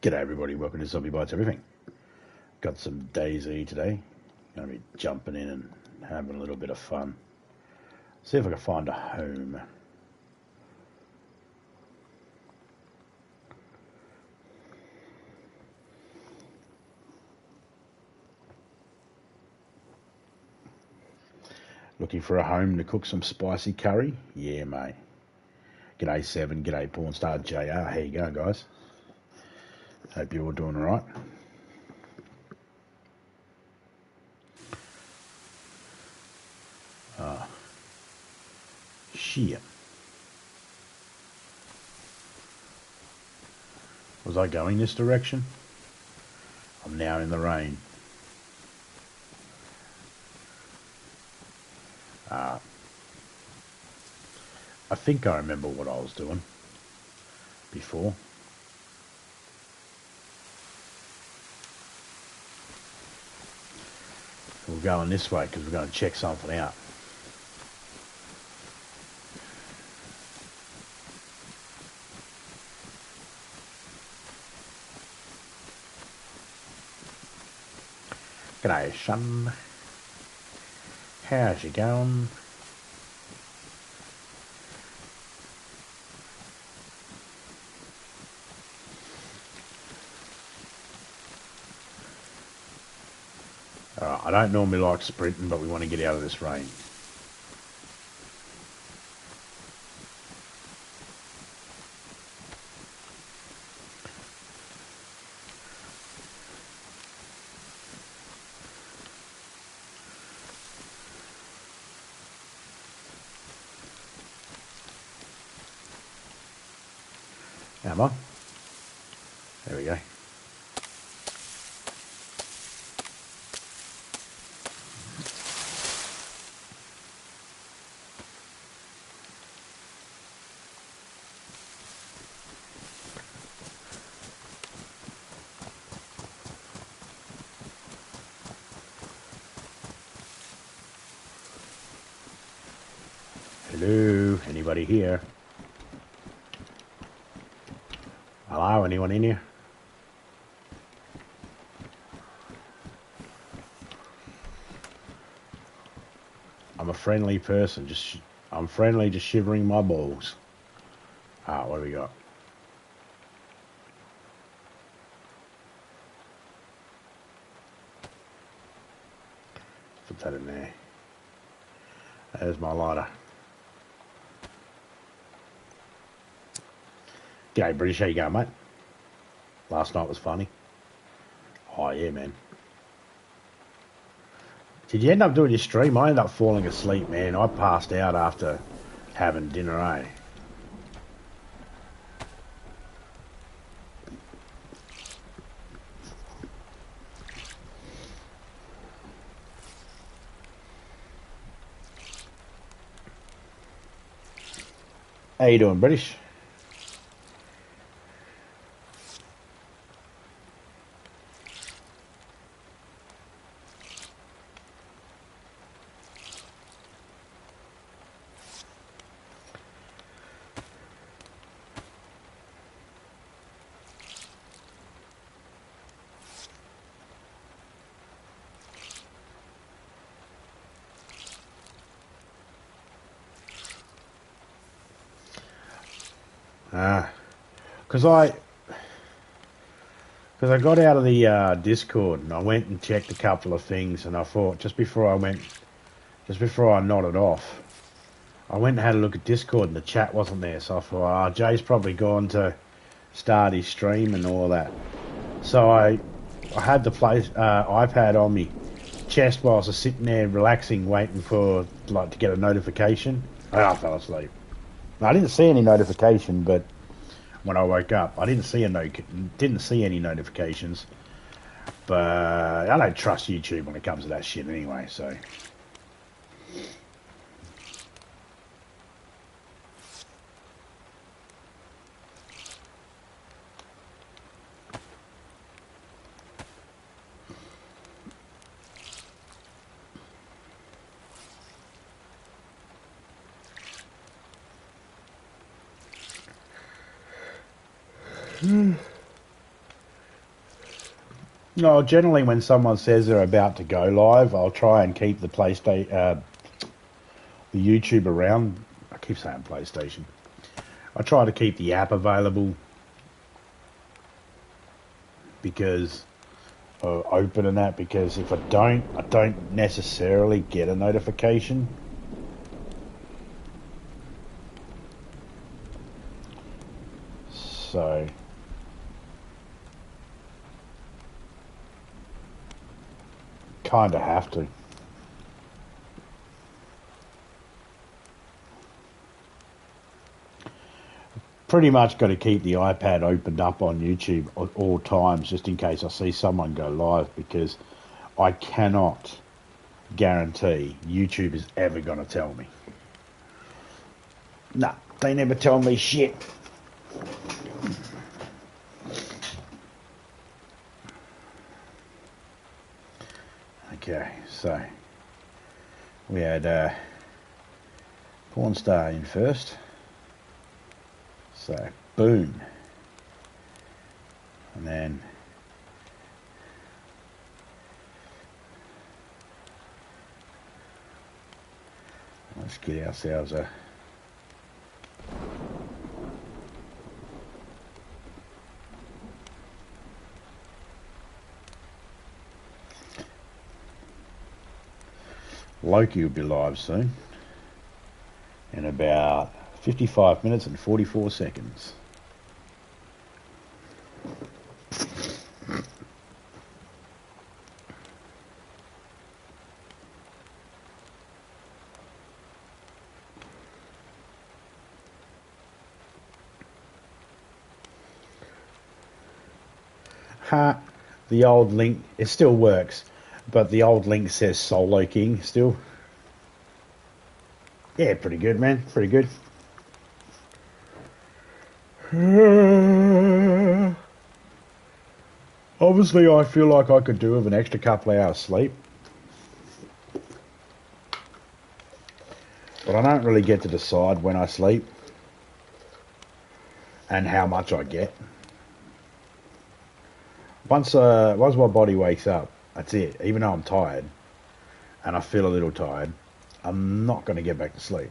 G'day everybody, welcome to Zombie Bites Everything. Got some DayZ today. Gonna be jumping in and having a little bit of fun. See if I can find a home. Looking for a home to cook some spicy curry? Yeah, mate. G'day Seven, g'day Pornstar JR. How you going, guys? Hope you're all doing alright. Shit. Was I going this direction? I'm now in the rain. I think I remember what I was doing before. We're going this way because we're going to check something out. G'day, son. How's you going? I don't normally like sprinting, but we want to get out of this rain. Am I? There we go. Hello, anybody here? Hello, anyone in here? I'm a friendly person, I'm friendly, just shivering my balls. What do we got? Put that in there. There's my lighter. G'day British, how you going, mate? Last night was funny. Oh yeah, man. Did you end up doing your stream? I ended up falling asleep, man. I passed out after having dinner, eh? How you doing, British? Because I got out of the Discord and I went and checked a couple of things, and I thought just before I nodded off, I went and had a look at Discord and the chat wasn't there, so I thought, Jay's probably gone to start his stream and all that. So I had the iPad on me chest while I was sitting there relaxing, waiting for to get a notification. I fell asleep. I didn't see any notification, but when I woke up, I didn't see any notifications. But I don't trust YouTube when it comes to that shit anyway, so. No, generally when someone says they're about to go live, I'll try and keep the the YouTube around. I keep saying PlayStation. I try to keep the app available because open and that, because if I don't necessarily get a notification. So kind of have to. Pretty much got to keep the iPad opened up on YouTube at all times, just in case I see someone go live, because I cannot guarantee YouTube is ever going to tell me. Nah, they never tell me shit. Okay, so we had Porn Star in first. So, boom. And then let's get ourselves a Loki will be live soon in about 55 minutes and 44 seconds. The old link, it still works, but the old link says Solo King still. Yeah, pretty good, man. Pretty good. Obviously, I feel like I could do with an extra couple of hours sleep. But I don't really get to decide when I sleep and how much I get. Once my body wakes up, that's it. Even though I'm tired, and I feel a little tired, I'm not going to get back to sleep.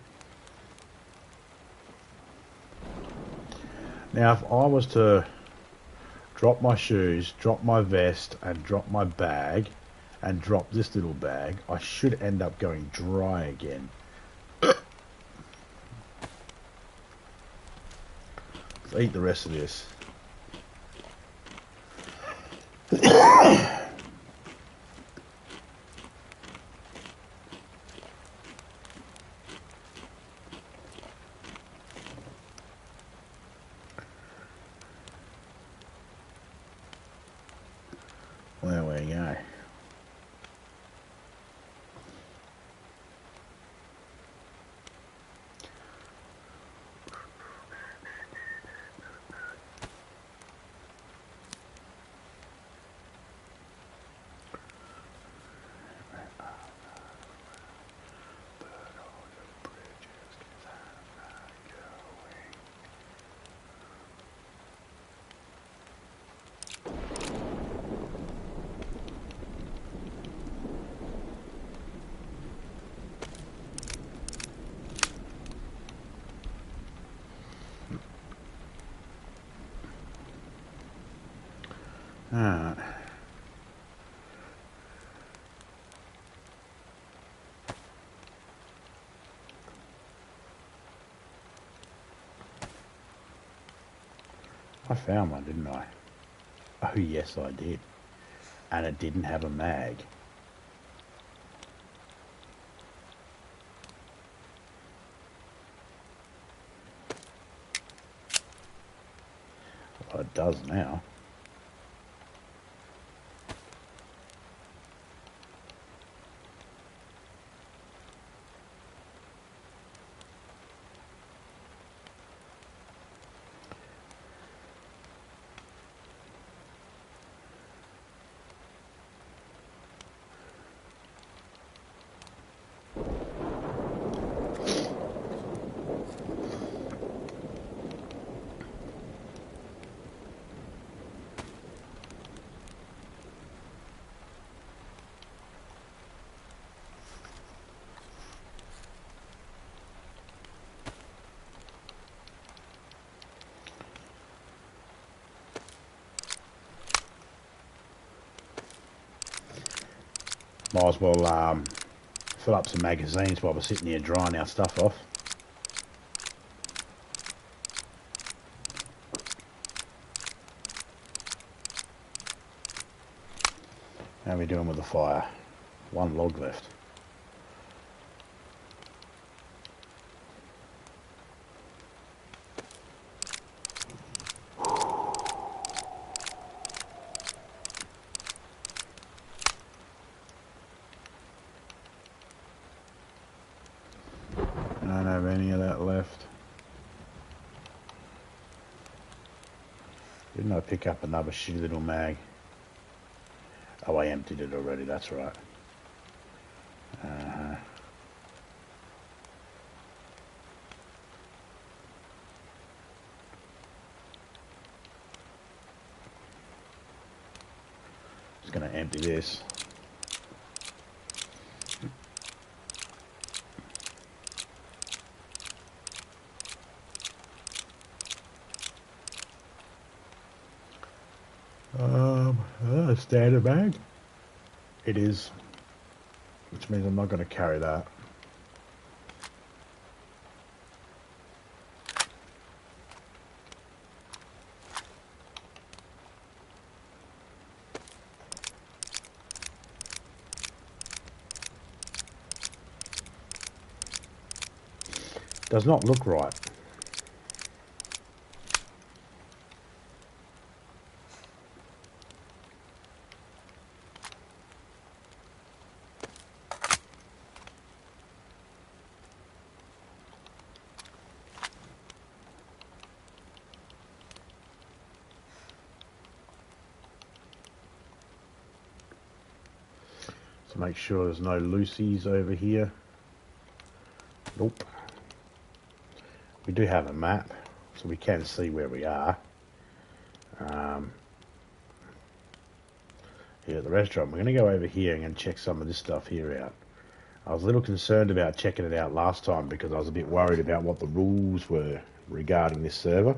Now, if I was to drop my shoes, drop my vest, and drop my bag, and drop this little bag, I should end up going dry again. Let's eat the rest of this. There we go. Alright. I found one, didn't I? Oh, yes, I did. And it didn't have a mag. Well, it does now. Might as well fill up some magazines while we're sitting here drying our stuff off. How are we doing with the fire? One log left. I don't have any of that left. Didn't I pick up another shitty little mag? Oh, I emptied it already, that's right. Just going to empty this. Standard bag. It is, which means I'm not going to carry that. Does not look right. So make sure there's no loosies over here. Nope. We do have a map, so we can see where we are. Here at the restaurant, we're going to go over here and check some of this stuff here out. I was a little concerned about checking it out last time because I was a bit worried about what the rules were regarding this server.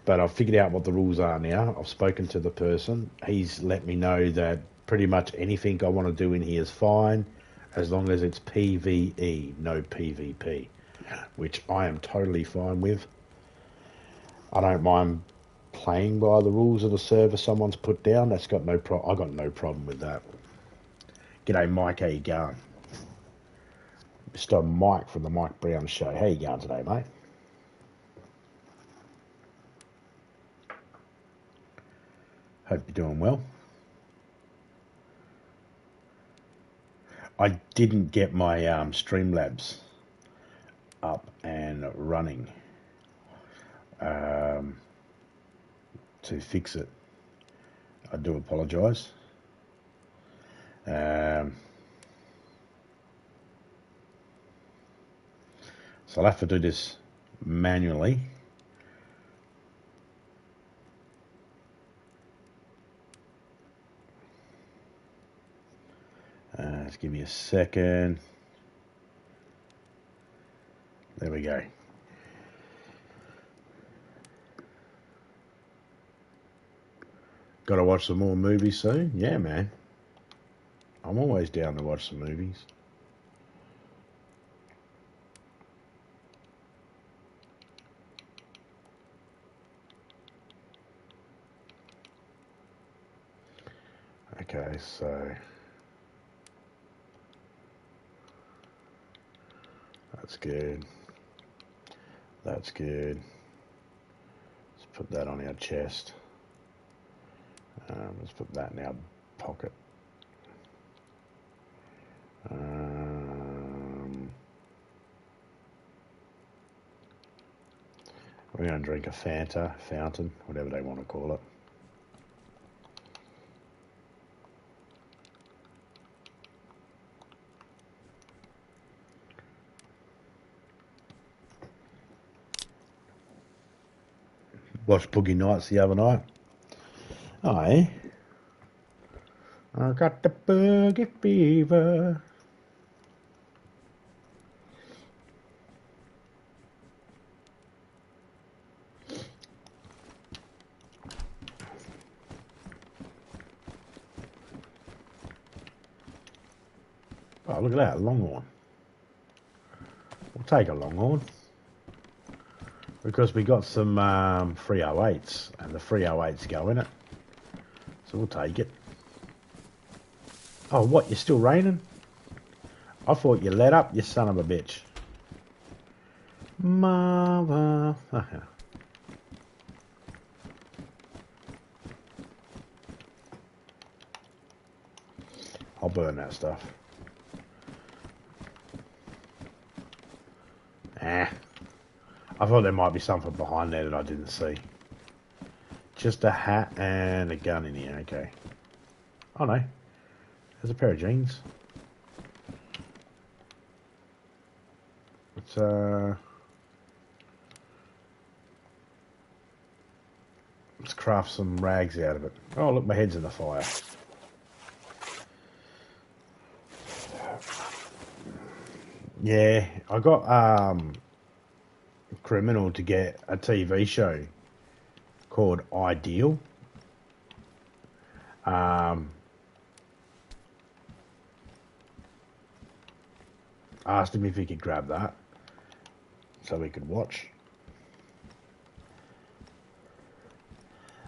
But I've figured out what the rules are now. I've spoken to the person. He's let me know that pretty much anything I want to do in here is fine as long as it's PvE, no PvP, which I am totally fine with. I don't mind playing by the rules of the server someone's put down. That's got no I got no problem with that. G'day Mike, how you going? Mr. Mike from the Mike Brown Show. How you going today, mate? Hope you're doing well. I didn't get my Streamlabs up and running to fix it. I do apologise. So I'll have to do this manually. Just give me a second. There we go. Got to watch some more movies soon? Yeah, man. I'm always down to watch some movies. Okay, so that's good. That's good. Let's put that on our chest. Let's put that in our pocket. We're going to drink a Fanta, fountain, whatever they want to call it. Watched Boogie Nights the other night. Oh, eh? I got the boogie fever. Oh, look at that, Longhorn. We'll take a Longhorn. Because we got some 308s, and the 308s go in it. So we'll take it. Oh, what? You're still raining? I thought you let up, you son of a bitch. Mother. I'll burn that stuff. I thought there might be something behind there that I didn't see. Just a hat and a gun in here, okay. Oh no, there's a pair of jeans. Let's craft some rags out of it. Oh look, my head's in the fire. Yeah, I got Criminal to get a TV show called Ideal. Asked him if he could grab that so we could watch.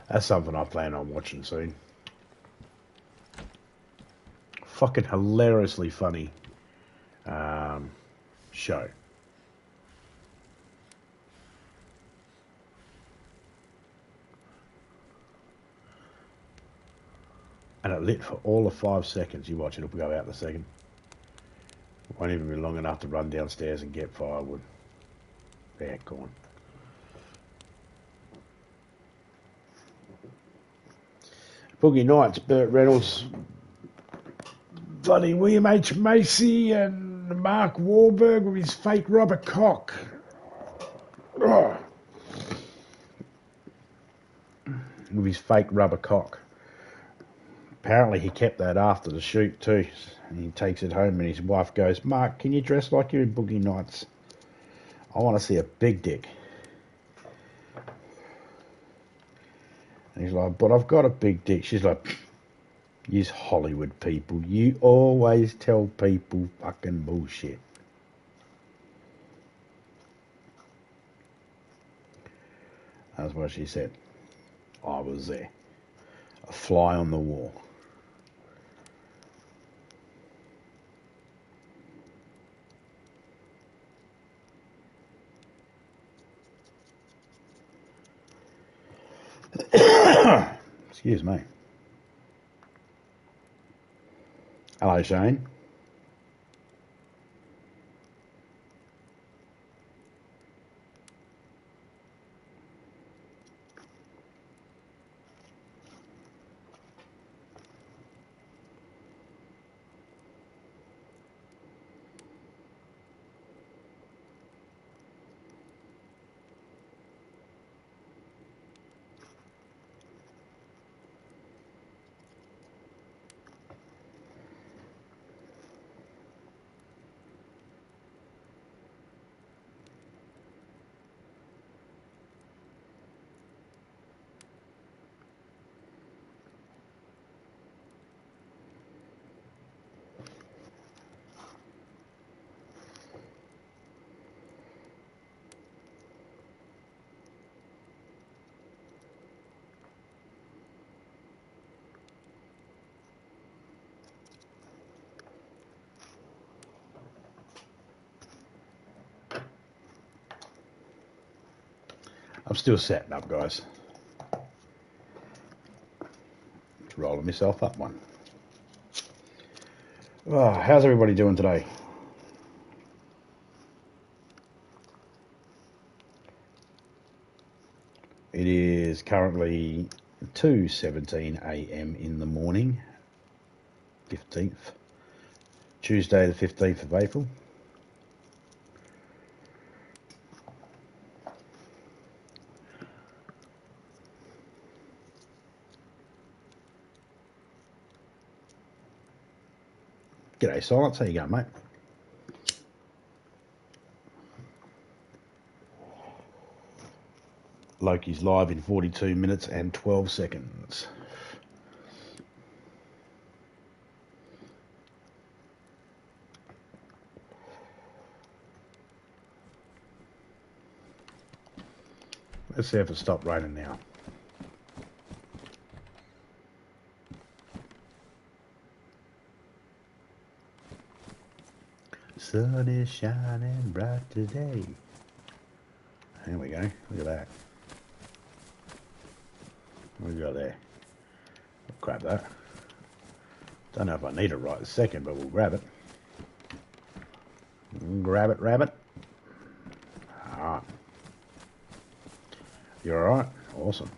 That's something I plan on watching soon. Fucking hilariously funny show. And it lit for all of 5 seconds. You watch it, it'll go out in a second. It won't even be long enough to run downstairs and get firewood. There, gone. Boogie Nights, Burt Reynolds, bloody William H. Macy and Mark Wahlberg with his fake rubber cock. Oh. With his fake rubber cock. Apparently he kept that after the shoot too. And he takes it home and his wife goes, Mark, can you dress like you're in Boogie Nights? I want to see a big dick. And he's like, but I've got a big dick. She's like, you Hollywood people, you always tell people fucking bullshit. That's what she said. I was there. A fly on the wall. Excuse me. Hello, Shane. I'm still setting up, guys. Just rolling myself up one. Oh, how's everybody doing today? It is currently 2:17 a.m. in the morning, 15th, Tuesday the 15th of April. G'day, Silence. How you going, mate? Loki's live in 42 minutes and 12 seconds. Let's see if it stopped raining now. Sun is shining bright today. There we go. Look at that. What we got there? I'll grab that. Don't know if I need it right this second, but we'll grab it. Grab it, rabbit. Alright. You alright? Awesome.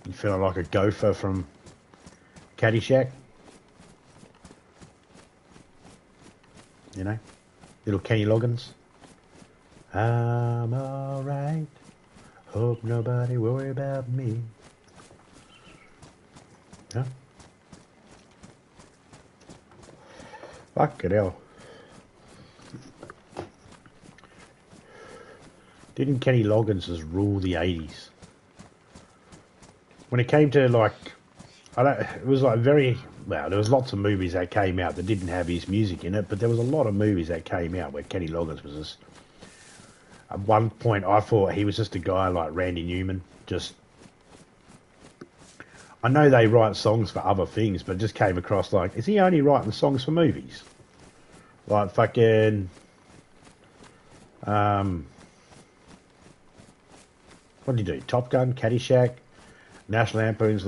You feeling like a gopher from Caddyshack? You know? Little Kenny Loggins. I'm alright. Hope nobody worry about me. Huh? Fucking hell. Didn't Kenny Loggins just rule the 80s? When it came to, like, it was like very, well, there was lots of movies that came out that didn't have his music in it, but there was a lot of movies that came out where Kenny Loggins was just, at one point I thought he was just a guy like Randy Newman, just, I know they write songs for other things, but it just came across like, is he only writing songs for movies? Like fucking, what did he do? Top Gun, Caddyshack, National Lampoon's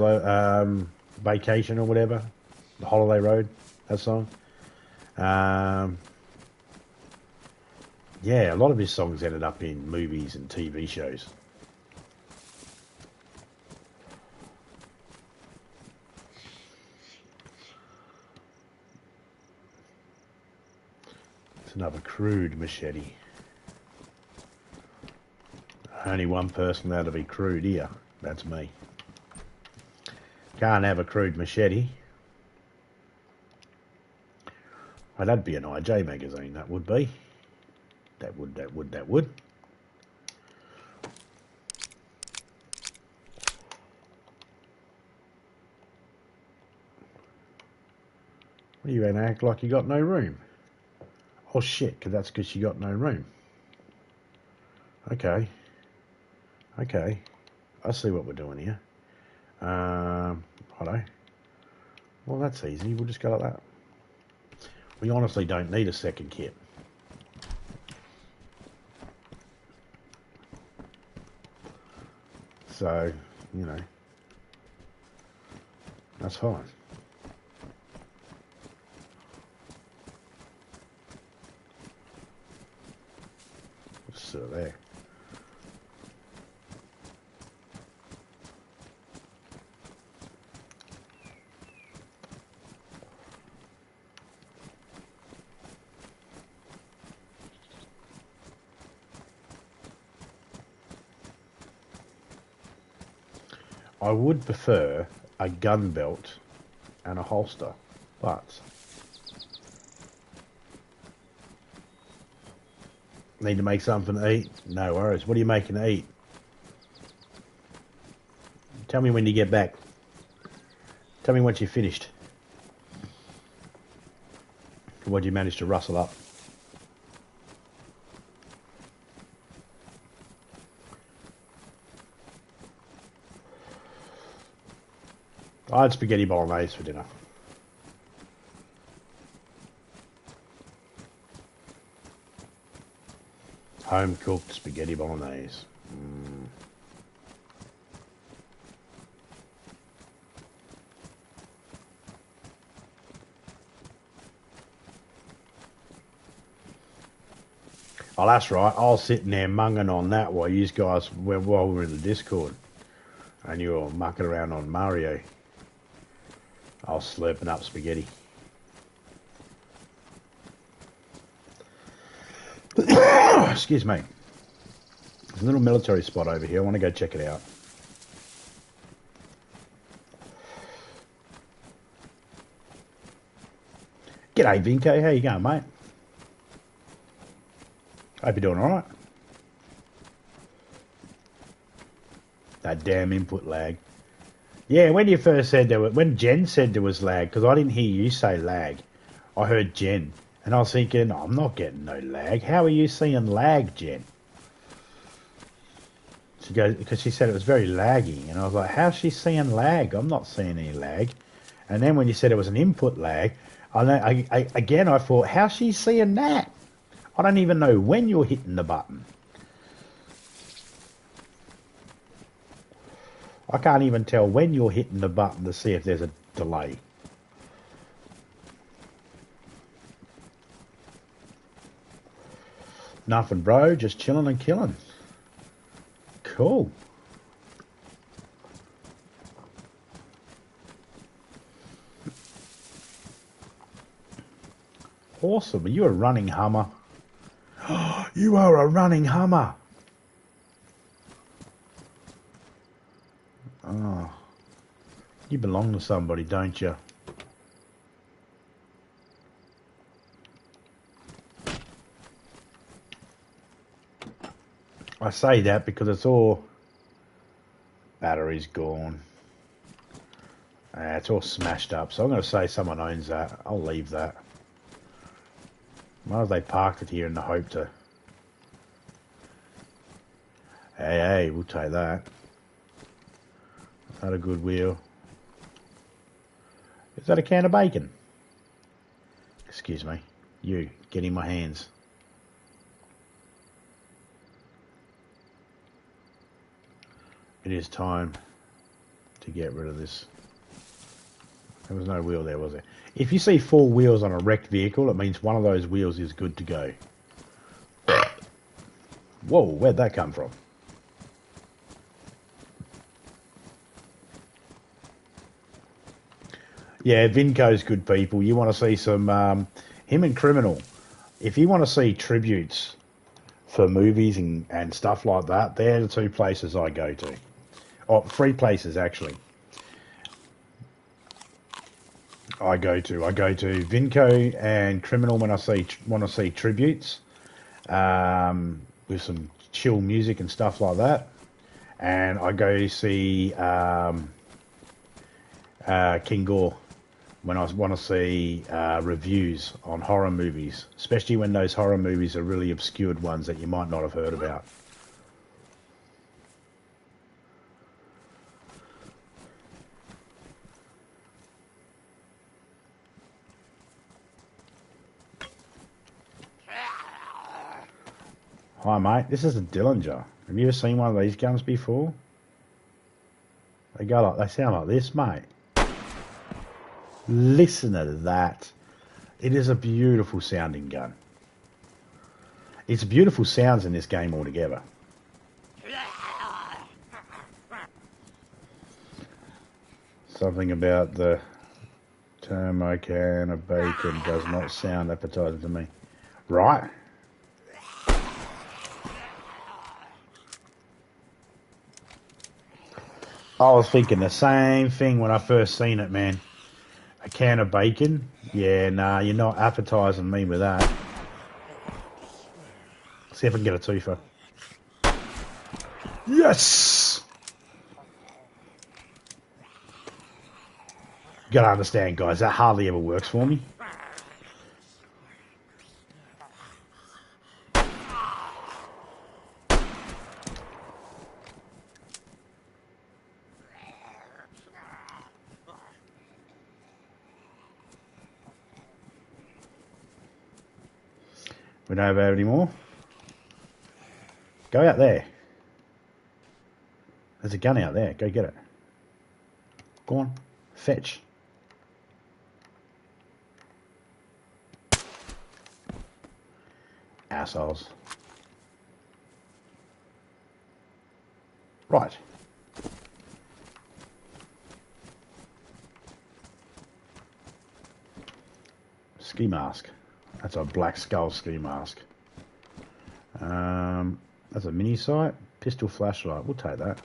Vacation or whatever, The Holiday Road, that song. Yeah, a lot of his songs ended up in movies and TV shows. It's another crude machete. Only one person allowed to be crude here. That's me. Can't have a crude machete. Oh, that'd be an IJ magazine, that would be. That would. What are you going to act like you got no room? Oh shit, cause that's because you got no room. Okay. Okay. I see what we're doing here. Righto. Well, that's easy. We'll just go like that. We honestly don't need a second kit. So, you know, that's fine. Just sit there. I would prefer a gun belt and a holster, but need to make something to eat? No worries. What are you making to eat? Tell me when you get back. Tell me once you're finished. What you manage to rustle up? I had spaghetti bolognese for dinner. Home cooked spaghetti bolognese. Oh, that's right. I was sitting there munging on that while you guys, while we were in the Discord, and you were mucking around on Mario. I was slurping up spaghetti. Excuse me. There's a little military spot over here. I want to go check it out. G'day, Vinco. How you going, mate? Hope you're doing alright. That damn input lag. Yeah, when you first said there was, when Jen said there was lag, because I didn't hear you say lag, I heard Jen, and I was thinking, I'm not getting no lag. How are you seeing lag, Jen? She goes, because she said it was very laggy. And I was like, how's she seeing lag? I'm not seeing any lag. And then when you said it was an input lag, again, I thought, how's she seeing that? I don't even know when you're hitting the button. I can't even tell when you're hitting the button to see if there's a delay. Nothing, bro. Just chilling and killing. Cool. Awesome. Are you a running Hummer? You are a running Hummer. Oh. You belong to somebody, don't you? I say that because it's all... Battery's gone. It's all smashed up. So I'm going to say someone owns that. I'll leave that. Why have they parked it here in the hope to... Hey, we'll take that. Is that a good wheel? Is that a can of bacon? Excuse me. You, get in my hands. It is time to get rid of this. There was no wheel there, was there? If you see 4 wheels on a wrecked vehicle, it means one of those wheels is good to go. Whoa, where'd that come from? Yeah, Vinco's good people. You want to see some... him and Criminal. If you want to see tributes for movies and stuff like that, they're the 2 places I go to. Oh, 3 places, actually. I go to Vinco and Criminal when I want to see tributes with some chill music and stuff like that, and I go to see King Gore when I want to see reviews on horror movies, especially when those horror movies are really obscured ones that you might not have heard about. Hi mate, this is a Dillinger. Have you ever seen one of these guns before? They sound like this, mate. Listen to that. It is a beautiful sounding gun. It's beautiful sounds in this game altogether. Something about the term "I can of bacon" does not sound appetizing to me. Right? I was thinking the same thing when I first seen it, man. A can of bacon? Yeah, nah, you're not appetising me with that. See if I can get a twofer. Yes! You gotta understand, guys, that hardly ever works for me. We don't have any more. Go out there. There's a gun out there. Go get it. Go on. Fetch. Assholes. Right. Ski mask. That's a black skull ski mask. That's a mini sight. Pistol flashlight. We'll take that.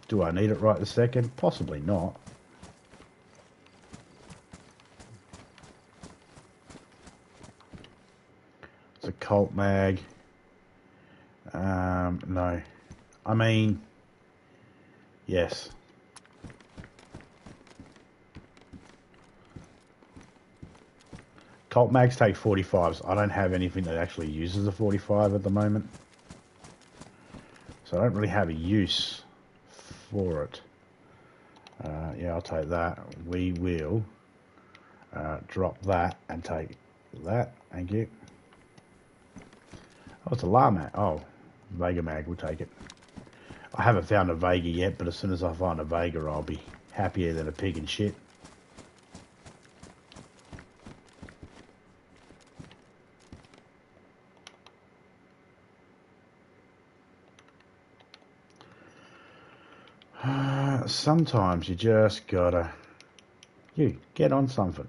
Do I need it right this second? Possibly not. It's a Colt mag. No. I mean, yes. Colt mags take 45s. I don't have anything that actually uses a 45 at the moment. So I don't really have a use for it. Yeah, I'll take that. We will drop that and take that. Thank you. Oh, it's a Llama. Oh, Vega Mag, we'll take it. I haven't found a Vega yet, but as soon as I find a Vega, I'll be happier than a pig in shit. Sometimes you just gotta... You, get on something.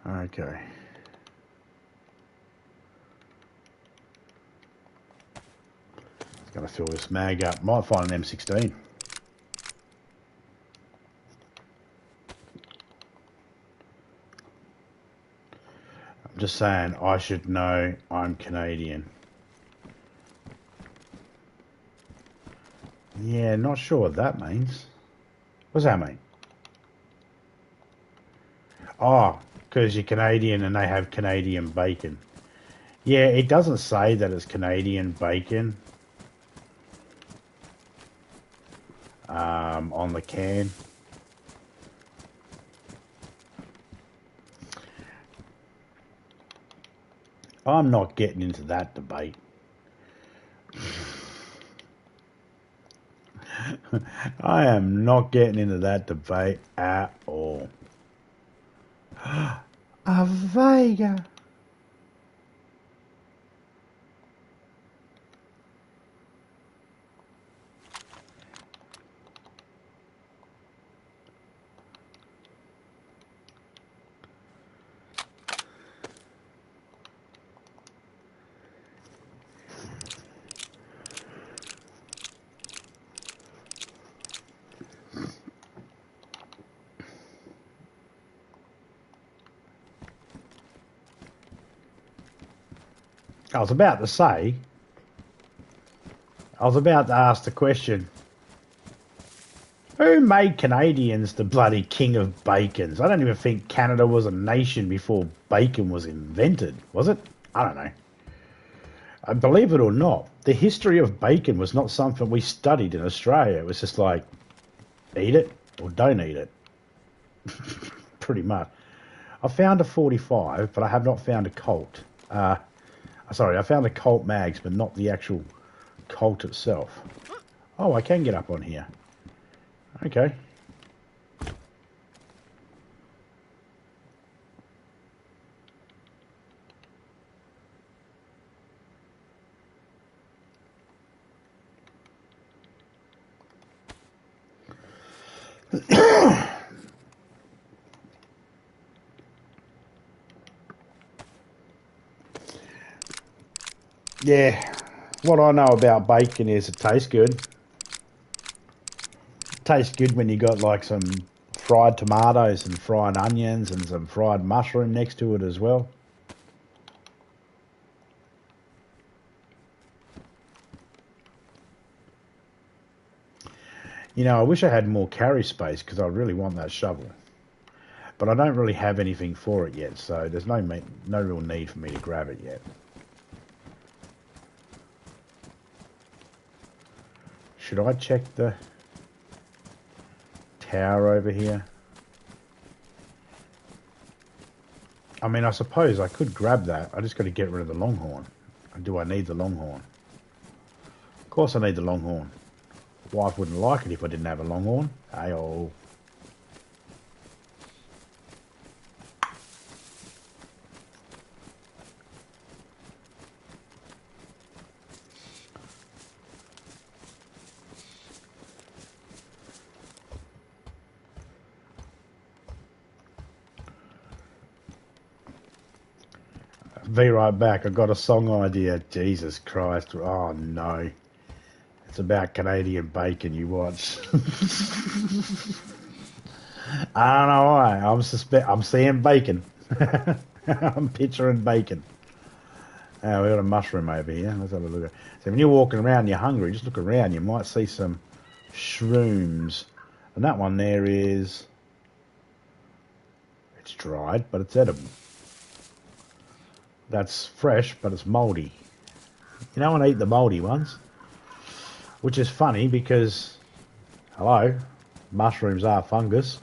Okay. Just gonna fill this mag up. Might find an M16. I'm just saying, I should know I'm Canadian. Yeah, not sure what that means. What's that mean? Oh, because you're Canadian and they have Canadian bacon. Yeah, it doesn't say that it's Canadian bacon on the can. I'm not getting into that debate. I am not getting into that debate at all. A Vega. I was about to ask the question, who made Canadians the bloody king of bacons? I don't even think Canada was a nation before bacon was invented, was it? I don't know. Believe it or not, the history of bacon was not something we studied in Australia. It was just like, eat it or don't eat it. Pretty much. I found a 45, but I have not found a Colt. Sorry, I found the Colt mags, but not the actual Colt itself. Oh, I can get up on here. Okay. Yeah, what I know about bacon is it tastes good. It tastes good when you got like some fried tomatoes and fried onions and some fried mushroom next to it as well. You know, I wish I had more carry space because I really want that shovel. But I don't really have anything for it yet, so there's no real need for me to grab it yet. Should I check the tower over here? I mean, I suppose I could grab that. I just got to get rid of the longhorn. Do I need the longhorn? Of course I need the longhorn. Wife wouldn't like it if I didn't have a longhorn. Hey-oh. Be right back. I got a song idea. Jesus Christ. Oh, no. It's about Canadian bacon, you watch. I don't know why. I'm seeing bacon. I'm picturing bacon. We got a mushroom over here. Let's have a look at it. So when you're walking around, you're hungry, just look around. You might see some shrooms. And that one there is... It's dried, but it's edible. That's fresh, but it's mouldy. You don't want to eat the mouldy ones. Which is funny because... Hello? Mushrooms are fungus.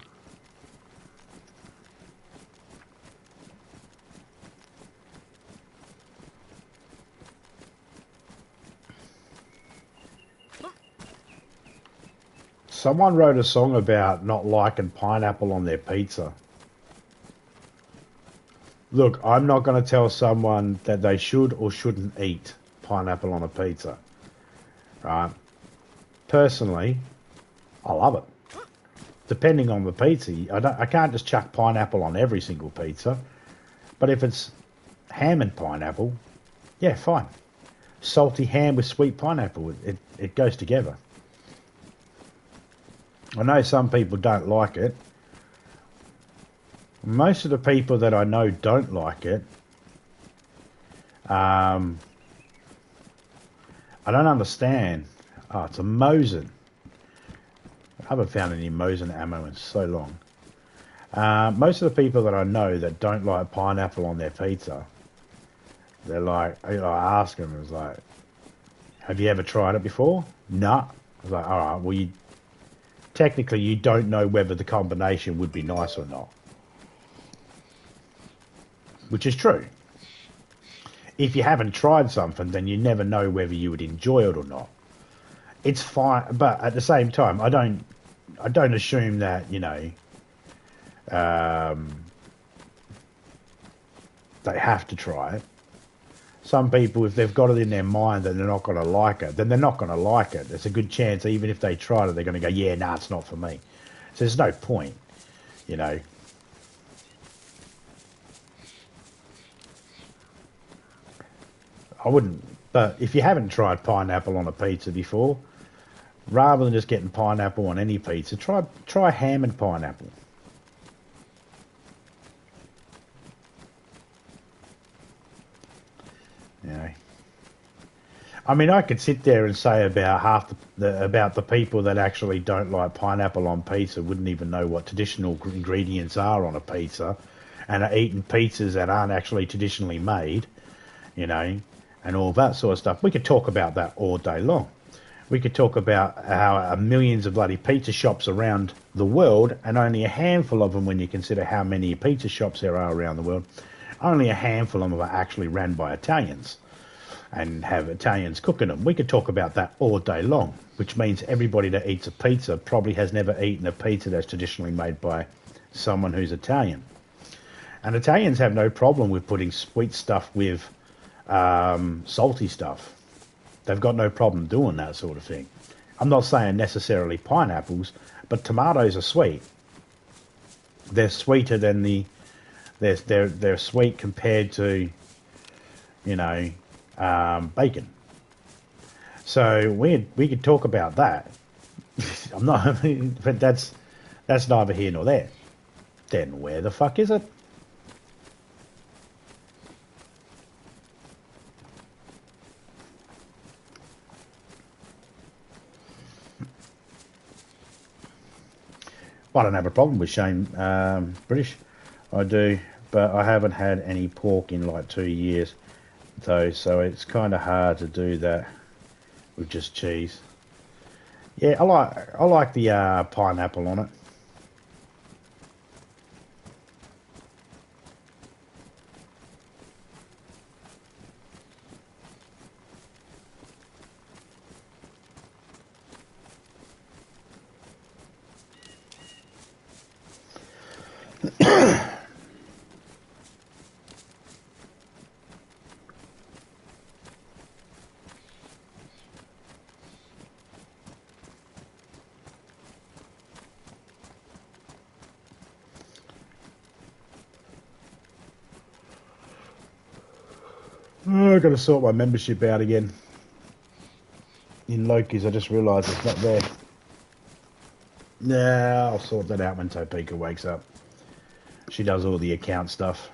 Someone wrote a song about not liking pineapple on their pizza. Look, I'm not going to tell someone that they should or shouldn't eat pineapple on a pizza. Right? Personally, I love it. Depending on the pizza, I can't just chuck pineapple on every single pizza. But if it's ham and pineapple, yeah, fine. Salty ham with sweet pineapple, it goes together. I know some people don't like it. Most of the people that I know don't like it. I don't understand. Oh, it's a Mosin. I haven't found any Mosin ammo in so long. Most of the people that I know that don't like pineapple on their pizza, they're like, I ask them, it's like, have you ever tried it before? Nah. I was like, alright, well, technically you don't know whether the combination would be nice or not. Which is true. If you haven't tried something, then you never know whether you would enjoy it or not. It's fine, but at the same time, I don't assume that, they have to try it. Some people, if they've got it in their mind that they're not going to like it, then they're not going to like it. There's a good chance, even if they tried it, they're going to go, yeah, nah, it's not for me. So there's no point, I wouldn't, but if you haven't tried pineapple on a pizza before, rather than just getting pineapple on any pizza, try ham and pineapple. I mean, I could sit there and say about about the people that actually don't like pineapple on pizza wouldn't even know what traditional ingredients are on a pizza, and are eating pizzas that aren't actually traditionally made, and all that sort of stuff. We could talk about that all day long. We could talk about how millions of bloody pizza shops around the world, and only a handful of them, when you consider how many pizza shops there are around the world, only a handful of them are actually run by Italians and have Italians cooking them. We could talk about that all day long, which means everybody that eats a pizza probably has never eaten a pizza that's traditionally made by someone who's Italian. And Italians have no problem with putting sweet stuff with salty stuff. They've got no problem doing that sort of thing. I'm not saying necessarily pineapples, but tomatoes are sweet. They're sweeter than they're sweet compared to, bacon. So we could talk about that. I'm not, but that's neither here nor there. Then where the fuck is it? I don't have a problem with Shane British. I do, but I haven't had any pork in like 2 years, though, so it's kind of hard to do that with just cheese. Yeah, I like the pineapple on it. Oh, I've got to sort my membership out again. In Loki's, I just realised it's not there. Nah, I'll sort that out when Topeka wakes up. She does all the account stuff.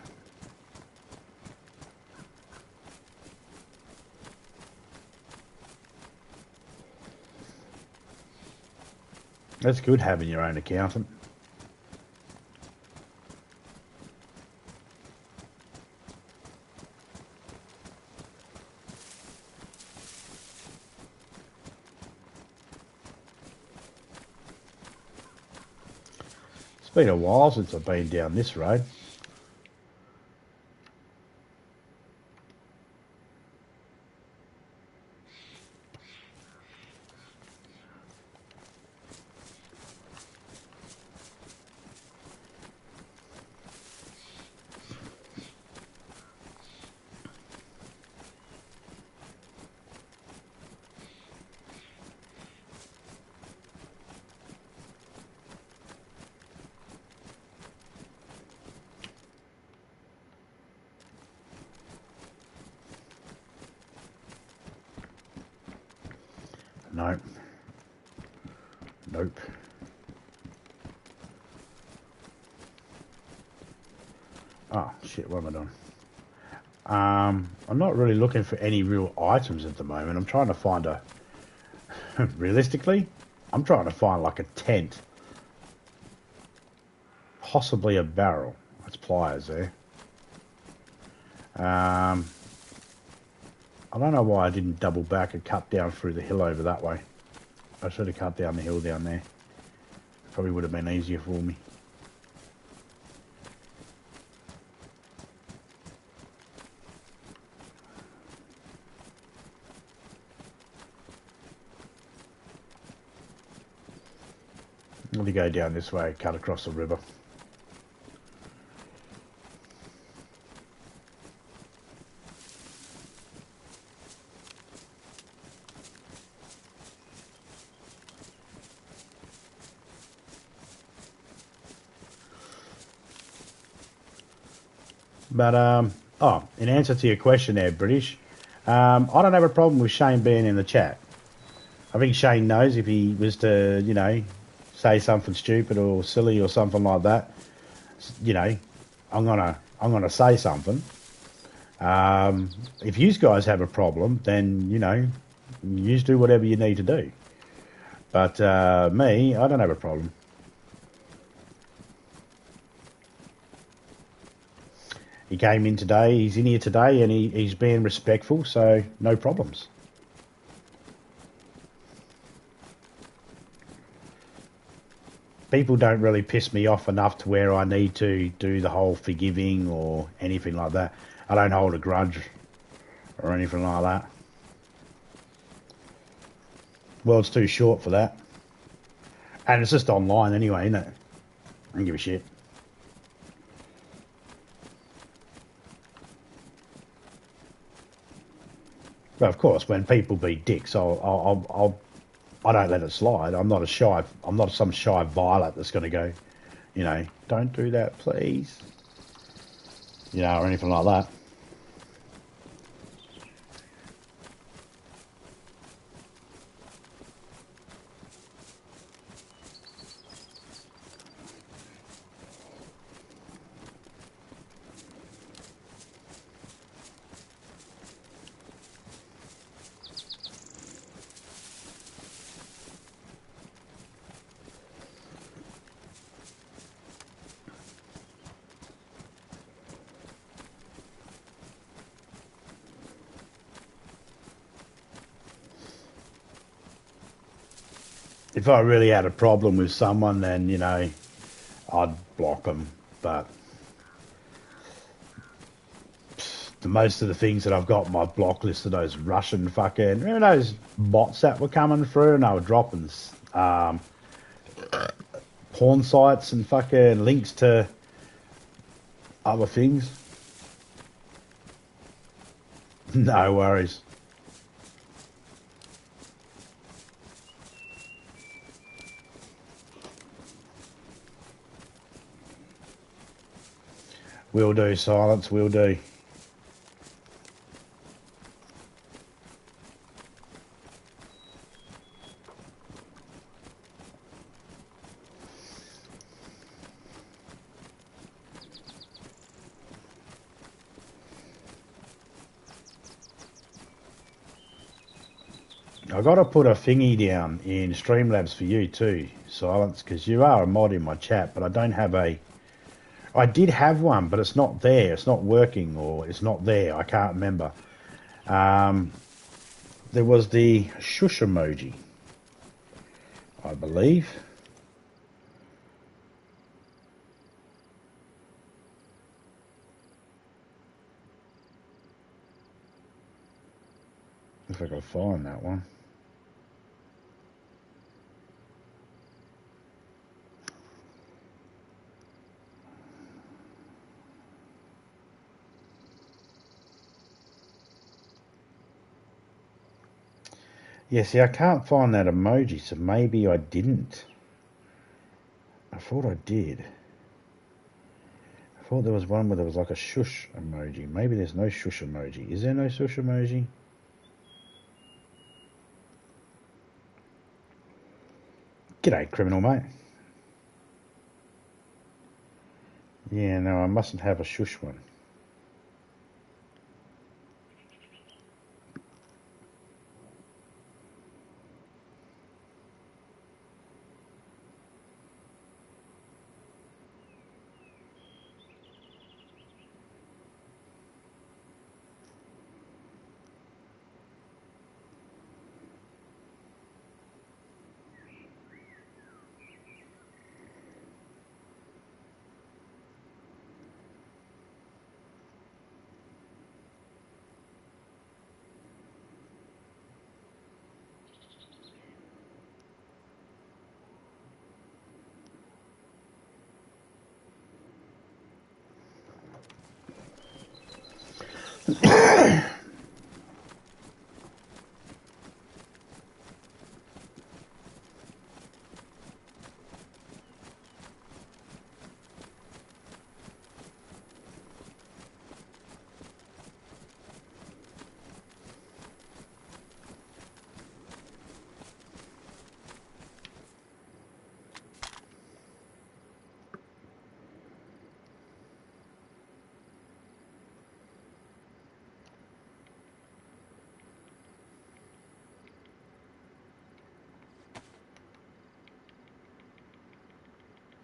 That's good having your own accountant. It's been a while since I've been down this road. Nope. Nope. Oh, shit, what am I doing? I'm not really looking for any real items at the moment. I'm trying to find a... Realistically, I'm trying to find like a tent. Possibly a barrel. That's pliers there. I don't know why I didn't double back and cut down through the hill over that way. I should have cut down the hill down there. Probably would have been easier for me. I'm going to go down this way, cut across the river. But, in answer to your question there, British, I don't have a problem with Shane being in the chat. I think Shane knows if he was to, you know, say something stupid or silly or something like that, you know, I'm gonna say something. If you guys have a problem, then, you know, you do whatever you need to do. But me, I don't have a problem. He came in today, he's in here today, and he's being respectful, so no problems. People don't really piss me off enough to where I need to do the whole forgiving or anything like that. I don't hold a grudge or anything like that. World's too short for that. And it's just online anyway, isn't it? I don't give a shit. But of course, when people be dicks, I don't let it slide. I'm not some shy violet that's going to go, you know, don't do that, please. You know, or anything like that. If I really had a problem with someone, then, you know, I'd block them. But the most of the things that I've got on my block list are those Russian fucking... Remember those bots that were coming through and they were dropping porn sites and fucking links to other things? No worries. Will do, Silence, will do. I got to put a thingy down in Streamlabs for you too, Silence, because you are a mod in my chat, but I don't have a... I did have one, but it's not there. It's not working, or it's not there. I can't remember. There was the shush emoji, I believe. If I can find that one. Yeah, see, I can't find that emoji, so maybe I didn't. I thought I did. I thought there was one where there was like a shush emoji. Maybe there's no shush emoji. Is there no shush emoji? G'day, criminal, mate. Yeah, no, I mustn't have a shush one.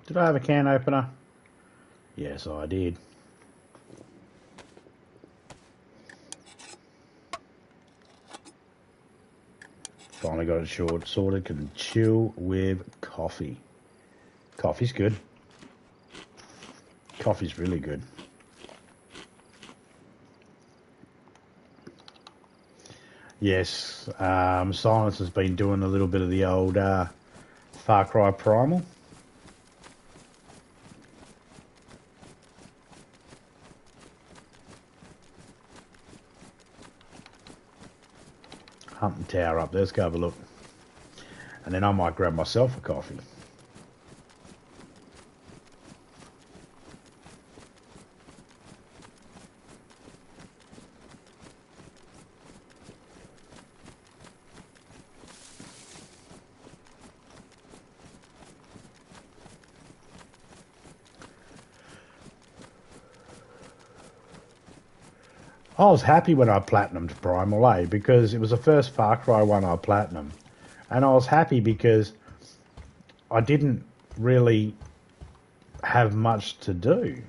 Did I have a can opener? Yes, I did. Finally got it sorted. Can chill with coffee. Coffee's good. Coffee's really good. Yes, Silence has been doing a little bit of the old Far Cry Primal. Hunting Tower up there. Let's go have a look. And then I might grab myself a coffee. I was happy when I platinumed Primal, because it was the first Far Cry one I platinumed. And I was happy because I didn't really have much to do.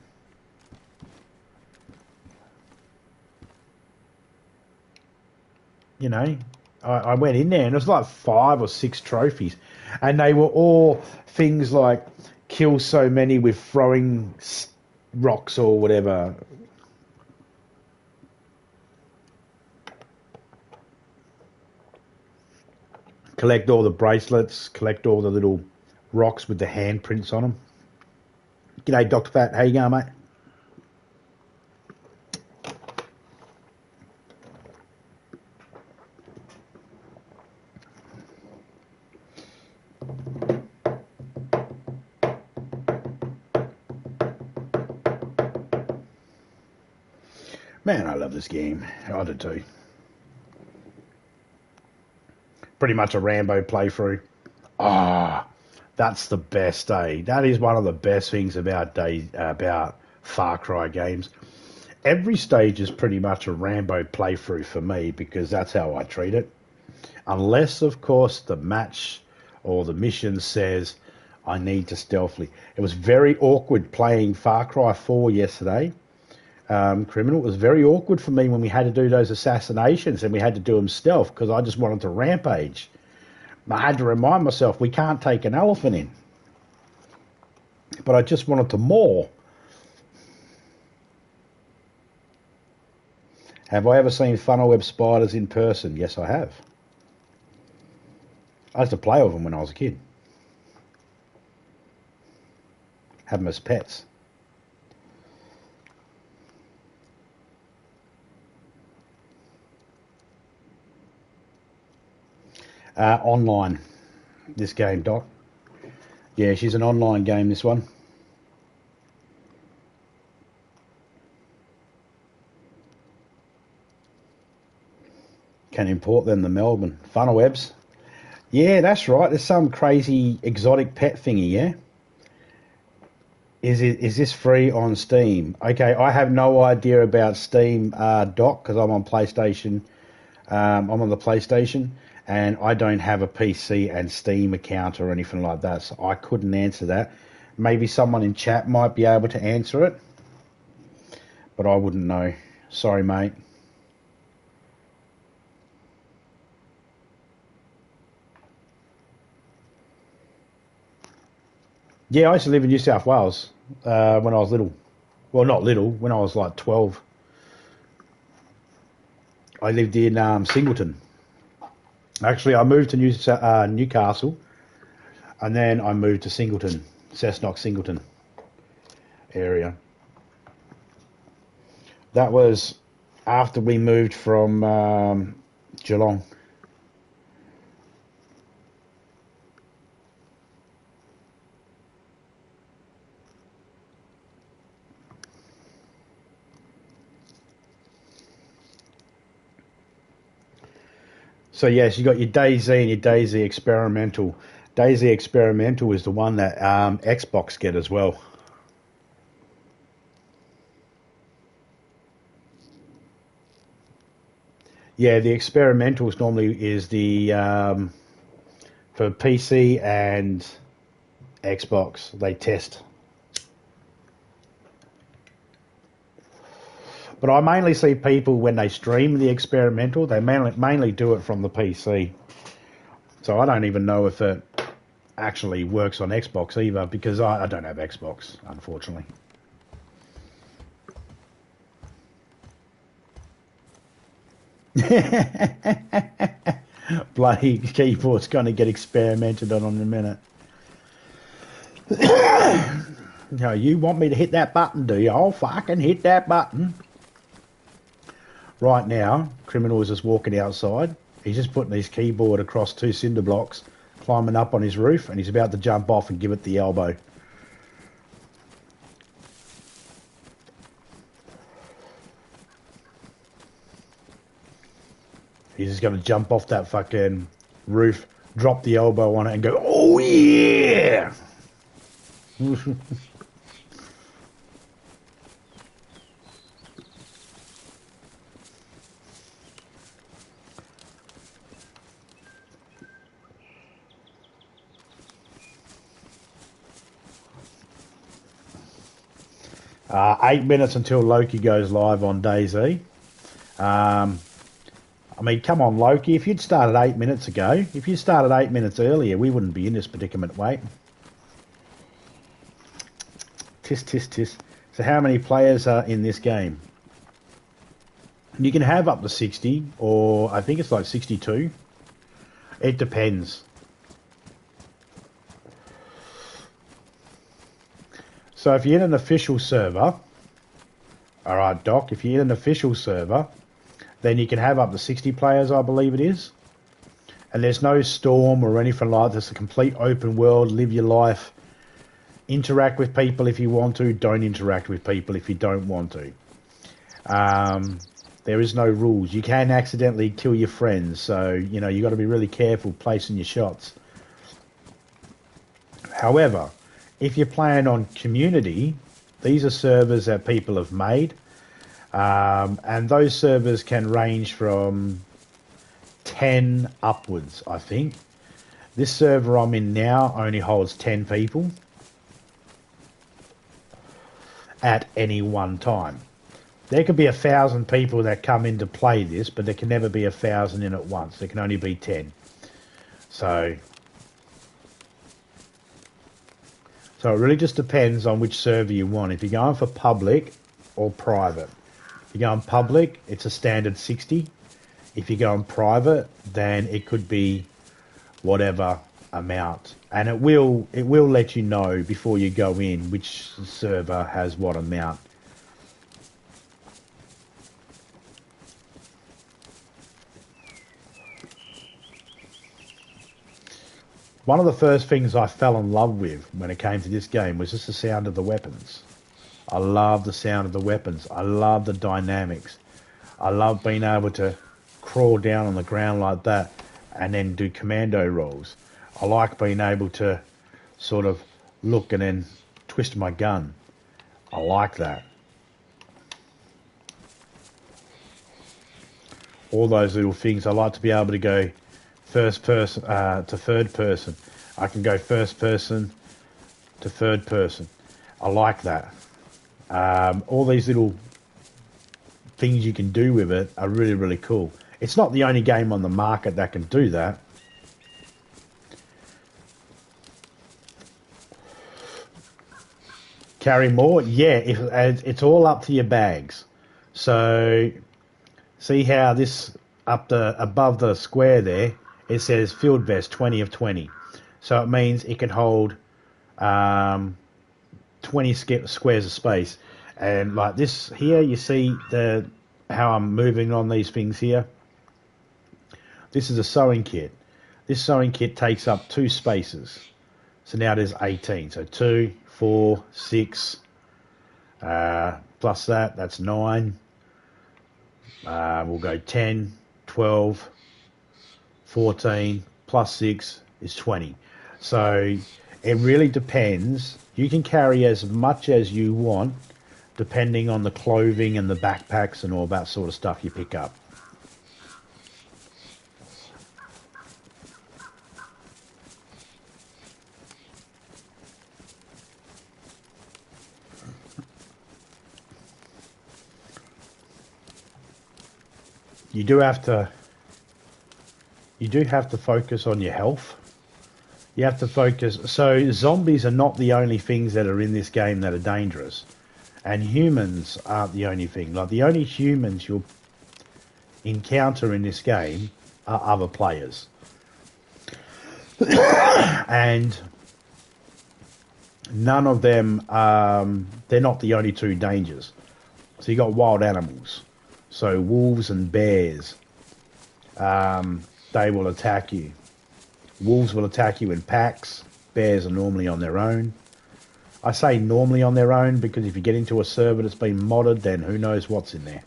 You know, I went in there and it was like 5 or 6 trophies. And they were all things like kill so many with throwing rocks or whatever. Collect all the bracelets, collect all the little rocks with the handprints on them. G'day, Dr. Fat. How you going, mate? Man, I love this game. I do too. Pretty much a Rambo playthrough. Ah, that's the best, eh? That is one of the best things about Far Cry games. Every stage is pretty much a Rambo playthrough for me because that's how I treat it. Unless, of course, the match or the mission says I need to stealthily. It was very awkward playing Far Cry 4 yesterday. Criminal. It was very awkward for me when we had to do those assassinations and we had to do them stealth because I just wanted to rampage. I had to remind myself we can't take an elephant in. But I just wanted to maul. Have I ever seen funnel web spiders in person? Yes, I have. I used to play with them when I was a kid. Have them as pets. Online, this game, Doc. Yeah, she's an online game, this one. Can import them to Melbourne. Funnel webs. Yeah, that's right. There's some crazy exotic pet thingy, yeah? Is this free on Steam? Okay, I have no idea about Steam, Doc, because I'm on PlayStation. I'm on the PlayStation, and I don't have a PC and Steam account or anything like that, so I couldn't answer that. Maybe someone in chat might be able to answer it, but I wouldn't know. Sorry, mate. Yeah, I used to live in New South Wales when I was little. Well, not little, when I was like 12. I lived in Singleton. Actually, I moved to Newcastle, and then I moved to Singleton, Cessnock Singleton area. That was after we moved from Geelong. So yes, you got your DayZ and your DayZ Experimental. DayZ Experimental is the one that Xbox get as well. Yeah, the experimentals normally is the for PC and Xbox. They test. But I mainly see people when they stream the experimental, they mainly do it from the PC. So I don't even know if it actually works on Xbox either because I don't have Xbox, unfortunately. Bloody keyboard's going to get experimented on in a minute. No, you want me to hit that button, do you? I'll fucking hit that button. Right now, Criminal is just walking outside. He's just putting his keyboard across 2 cinder blocks, climbing up on his roof, and he's about to jump off and give it the elbow. He's just going to jump off that fucking roof, drop the elbow on it, and go, oh yeah! 8 minutes until Loki goes live on DayZ. I mean, come on, Loki. If you'd started 8 minutes ago, if you started 8 minutes earlier, we wouldn't be in this predicament, wait. Tisk, tisk, tisk. So how many players are in this game? You can have up to 60, or I think it's like 62. It depends. So if you're in an official server, alright, Doc, if you're in an official server, then you can have up to 60 players, I believe it is. And there's no storm or anything like this. It's a complete open world, live your life, interact with people if you want to, don't interact with people if you don't want to. There is no rules. You can accidentally kill your friends, so, you know, you got to be really careful placing your shots. However, if you're playing on community, these are servers that people have made. And those servers can range from 10 upwards, I think. This server I'm in now only holds 10 people at any one time. There could be 1,000 people that come in to play this, but there can never be 1,000 in at once. There can only be 10. So it really just depends on which server you want. If you're going for public or private. If you're going public, it's a standard 60. If you're going private, then it could be whatever amount. And it will let you know before you go in which server has what amount. One of the first things I fell in love with when it came to this game was just the sound of the weapons. I love the sound of the weapons. I love the dynamics. I love being able to crawl down on the ground like that and then do commando rolls. I like being able to sort of look and then twist my gun. I like that. All those little things. I like to be able to go first person to third person. I can go first person to third person. I like that. All these little things you can do with it are really, really cool. It's not the only game on the market that can do that. Carry more? Yeah, it's all up to your bags. So, see how this above the square there, it says field vest 20 of 20. So it means it can hold 20 squares of space. And like this here, you see how I'm moving on these things here. This is a sewing kit. This sewing kit takes up 2 spaces. So now there's 18. So 2, 4, 6, plus that's 9. We'll go 10, 12, 14, plus 6 is 20. So it really depends. You can carry as much as you want, depending on the clothing and the backpacks and all that sort of stuff you pick up. You do have to focus on your health. You have to focus. So zombies are not the only things that are in this game that are dangerous. And humans aren't the only thing. Like, the only humans you'll encounter in this game are other players. And none of them, they're not the only 2 dangers. So you got wild animals. So wolves and bears, they will attack you. Wolves will attack you in packs. Bears are normally on their own. I say normally on their own because if you get into a server that's been modded, then who knows what's in there.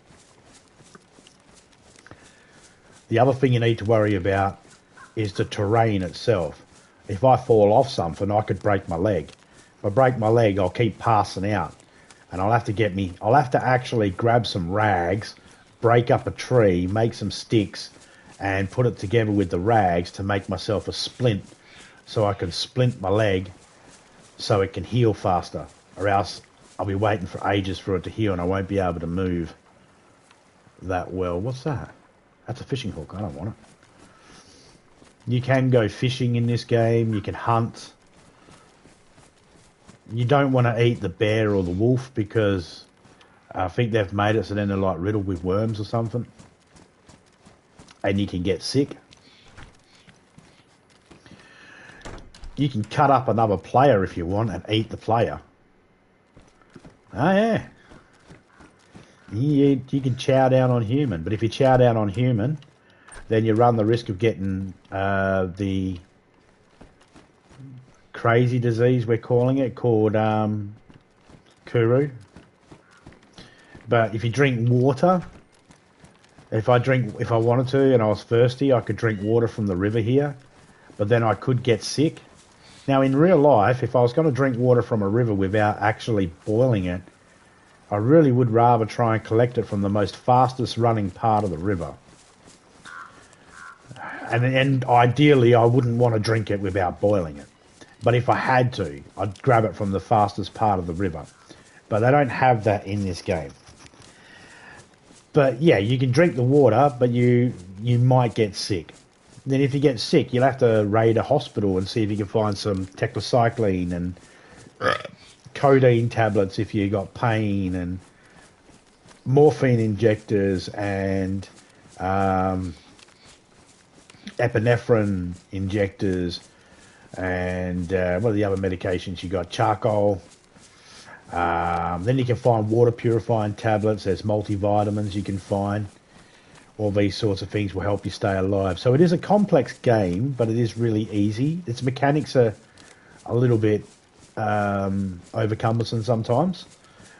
The other thing you need to worry about is the terrain itself. If I fall off something, I could break my leg. If I break my leg, I'll keep passing out. And I'll have to actually grab some rags, break up a tree, make some sticks, and put it together with the rags to make myself a splint so I can splint my leg so it can heal faster, or else I'll be waiting for ages for it to heal and I won't be able to move that well. What's that? That's a fishing hook. I don't want it. You can go fishing in this game. You can hunt. You don't want to eat the bear or the wolf because I think they've made it so then they're like riddled with worms or something. And you can get sick. You can cut up another player if you want and eat the player. Oh yeah. You can chow down on human. But if you chow down on human, then you run the risk of getting the crazy disease, we're calling it, called Kuru. But if you drink water, if I wanted to and I was thirsty, I could drink water from the river here, but then I could get sick. Now, in real life, if I was going to drink water from a river without actually boiling it, I really would rather try and collect it from the most fastest running part of the river. and ideally I wouldn't want to drink it without boiling it. But if I had to, I'd grab it from the fastest part of the river. But they don't have that in this game. But yeah, you can drink the water, but you might get sick. Then if you get sick, you'll have to raid a hospital and see if you can find some tetracycline and codeine tablets if you got pain, and morphine injectors and epinephrine injectors, and what are the other medications you got? Charcoal. Then you can find water purifying tablets. There's multivitamins you can find. All these sorts of things will help you stay alive. So it is a complex game, but it is really easy. Its mechanics are a little bit overcumbersome sometimes.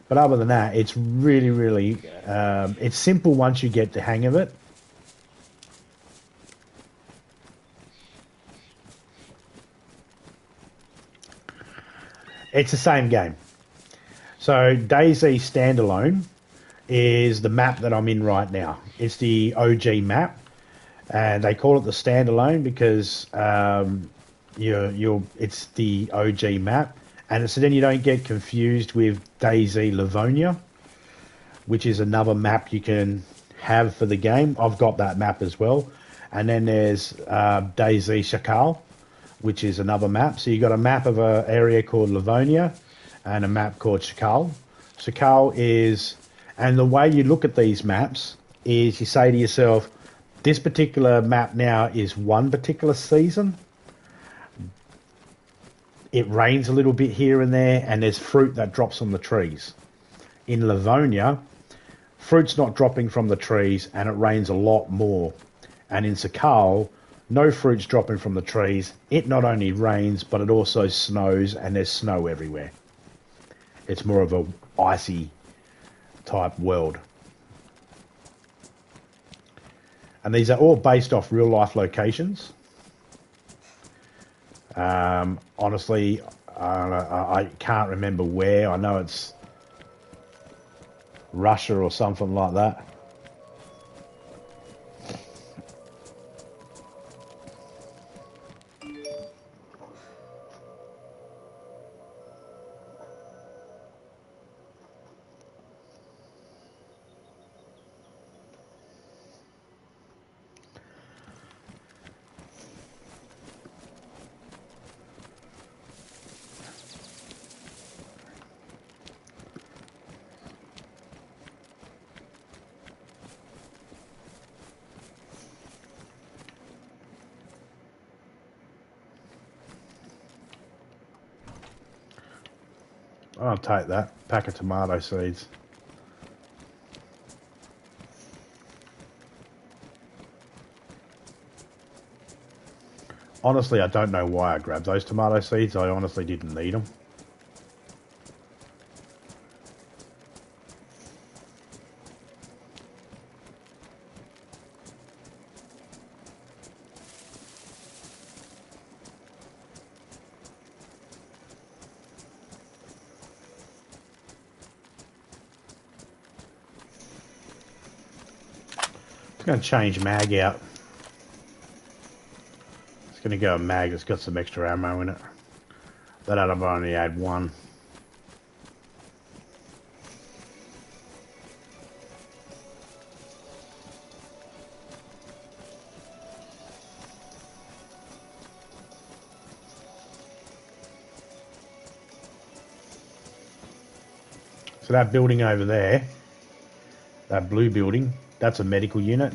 But other than that, it's really, really... it's simple once you get the hang of it. It's the same game. So DayZ Standalone is the map that I'm in right now. It's the OG map, and they call it the Standalone because it's the OG map, and so then you don't get confused with DayZ Livonia, which is another map you can have for the game. I've got that map as well, and then there's DayZ Shakal, which is another map. So you got a map of an area called Livonia and a map called Shakal. Shakal is, and the way you look at these maps is you say to yourself, this particular map now is one particular season. It rains a little bit here and there, and there's fruit that drops on the trees. In Livonia, fruit's not dropping from the trees, and it rains a lot more. And in Sakal, no fruit's dropping from the trees. It not only rains, but it also snows, and there's snow everywhere. It's more of a icy type world. And these are all based off real life locations. Honestly, I can't remember where. I know it's Russia or something like that. I'll take that. Pack of tomato seeds. Honestly, I don't know why I grabbed those tomato seeds. I honestly didn't need them. Going to change mag out. It's going to go a mag that's got some extra ammo in it. That I've only had one. So that building over there, that blue building, that's a medical unit.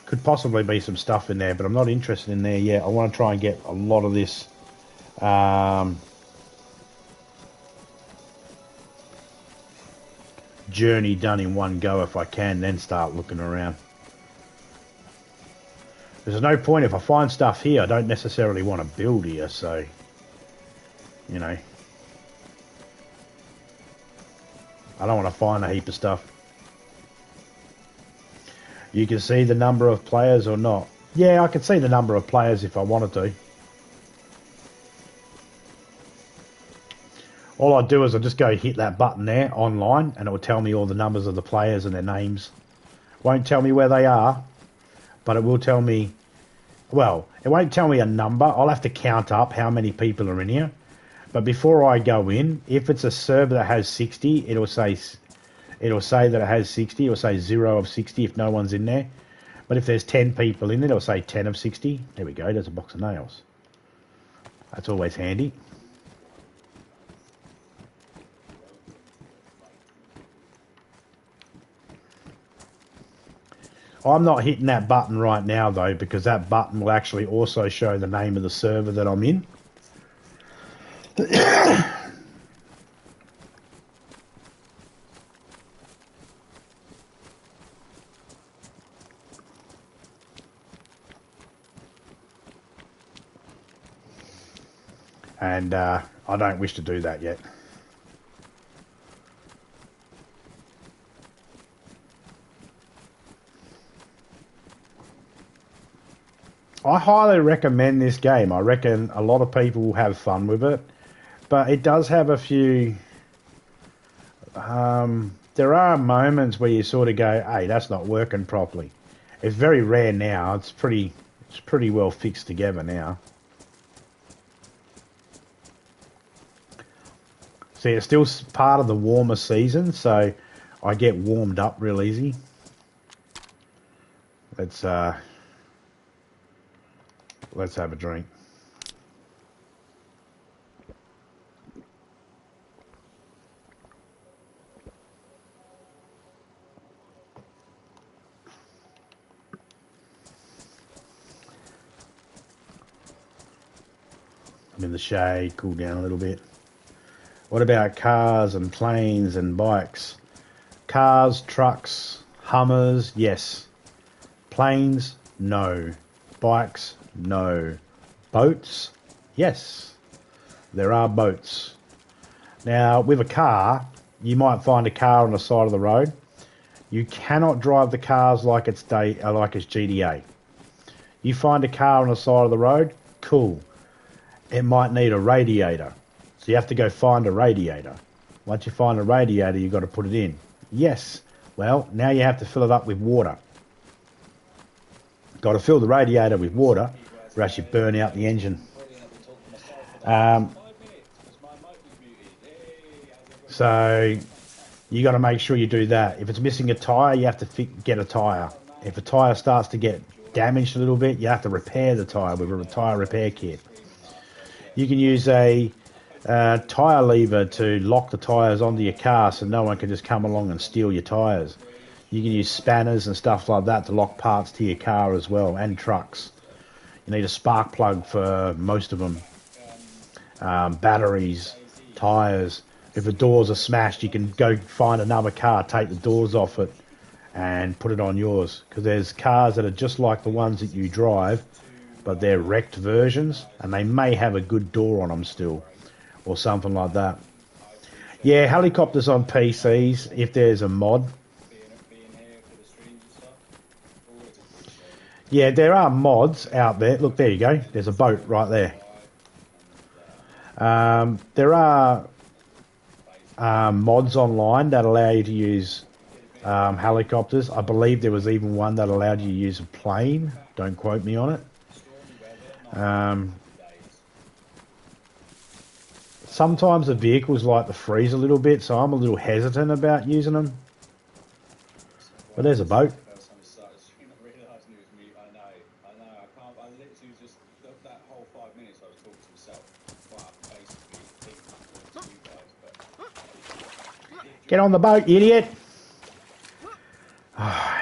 Could possibly be some stuff in there, but I'm not interested in there yet. I want to try and get a lot of this journey done in one go if I can, then start looking around. There's no point if I find stuff here, I don't necessarily want to build here, so, you know. I don't want to find a heap of stuff. You can see the number of players or not. Yeah, I can see the number of players if I wanted to. All I do is I just go hit that button there online, and it will tell me all the numbers of the players and their names. Won't tell me where they are, but it will tell me well, it won't tell me a number. I'll have to count up how many people are in here. But before I go in, if it's a server that has 60, it'll say that it has 60. It'll say 0 of 60 if no one's in there. But if there's 10 people in it, it'll say 10 of 60. There we go. There's a box of nails. That's always handy. I'm not hitting that button right now, though, because that button will actually also show the name of the server that I'm in. And I don't wish to do that yet. I highly recommend this game. I reckon a lot of people will have fun with it. But it does have a few... there are moments where you sort of go, hey, that's not working properly. It's very rare now. It's pretty well fixed together now. See, it's still part of the warmer season, so I get warmed up real easy. Let's have a drink. I'm in the shade, cool down a little bit. What about cars and planes and bikes? Cars, trucks, Hummers, yes. Planes, no. Bikes, no. Boats, yes. There are boats. Now, with a car, you might find a car on the side of the road. You cannot drive the cars like it's GTA. You find a car on the side of the road, cool. It might need a radiator. So you have to go find a radiator. Once you find a radiator, you've got to put it in. Yes. Well, now you have to fill it up with water. Got to fill the radiator with water, or else you burn out the engine. So you got to make sure you do that. If it's missing a tyre, you have to get a tyre. If a tyre starts to get damaged a little bit, you have to repair the tyre with a tyre repair kit. You can use a tyre lever to lock the tyres onto your car so no one can just come along and steal your tyres. You can use spanners and stuff like that to lock parts to your car as well, and trucks. You need a spark plug for most of them. Batteries, tyres. If the doors are smashed, you can go find another car, take the doors off it and put it on yours. Because there's cars that are just like the ones that you drive, but they're wrecked versions, and they may have a good door on them still, or something like that. Yeah, helicopters on PCs, if there's a mod. Yeah, there are mods out there. Look, there you go. There's a boat right there. There are mods online that allow you to use helicopters. I believe there was even one that allowed you to use a plane. Don't quote me on it. Sometimes the vehicles like to freeze a little bit, so I'm a little hesitant about using them. But there's a boat. Get on the boat, you idiot!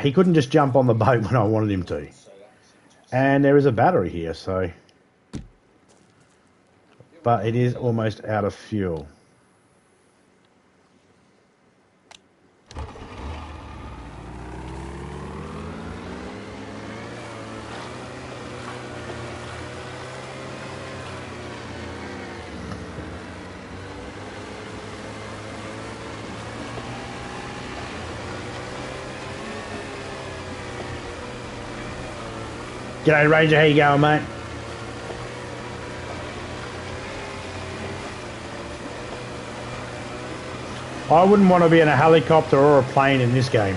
He couldn't just jump on the boat when I wanted him to. And there is a battery here, so... But it is almost out of fuel. G'day Ranger, how you going, mate? I wouldn't want to be in a helicopter or a plane in this game.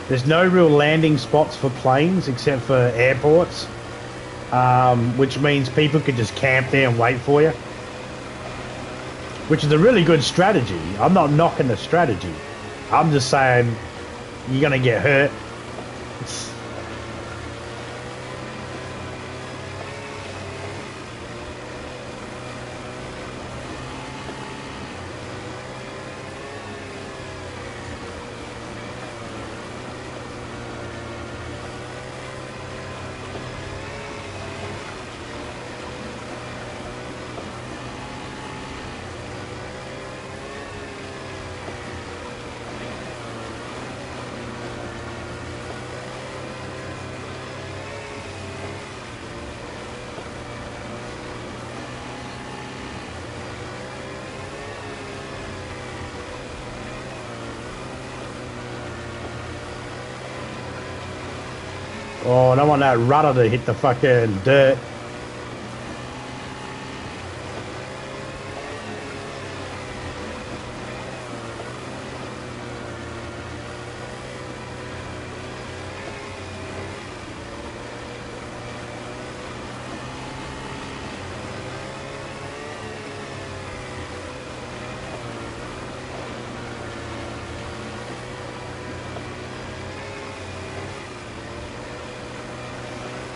There's no real landing spots for planes except for airports. which means people could just camp there and wait for you, which is a really good strategy. I'm not knocking the strategy. I'm just saying you're going to get hurt. Oh, I don't want that rudder to hit the fucking dirt.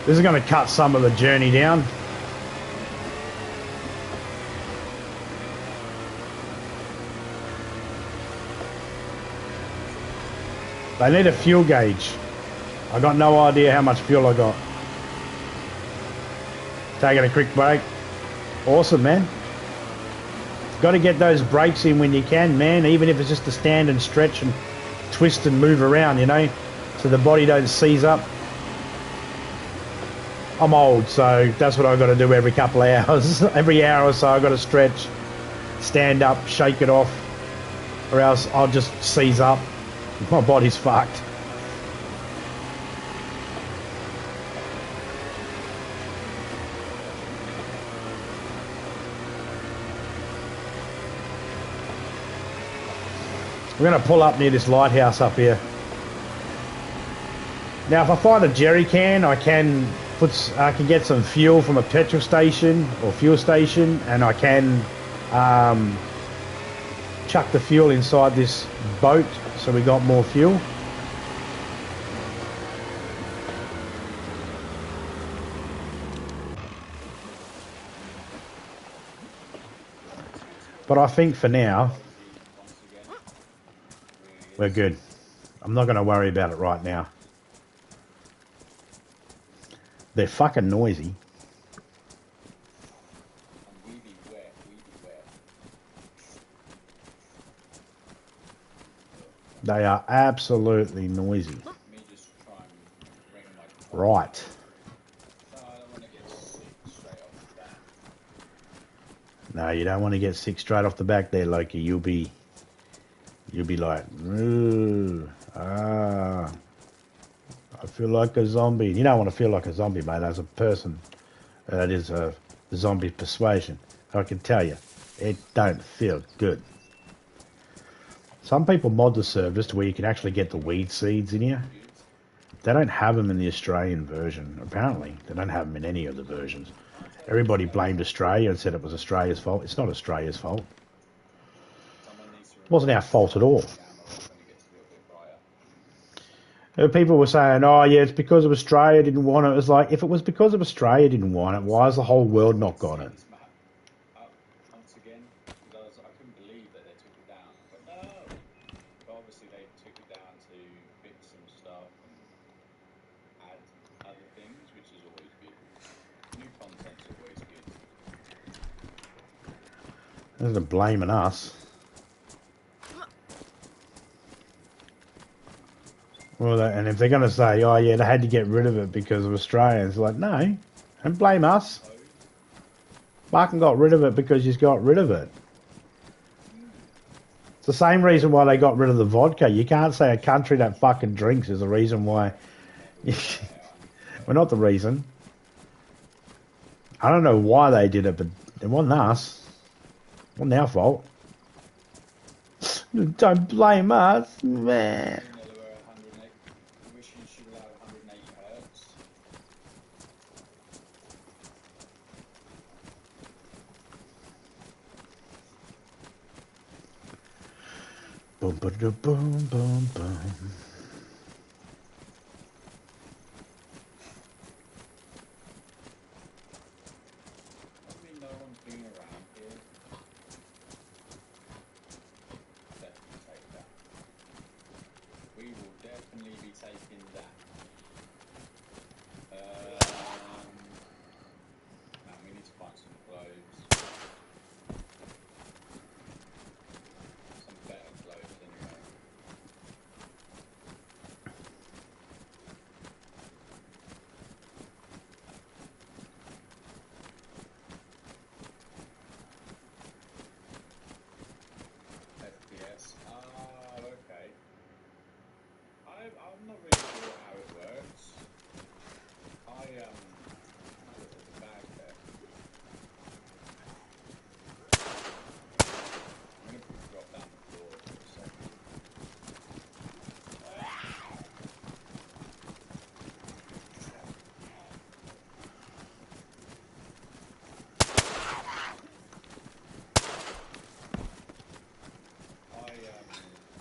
This is going to cut some of the journey down. They need a fuel gauge. I got no idea how much fuel I got. Taking a quick break. Awesome, man. Got to get those brakes in when you can, man, even if it's just to stand and stretch and twist and move around, you know, so the body don't seize up. I'm old, so that's what I've got to do every couple of hours. Every hour or so I've got to stretch, stand up, shake it off, or else I'll just seize up. My body's fucked. We're going to pull up near this lighthouse up here. Now, if I find a jerry can, I can get some fuel from a petrol station or fuel station, and I can chuck the fuel inside this boat so we got more fuel. But I think for now we're good. I'm not going to worry about it right now. They're fucking noisy. They are absolutely noisy. Right. No, you don't want to get sick straight off the back there, Loki. You'll be like, I feel like a zombie. You don't want to feel like a zombie, mate. As a person that is a zombie persuasion, I can tell you, it don't feel good. Some people mod the service to where you can actually get the weed seeds in here. They don't have them in the Australian version, apparently. They don't have them in any of the versions. Everybody blamed Australia and said it was Australia's fault. It's not Australia's fault. It wasn't our fault at all. People were saying, oh yeah, it's because of Australia didn't want it. It was like, if it was because of Australia didn't want it, why has the whole world not got it? They're blaming us. Well, and if they're going to say, oh yeah, they had to get rid of it because of Australians, like, no, don't blame us. Fucking got rid of it because you got rid of it. It's the same reason why they got rid of the vodka. You can't say a country that fucking drinks is the reason why. Well, not the reason. I don't know why they did it, but it wasn't us. It wasn't our fault. Don't blame us, man. Boom, boom, boom, boom, boom. No one's been around here. Definitely take that. We will definitely be taking that. Now we need to find some clothes. Some better clothes anyway. FPS. Oh, okay. I'm not really sure how it works. Look at the bag there. I'm going to drop down the floor for a second.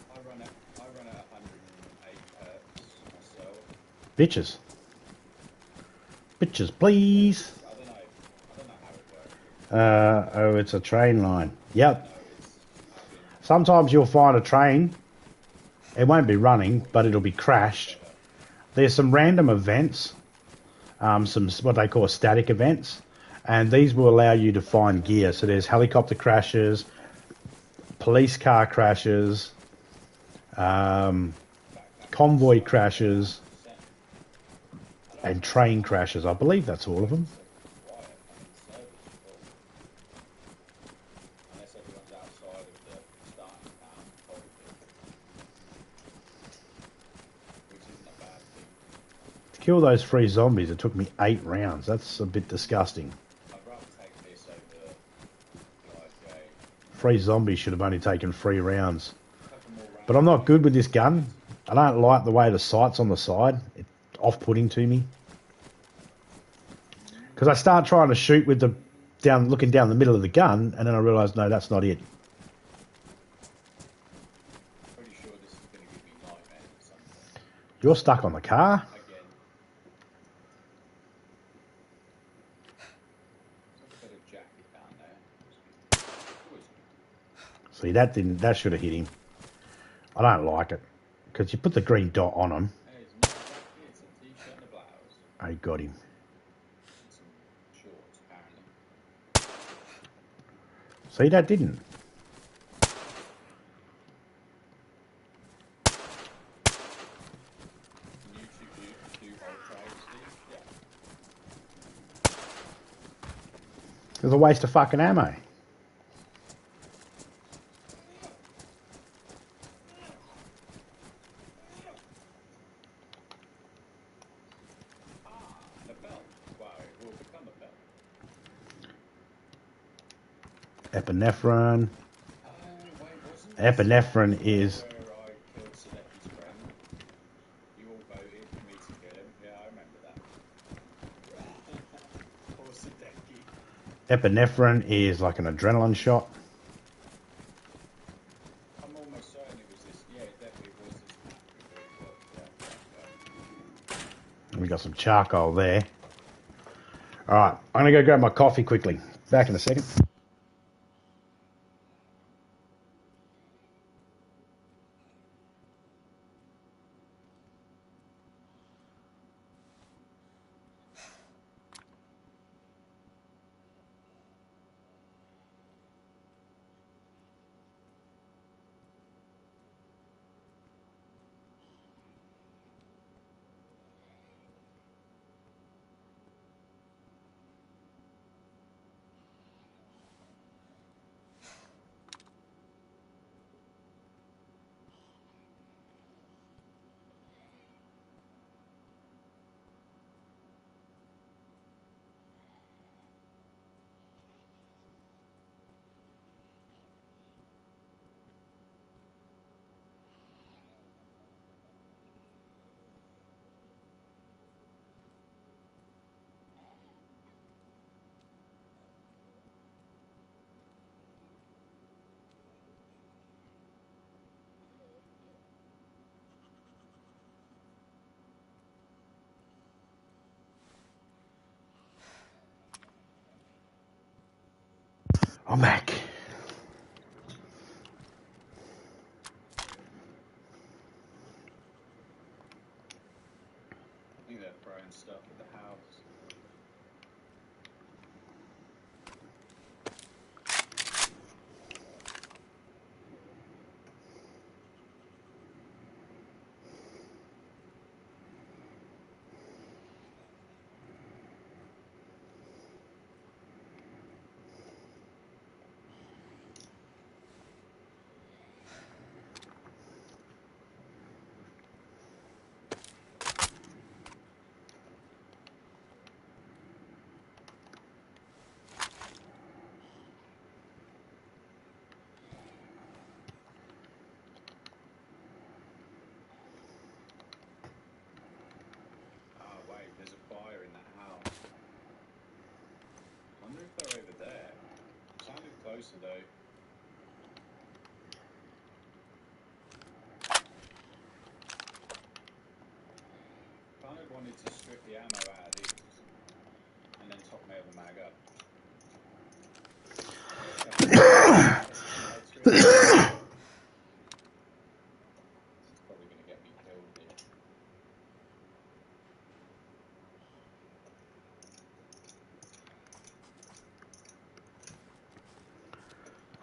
I run at 108 hertz myself. Bitches. Bitches, please. I don't know how it works. Oh, it's a train line. Yep. Sometimes you'll find a train. It won't be running, but it'll be crashed. There's some random events, some what they call static events, and these will allow you to find gear. So there's helicopter crashes, police car crashes, convoy crashes, and train crashes. I believe that's all of them. To kill those 3 zombies, it took me 8 rounds. That's a bit disgusting. 3 zombies should have only taken 3 rounds. But I'm not good with this gun. I don't like the way the sight's on the side. It's off-putting to me. Because I start trying to shoot with the looking down the middle of the gun, and then I realise, no, that's not it. Pretty sure this is going to give me nightmares or something. You're stuck on the car. Again. There's a bit of jacket down there. See, that should have hit him. I don't like it. Because you put the green dot on him. Hey, it's not a jacket, it's a t-shirt and a blouse. I got him. And some shorts, apparently. See, that didn't. It was a waste of fucking ammo. The belt. Wow, it will become a belt. Epinephrine. Epinephrine is... You all voted for me to kill him. Yeah, I remember that. Epinephrine is like an adrenaline shot. I'm almost certain it was this. Yeah, it definitely was this. Yeah. We got some charcoal there. Alright, I'm going to go grab my coffee quickly. Back in a second. I'm back. I think they're throwing stuff at the house. Oh wait, there's a fire in that house. I wonder if they're over there. Sounded closer though. Kind of wanted to strip the ammo out of these and then top my other mag up. It's probably going to get me killed here.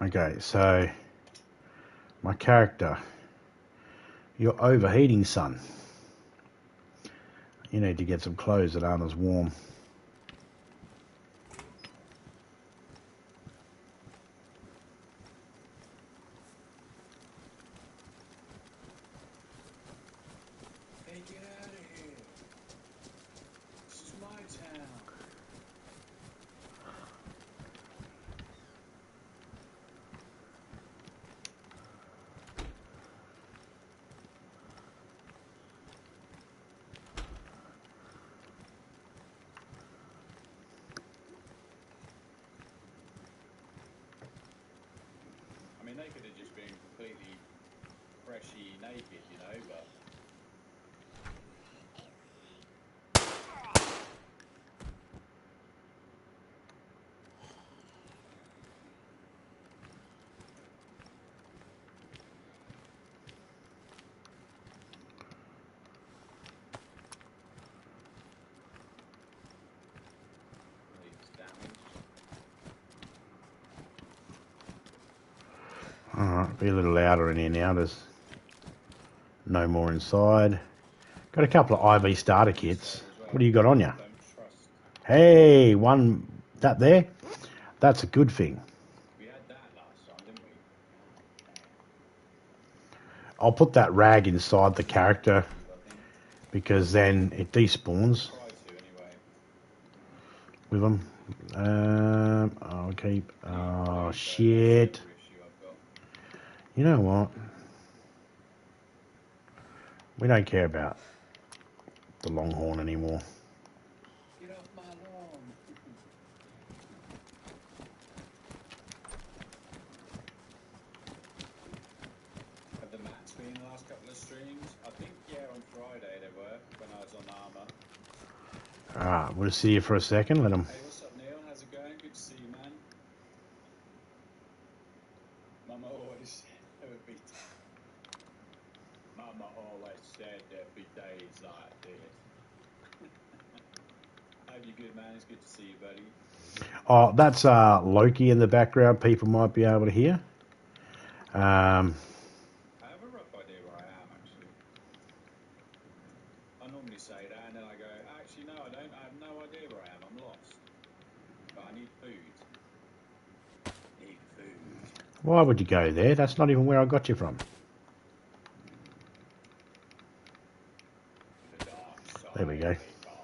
Okay, so my character, you're overheating, son. You need to get some clothes that aren't as warm. Hey, get out of here! This is my town! I mean, they could have just been completely freshy naked, you know, but... It's damaged. Alright, be a little louder in here now. There's no more inside. Got a couple of IV starter kits. What do you got on you? Don't trust. Hey, one, that there? That's a good thing. We had that last time, didn't we? I'll put that rag inside the character I think. because then it despawns Try to, anyway. with them. I'll keep... Oh, That's shit. the other issue I've got. You know what? We don't care about the Longhorn anymore. Get off my lawn! Have the mats been the last couple of streams? I think, yeah, on Friday they were, when I was on Armour. Alright, we'll see you for a second. Let them... Hey, what's up, Neil? How's it going? Good to see you, man. Mama always said there would be... Mama always said there'd be days like this. Hope you're good, man. It's good to see you, buddy. Oh, that's Loki in the background. People might be able to hear. I have a rough idea where I am, actually. I normally say that, and then I go, actually, no, I don't. I have no idea where I am. I'm lost. But I need food. Need food. Why would you go there? That's not even where I got you from. The dark side. There we go. They come.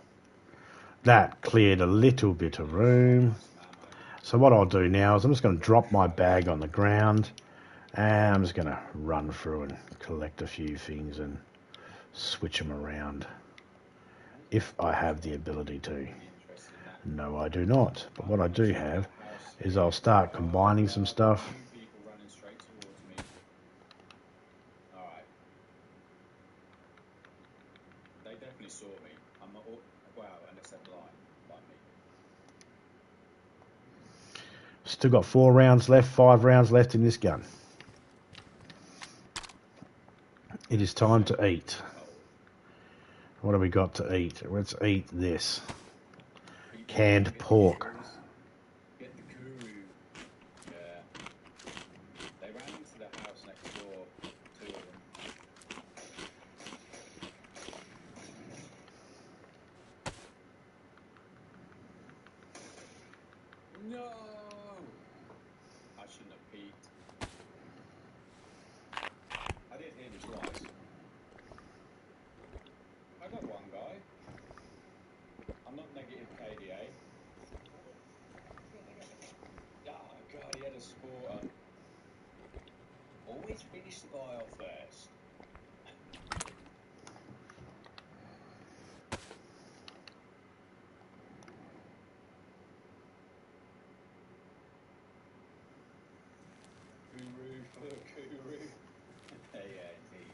That cleared a little bit of room. Some ammo. So what I'll do now is I'm just going to drop my bag on the ground and I'm just going to run through and collect a few things and switch them around if I have the ability to. Interested in that. No, I do not. But what I do have is I'll start combining some stuff. Two people running straight towards me. Alright. They definitely saw me. I'm not... Wow, unless they're blind, like me. Still got 4 rounds left, 5 rounds left in this gun. It is time to eat. What have we got to eat? Let's eat this. Canned pork. Get the guru. Yeah. They ran into the house next door, 2 of them. No! I shouldn't have peeked. I did hear the twice. I got one guy. I'm not negative KDA. Oh god, he had a sporter. Always finish the guy off first. Guru for guru. Yeah, indeed.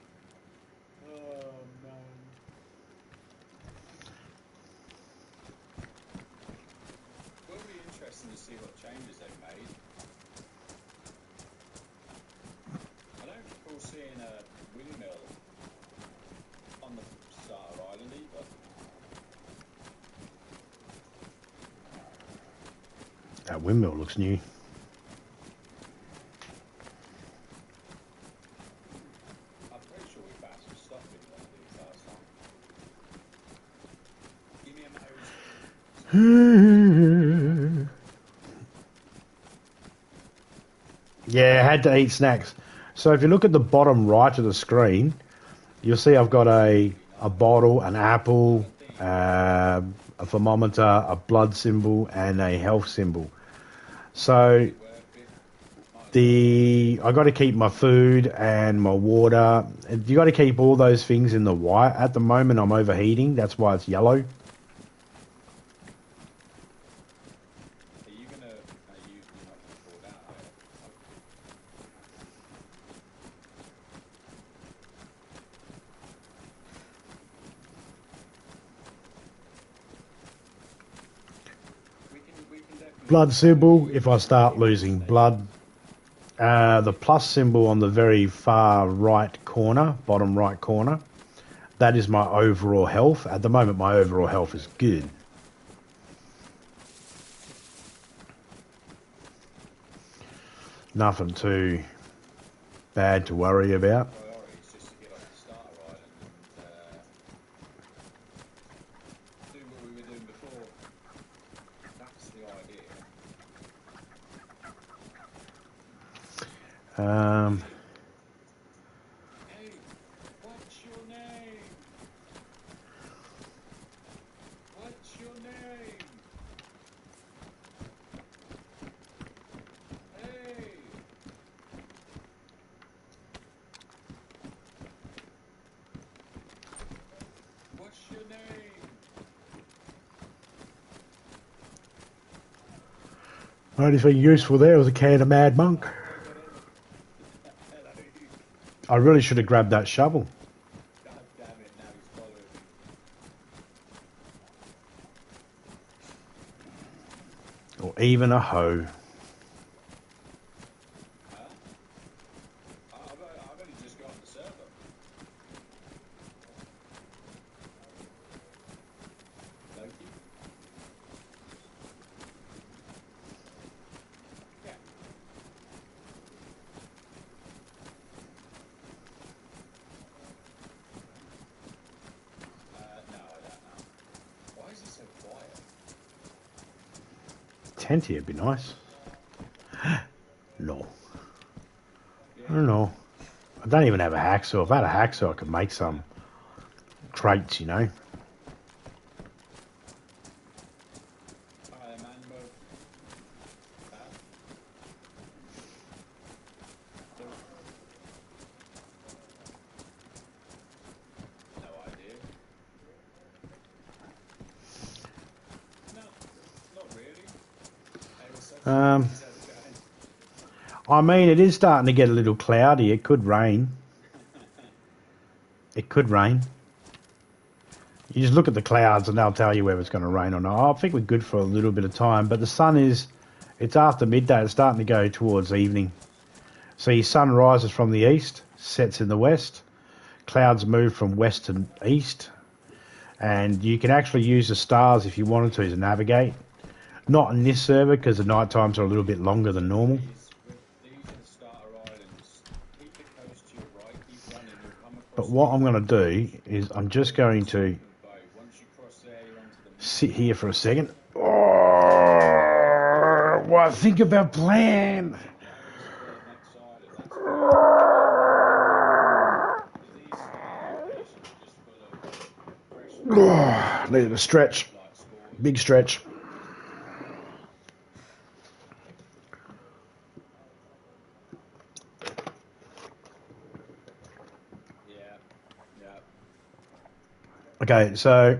Oh man. Will be interesting to see what changes they've made. I don't recall seeing a windmill on the Starter Island either. That windmill looks new. I'm pretty sure we found some stuff in one of these last time. Give me a nose. Yeah, I had to eat snacks. So if you look at the bottom right of the screen, you'll see I've got a bottle, an apple, a thermometer, a blood symbol, and a health symbol. So I got to keep my food and my water. You got to keep all those things in the white. At the moment, I'm overheating. That's why it's yellow. Are you gonna? Are you not gonna fall down? We can definitely. Blood symbol if I start losing blood. The plus symbol on the very far right corner, bottom right corner, that is my overall health. At the moment, my overall health is good. Nothing too bad to worry about. Priority is just to get off the Starter Island and do what we were doing before. That's the idea. Hey, what's your name? What's your name? Hey! What's your name? Only thing useful there was a can of Mad Monk. Hello. I really should have grabbed that shovel. God damn it, now he's following me. Or even a hoe. Huh? I've only just got on the server. Loki? Yeah. No, I don't know. Why is it so quiet? Tent here would be nice. No. Yeah. I don't know. I don't even have a hacksaw. If I had a hacksaw, I could make some crates, you know. Alright, man, bro. Huh? No idea. No, not really. Hey, what's up? Um, How's it going? I mean, it is starting to get a little cloudy. It could rain. It could rain. You just look at the clouds and they'll tell you whether it's going to rain or not. I think we're good for a little bit of time, but the sun is It's after midday. It's starting to go towards evening. See, sun rises from the east, sets in the west. Clouds move from west to east. And you can actually use the stars if you wanted to navigate. Not in this server because the night times are a little bit longer than normal. These are the starter islands. Keep the coast to your right, keep running, you'll come across. But what I'm going to do is I'm just going to Once you cross there, you're onto the sit here for a second. Oh, what? Think about plan. next side of that. These locations are just full of fresh Needed a stretch. like sport. Big stretch. Yeah, yeah. Okay, so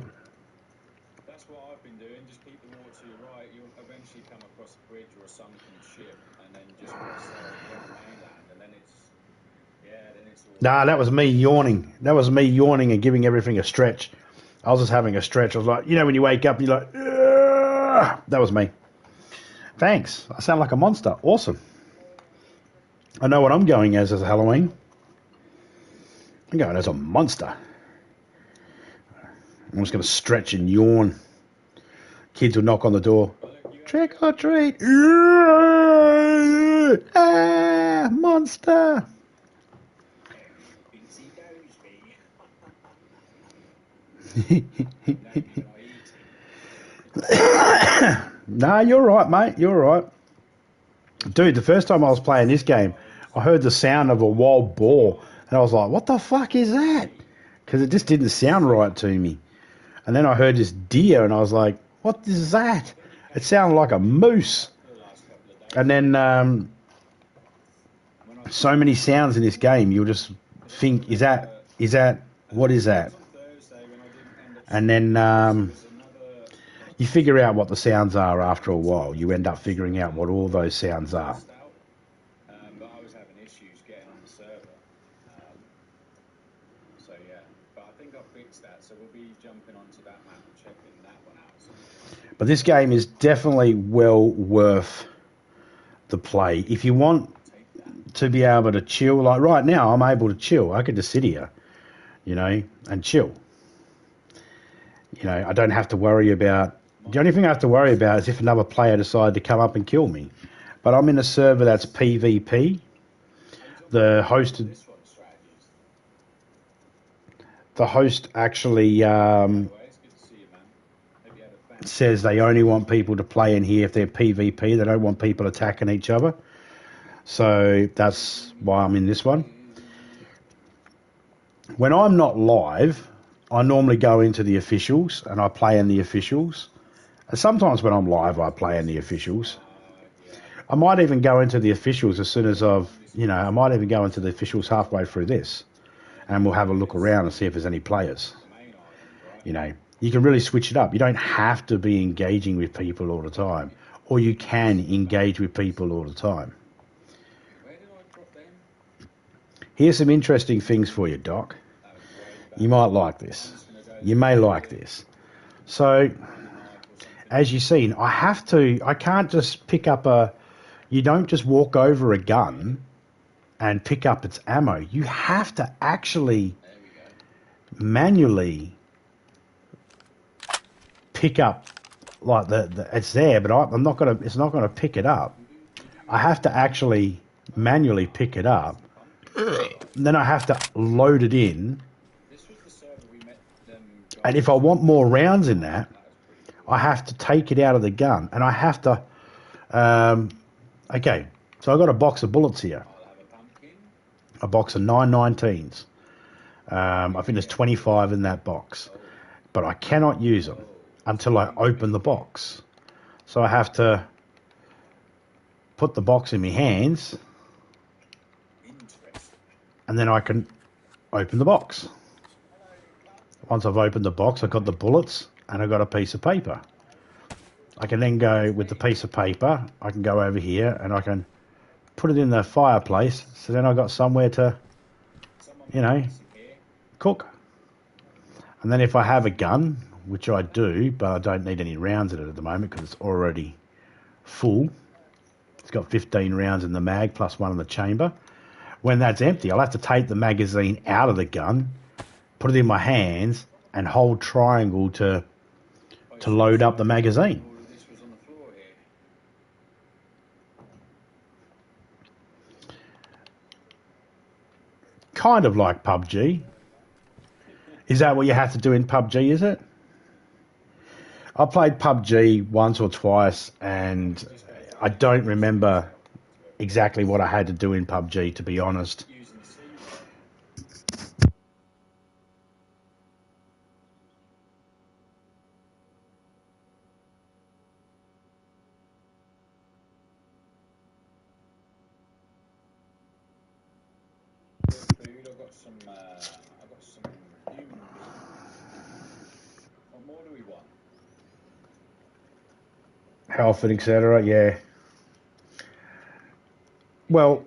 That's what I've been doing. Just keep the water to your right. You'll eventually come across a bridge or a sunken ship, and then just cross there and you're on the mainland. And then it's all. nah, that was me yawning. That was me yawning and giving everything a stretch. I was just having a stretch. I was like, you know, when you wake up, you're like, ugh. That was me. Thanks. I sound like a monster. Awesome. I know what I'm going as Halloween. I'm going as a monster. I'm just going to stretch and yawn. Kids will knock on the door. Trick or treat. Ah, monster. Nah, you're right, mate. You're right. Dude, the first time I was playing this game, I heard the sound of a wild boar. And I was like, what the fuck is that? Because it just didn't sound right to me. And then I heard this deer, and I was like, what is that? It sounded like a moose. And then so many sounds in this game, you'll just think, what is that? And then you figure out what the sounds are after a while. You end up figuring out what all those sounds are. But I was having issues getting on the server. So yeah, but I think I've fixed that. So we'll be jumping onto that map and checking that one out. But this game is definitely well worth the play. If you want to be able to chill, like right now, I'm able to chill. I could just sit here, you know, and chill. You know, I don't have to worry about... The only thing I have to worry about is if another player decided to come up and kill me. But I'm in a server that's PvP. The host actually says they only want people to play in here if they're PvP. They don't want people attacking each other. So that's why I'm in this one. When I'm not live, I normally go into the officials and I play in the officials. And sometimes when I'm live, I play in the officials. I might even go into the officials as soon as I might even go into the officials halfway through this. And we'll have a look around and see if there's any players. You know, you can really switch it up. You don't have to be engaging with people all the time. Or you can engage with people all the time. Here's some interesting things for you, Doc. You might like this. You may like this. So, as you've seen, I can't just pick up you don't just walk over a gun and pick up its ammo. You have to actually manually pick up, like it's there, but it's not gonna pick it up. I have to actually manually pick it up. And then I have to load it in. And if I want more rounds in that, I have to take it out of the gun. And I have to... okay, so I've got a box of bullets here. A box of 919s. I think there's 25 in that box. But I cannot use them until I open the box. So I have to put the box in my hands. And then I can open the box. Once I've opened the box, I've got the bullets and I've got a piece of paper. I can then go with the piece of paper, I can go over here and I can put it in the fireplace. So then I've got somewhere to, cook. And then if I have a gun, which I do, but I don't need any rounds in it at the moment because it's already full, It's got 15 rounds in the mag plus one in the chamber. When that's empty, I'll have to take the magazine out of the gun, put it in my hands, and hold triangle to load up the magazine. All of this was on the floor here. Kind of like PUBG. Is that what you have to do in PUBG, is it? I played PUBG once or twice, and I don't remember exactly what I had to do in PUBG, to be honest. Using the C word. Food. I've got some humans. What more do we want? Health and etc. Yeah. Well,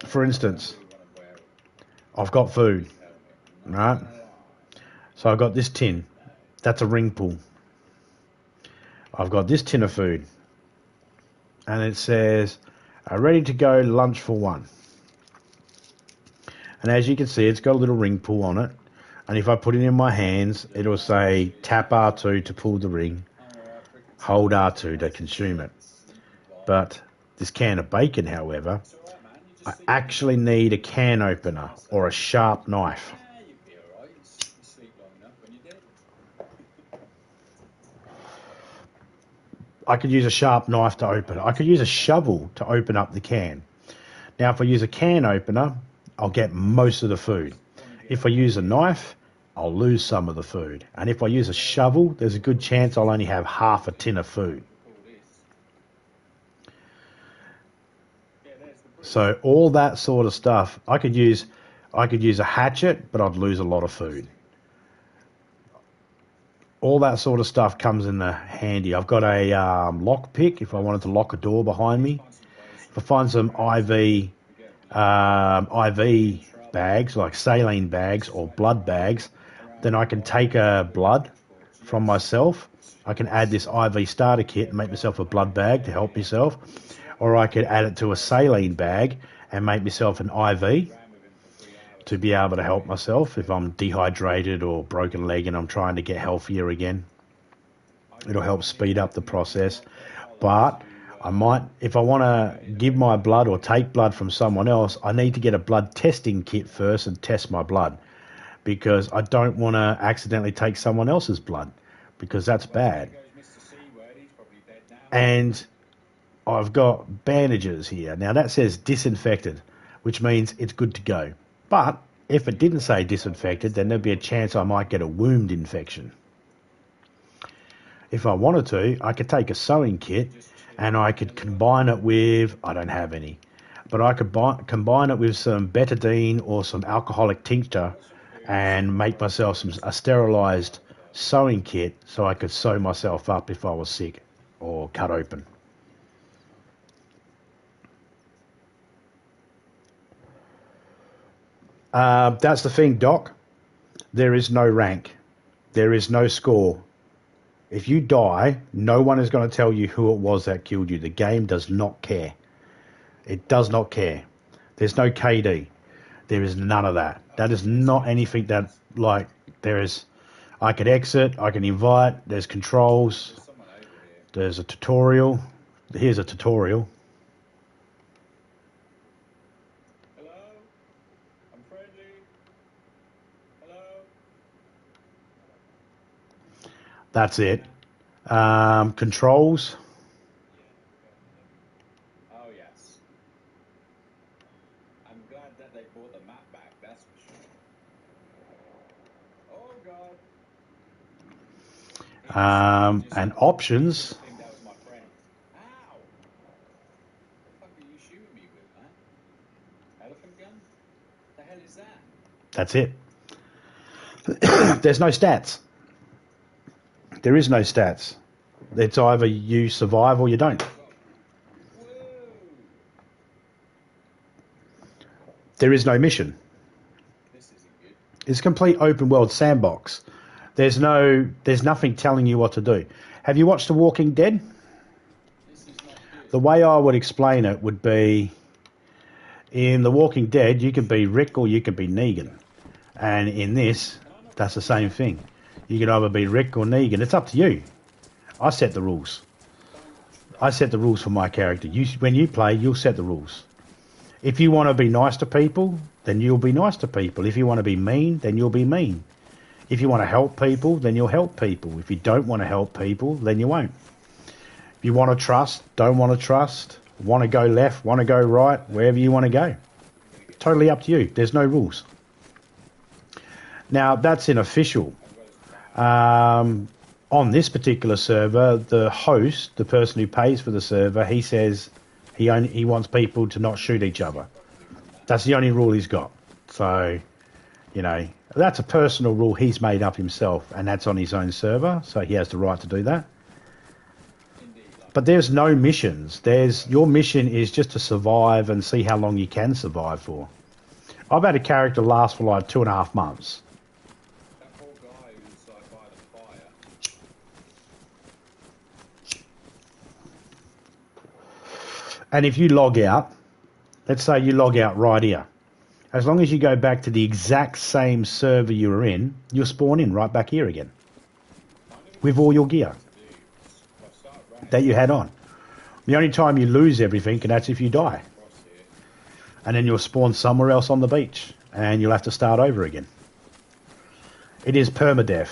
for instance, We want to wear I've got food, a helmet. right? So I've got this tin. That's a ring pull. I've got this tin of food. And it says, ready to go, lunch for one. And as you can see, it's got a little ring pull on it. And if I put it in my hands, it'll say tap R2 to pull the ring, hold R2 to consume it. But this can of bacon, however, It's alright, man. You I just sleep. actually need a can opener or a sharp knife. Yeah, you'd be alright. You sleep long enough when you're dead. I could use a sharp knife to open it. I could use a shovel to open up the can. Now, if I use a can opener, I'll get most of the food. If I use a knife, I'll lose some of the food. And if I use a shovel, there's a good chance I'll only have half a tin of food. All this. Yeah, there's the brick. So all that sort of stuff, I could use a hatchet, but I'd lose a lot of food. All that sort of stuff comes in the handy. I've got a lock pick if I wanted to lock a door behind me. If I find some IV bags, like saline bags or blood bags, then I can take a blood from myself. I can add this IV starter kit and make myself a blood bag to help myself. Or I could add it to a saline bag and make myself an IV to be able to help myself if I'm dehydrated or broken leg and I'm trying to get healthier again. It'll help speed up the process. But I might, if I want to give my blood or take blood from someone else, I need to get a blood testing kit first and test my blood, because I don't want to accidentally take someone else's blood, because that's bad. There goes Mr. C word. He's probably dead now. And I've got bandages here. Now that says disinfected, which means it's good to go. But if it didn't say disinfected, then there'd be a chance I might get a wound infection. If I wanted to, I could take a sewing kit and I could combine it with, I don't have any, but I could combine it with some betadine or some alcoholic tincture and make myself a sterilised sewing kit so I could sew myself up if I was sick or cut open. That's the thing, Doc. There is no rank. There is no score. If you die, no one is going to tell you who it was that killed you. The game does not care. It does not care. There's no KD. There is none of that. That is not anything that, like, there is. I can exit, I can invite, there's controls, There's someone over here. there's a tutorial. Here's a tutorial. Hello? I'm friendly. Hello? That's it. Controls. Oh, yes. I'm glad that they brought the map back, that's for sure. Oh, God. And options. I think that was my friend. Ow! What the fuck are you shooting me with, man? Elephant gun? The hell is that? That's it. There's no stats. There is no stats. It's either you survive or you don't. Whoa! There is no mission. This isn't good. It's a complete open world sandbox. There's nothing telling you what to do. Have you watched The Walking Dead? This is not good. The way I would explain it would be, in The Walking Dead, you can be Rick or you can be Negan. And in this, that's the same thing. You can either be Rick or Negan. It's up to you. I set the rules. I set the rules for my character. When you play, you'll set the rules. If you want to be nice to people, then you'll be nice to people. If you want to be mean, then you'll be mean. If you want to help people, then you'll help people. If you don't want to help people, then you won't. If you want to trust, don't want to trust, want to go left, want to go right, wherever you want to go. Totally up to you. There's no rules. Now, that's unofficial. On this particular server, the host, the person who pays for the server, he says he wants people to not shoot each other. That's the only rule he's got. So, you know, that's a personal rule he's made up himself, and that's on his own server, so he has the right to do that. But there's no missions. Your mission is just to survive and see how long you can survive for. I've had a character last for like 2.5 months. That poor guy who's like by the fire. And if you log out, let's say you log out right here. As long as you go back to the exact same server you were in, you'll spawn in right back here again. With all your gear that you had on. The only time you lose everything, and that's if you die. And then you'll spawn somewhere else on the beach, and you'll have to start over again. It is permadeath.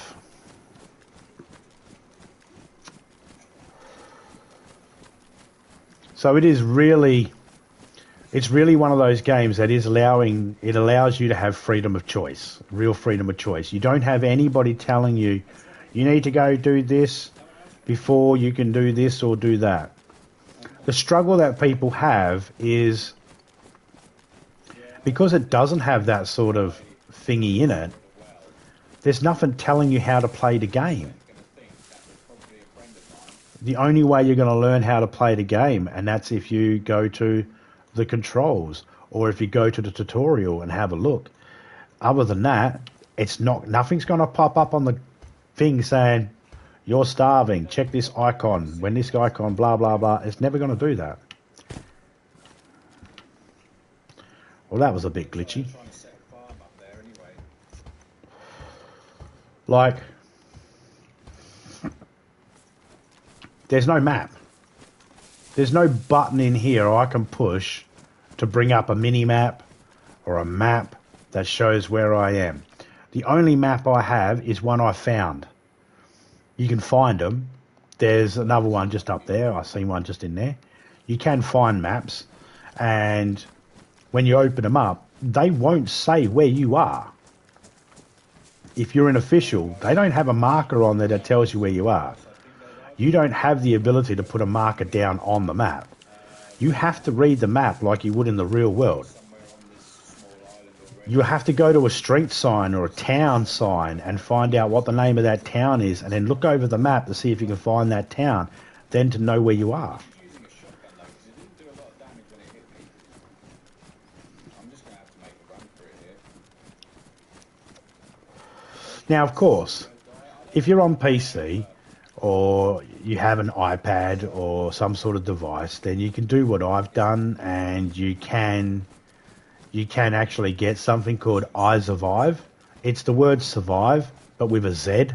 So it's really one of those games that allows you to have freedom of choice, real freedom of choice. You don't have anybody telling you, you need to go do this before you can do this or do that. The struggle that people have is, because it doesn't have that sort of thingy in it, there's nothing telling you how to play the game. The only way you're going to learn how to play the game, and that's if you go to the controls or if you go to the tutorial and have a look. Other than that, nothing's going to pop up on the thing saying, you're starving, check this icon, when this icon, blah, blah, blah. It's never going to do that. Well, that was a bit glitchy. Like, there's no map. There's no button in here I can push to bring up a mini map or a map that shows where I am. The only map I have is one I found. You can find them. There's another one just up there. I seen one just in there. You can find maps, and when you open them up, they won't say where you are. If you're an official, they don't have a marker on there that tells you where you are. You don't have the ability to put a marker down on the map. You have to read the map like you would in the real world. You have to go to a street sign or a town sign and find out what the name of that town is, and then look over the map to see if you can find that town, then to know where you are. Now, of course, if you're on PC or you have an iPad or some sort of device, then you can do what I've done, and you can actually get something called iSurvive. It's the word survive, but with a Z.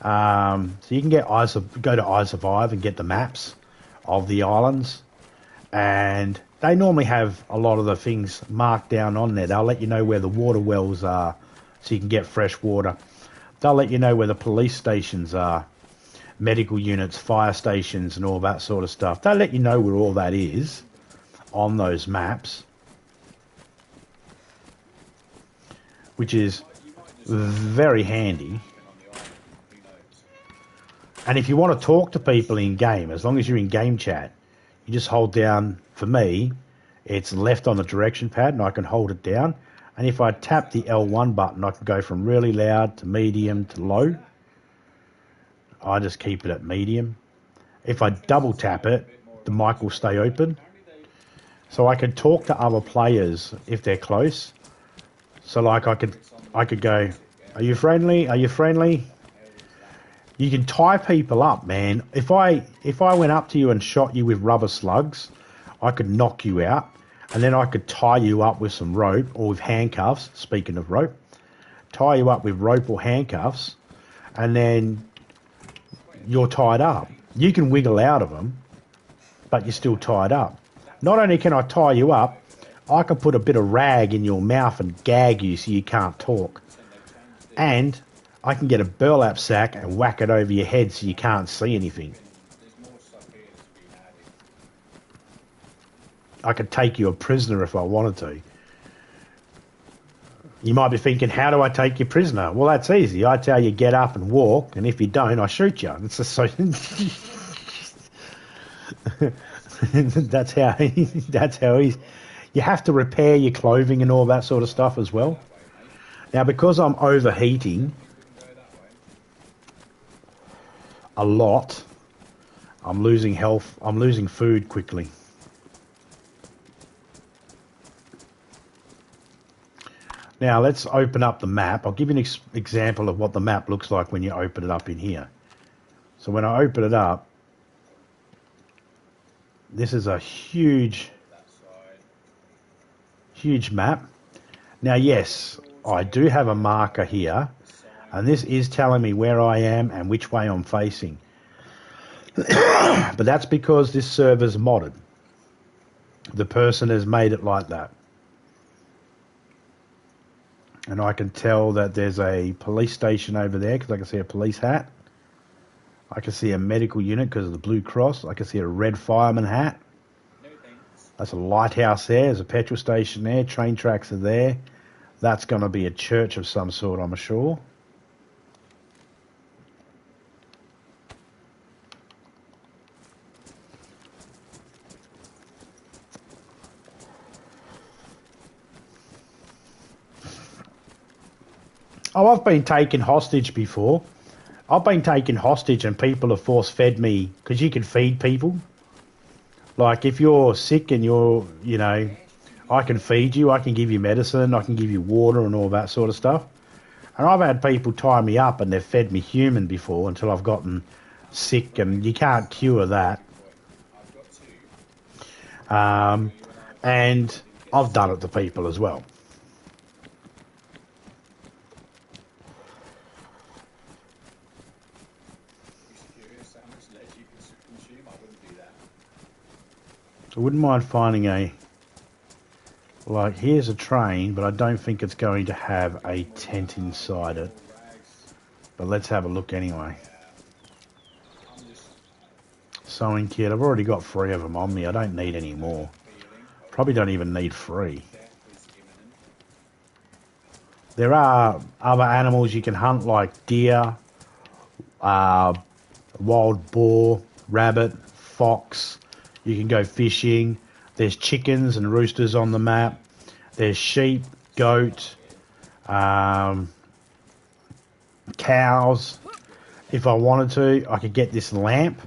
So you can go to iSurvive and get the maps of the islands, and they normally have a lot of the things marked down on there. They'll let you know where the water wells are, so you can get fresh water. They'll let you know where the police stations are, medical units, fire stations, and all that sort of stuff. They'll let you know where all that is on those maps, which is very handy. And if you want to talk to people in game, as long as you're in game chat, you just hold down, for me, it's left on the direction pad, and I can hold it down. And if I tap the L1 button, I can go from really loud to medium to low. I just keep it at medium. If I double tap it, the mic will stay open. So I can talk to other players if they're close. So like I could go, are you friendly? Are you friendly? You can tie people up, man. If I went up to you and shot you with rubber slugs, I could knock you out, and then I could tie you up with some rope or with handcuffs. Speaking of rope, tie you up with rope or handcuffs, and then you're tied up. You can wiggle out of them, but you're still tied up. Not only can I tie you up, I can put a bit of rag in your mouth and gag you so you can't talk. And I can get a burlap sack and whack it over your head so you can't see anything. I could take you a prisoner if I wanted to. You might be thinking, how do I take you prisoner? Well, that's easy. I tell you, get up and walk, and if you don't, I shoot you. It's just so... that's how he's... You have to repair your clothing and all that sort of stuff as well. Now, because I'm overheating a lot, I'm losing health. I'm losing food quickly. Now, let's open up the map. I'll give you an example of what the map looks like when you open it up in here. So when I open it up, this is a huge map. Now, yes, I do have a marker here, and this is telling me where I am and which way I'm facing. But that's because this server's modded. The person has made it like that. And I can tell that there's a police station over there because I can see a police hat. I can see a medical unit because of the Blue Cross. I can see a red fireman hat. That's a lighthouse there. There's a petrol station there. Train tracks are there. That's going to be a church of some sort, I'm sure. Oh, I've been taken hostage before. I've been taken hostage and people have force-fed me, because you can feed people. Like, if you're sick and you're, you know, I can feed you, I can give you medicine, I can give you water and all that sort of stuff. And I've had people tie me up and they've fed me human before until I've gotten sick, and you can't cure that. And I've done it to people as well. I wouldn't mind finding a, like, here's a train, but I don't think it's going to have a tent inside it. But let's have a look anyway. Sewing kit, I've already got 3 of them on me. I don't need any more. Probably don't even need 3. There are other animals you can hunt, like deer, wild boar, rabbit, fox. You can go fishing. There's chickens and roosters on the map. There's sheep, goat, cows. If I wanted to, I could get this lamp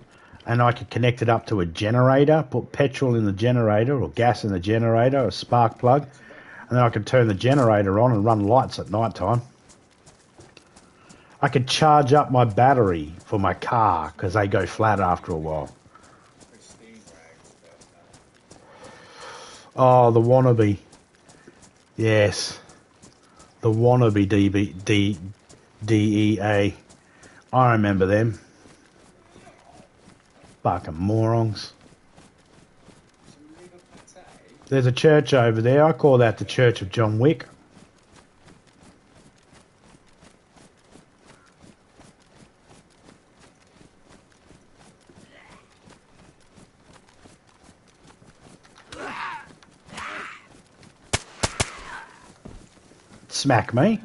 and I could connect it up to a generator, put petrol in the generator or gas in the generator, a spark plug, and then I could turn the generator on and run lights at night time. I could charge up my battery for my car because they go flat after a while. Oh, the wannabe. Yes. The wannabe DEA. I remember them. Fucking morons. There's a church over there. I call that the Church of John Wick. Smack me.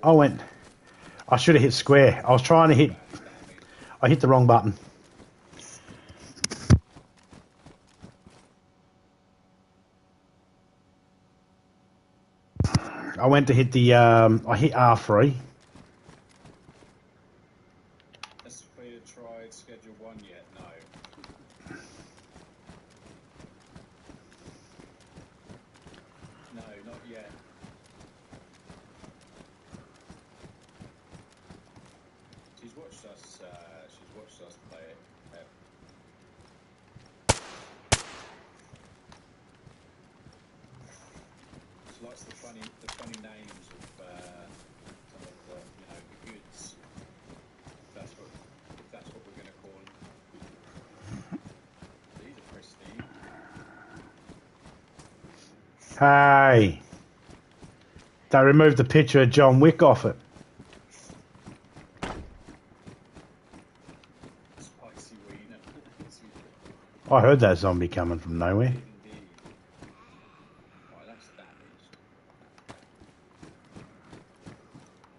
I should have hit square. I was trying to hit... I hit the wrong button. I went to hit the... I hit R3. Has Peter tried Schedule 1 yet? No. No, not yet. She's watched us likes the funny names of some of the the goods. If that's what we're gonna call them. These are pristine. Hey, they removed the picture of John Wick off it. Spicy wiener. I heard that zombie coming from nowhere. Indeed. Right, that's damaged.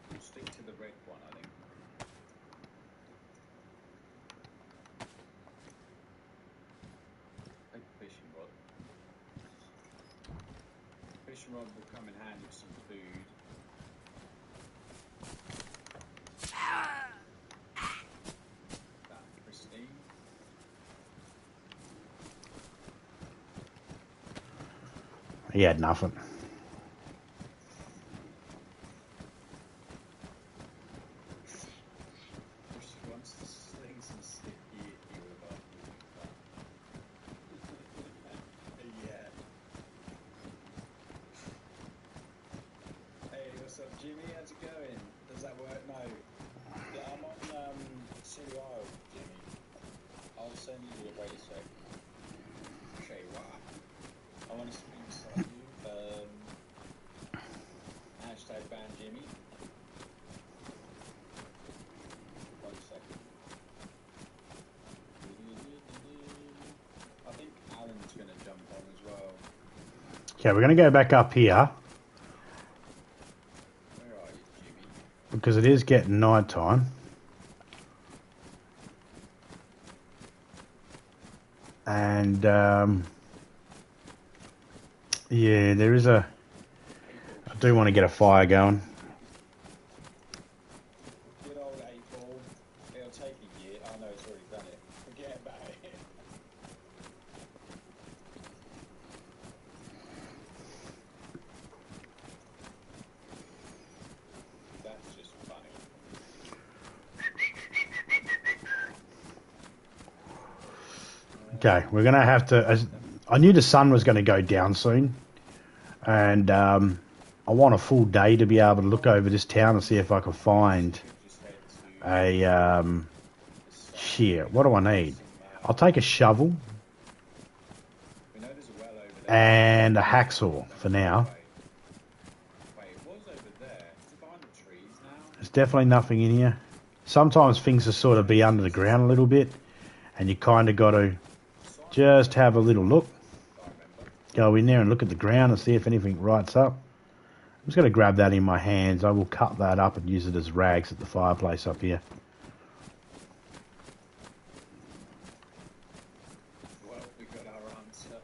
We'll stick to the red one, I think. Take the fishing rod. Fishing rod will come in handy with some food. That pristine. He had nothing. Once the slings and stick you were about yeah. Hey, what's up, Jimmy? How's it going? Does that work? No. Yeah, I'm on City Isle, Jimmy. I'll send you a wait a sec. Show you what. I want to speak to you. Hashtag ban Jimmy. One second. I think Alan's going to jump on as well. Okay, we're going to go back up here Where are you, Jimmy? because it is getting night time. And yeah, there is a. I do want to get a fire going. Good old 8-ball. It'll take a year. Oh no, it's already done it. Forget about it. That's just funny. Okay, we're going to have to. I knew the sun was going to go down soon, and I want a full day to be able to look over this town and see if I can find Just head to a shit. What do I need? I'll take a shovel we know there's a well over there. and a hacksaw for now. Wait, it was over there. It's behind the trees now. There's definitely nothing in here. Sometimes things will sort of be under the ground a little bit, and you kind of got to just have a little look. I remember. Go in there and look at the ground and see if anything rights up. I'm just going to grab that in my hands. I will cut that up and use it as rags at the fireplace up here. Well, we got our answer.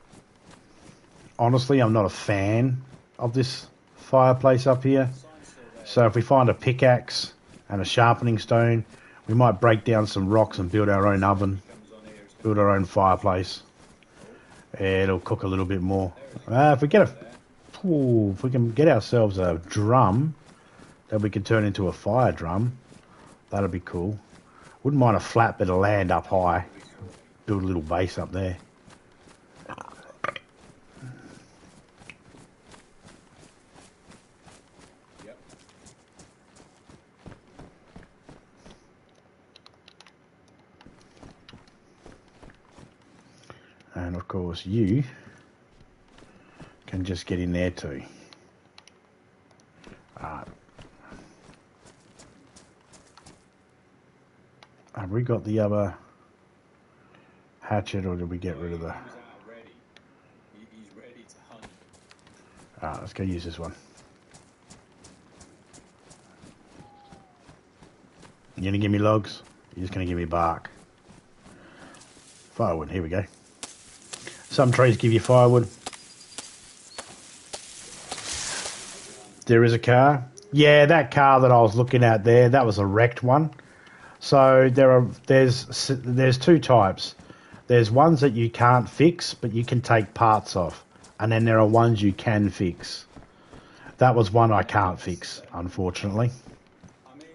Honestly, I'm not a fan of this fireplace up here. Sign's still there. So if we find a pickaxe and a sharpening stone, we might break down some rocks and build our own oven, Comes on here. It's build our own fireplace. It'll cook a little bit more. If we get a, if we can get ourselves a drum that we can turn into a fire drum, that'd be cool. Wouldn't mind a flat bit of land up high. Build a little base up there. Yep. And of course you can just get in there too. Have we got the other hatchet, or did we get rid of the... He was out ready. He's ready to hunt. Alright, let's go use this one. You gonna give me logs? You're just gonna give me bark. Firewood, here we go. Some trees give you firewood. There is a car. Yeah, that car that I was looking at there, that was a wrecked one. So there's two types. There's ones that you can't fix, but you can take parts off. And then there are ones you can fix. That was one I can't fix, unfortunately. I mean,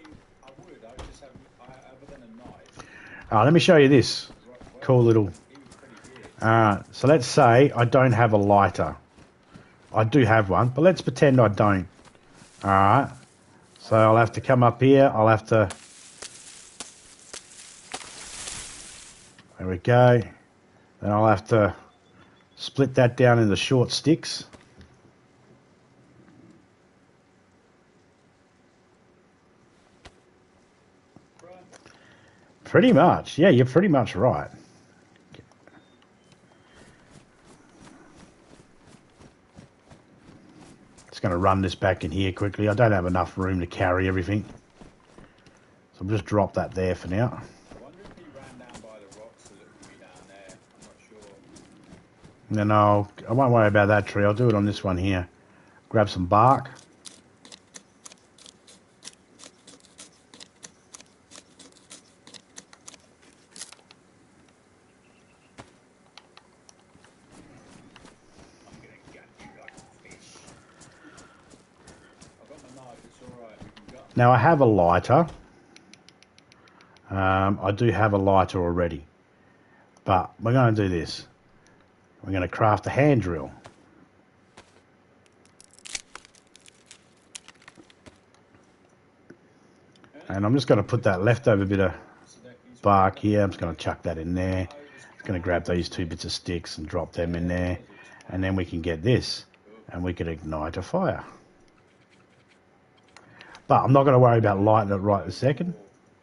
I would. I would just have, other than a knife. Let me show you this. Cool little... He was pretty good. So let's say I don't have a lighter. I do have one, but let's pretend I don't. Alright. So I'll have to come up here. I'll have to... There we go. Then I'll have to split that down into short sticks. Pretty much. Yeah, you're pretty much right. Just going to run this back in here quickly. I don't have enough room to carry everything. So I'll just drop that there for now. I wonder if he ran down by the rocks that look to be down there. I'm not sure. No, I won't worry about that tree. I'll do it on this one here. Grab some bark. I'm gonna gut you like a fish. I've got my knife, it's alright, we can gut. Now I have a lighter. I do have a lighter already. But we're going to do this. We're going to craft a hand drill. And I'm just going to put that leftover bit of bark here. I'm just going to chuck that in there. I'm going to grab these 2 bits of sticks and drop them in there. And then we can get this. And we can ignite a fire. But I'm not going to worry about lighting it right this second.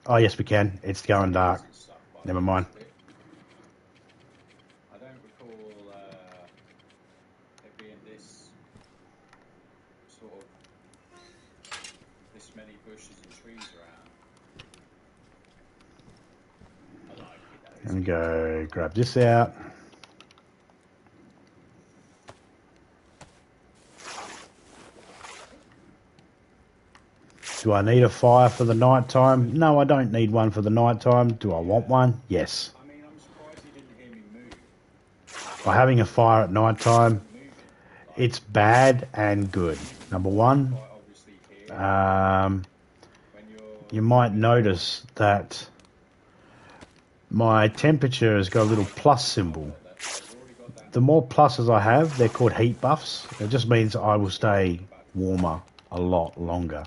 Oh, yes, we can. It's going dark. Never mind. I don't recall it being this sort of this many bushes and trees around. I like it though. And go grab this out. Do I need a fire for the night time? No, I don't need one for the night time. Do I want one? Yes. I mean, I'm surprised you didn't hear me move. By having a fire at night time, it's bad and good. Number one, you might notice that my temperature has got a little plus symbol. The more pluses I have, they're called heat buffs. It just means I will stay warmer a lot longer.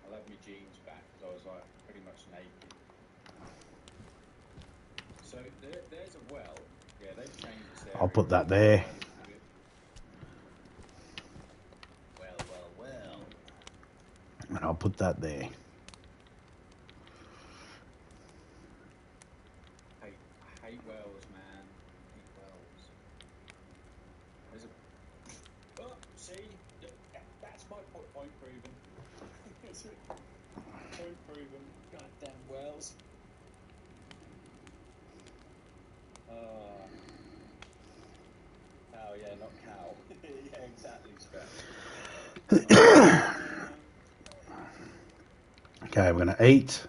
I'll have my jeans back because I was like pretty much naked. So there's a well. Yeah, they've changed this area. I'll put that there. Well. And I'll put that there. I hate wells, man. I hate wells. There's a... Oh, see? That's my point proven. Point proven. Goddamn wells. Oh yeah, not cow. Yeah, exactly, Scrap. Okay, we're going to eat.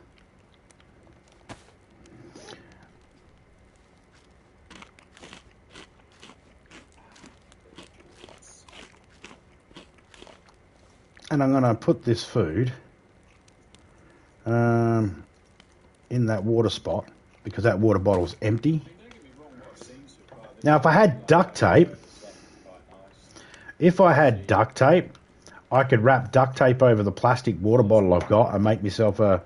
And I'm going to put this food in that water spot because that water bottle's empty. Now, if I had duct tape, I could wrap duct tape over the plastic water bottle I've got and make myself a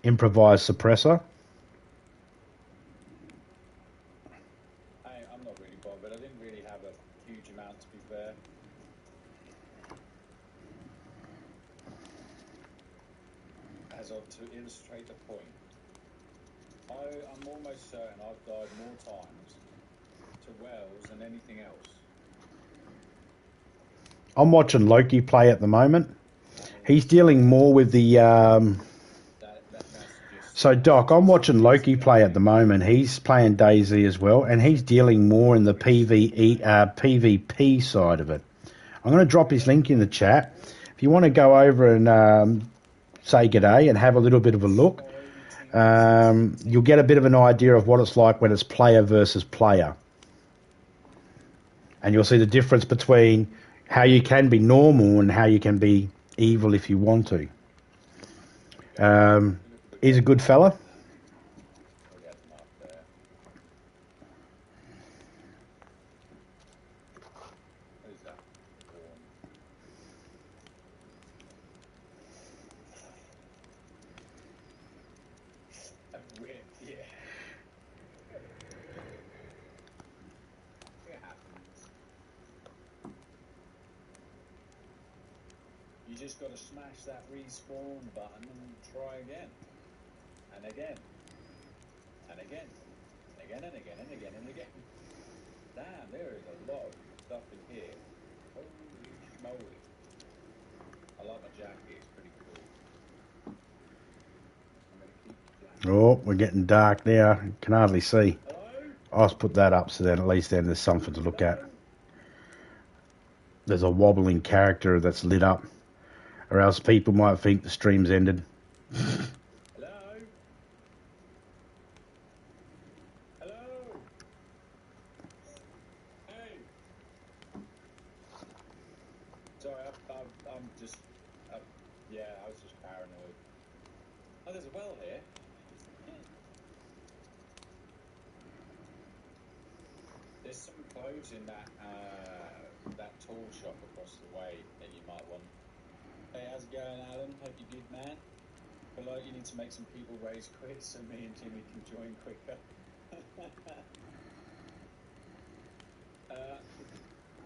improvised suppressor. I'm not really bothered. I didn't really have a huge amount, to be fair. As of to illustrate the point, I'm almost certain I've died more times to wells than anything else. I'm watching Loki play at the moment. He's dealing more with the... So, Doc, I'm watching Loki play at the moment. He's playing DayZ as well, and he's dealing more in the PvP side of it. I'm going to drop his link in the chat. If you want to go over and say g'day and have a little bit of a look, you'll get a bit of an idea of what it's like when it's player versus player. And you'll see the difference between how you can be normal and how you can be evil if you want to. He's a good fella. Who's that? You just got to smash that respawn button and try again. And again. And again. And again and again and again and again. Damn, there is a lot of stuff in here. Holy schmoly. I like my jacket, it's pretty cool. I'm going to keep the jacket. Oh, we're getting dark now. Can hardly see. Hello? I'll just put that up so then at least then there's something to look at. There's a wobbling character that's lit up, or else people might think the stream's ended. Hello? Hello? Hey! Sorry, I'm just... yeah, I was just paranoid. Oh, there's a well here. There's some clothes in that tool shop across the way that you might want. Hey, how's it going, Alan? Hope you're good, man. But like, you need to make some people raise quit so me and Jimmy can join quicker.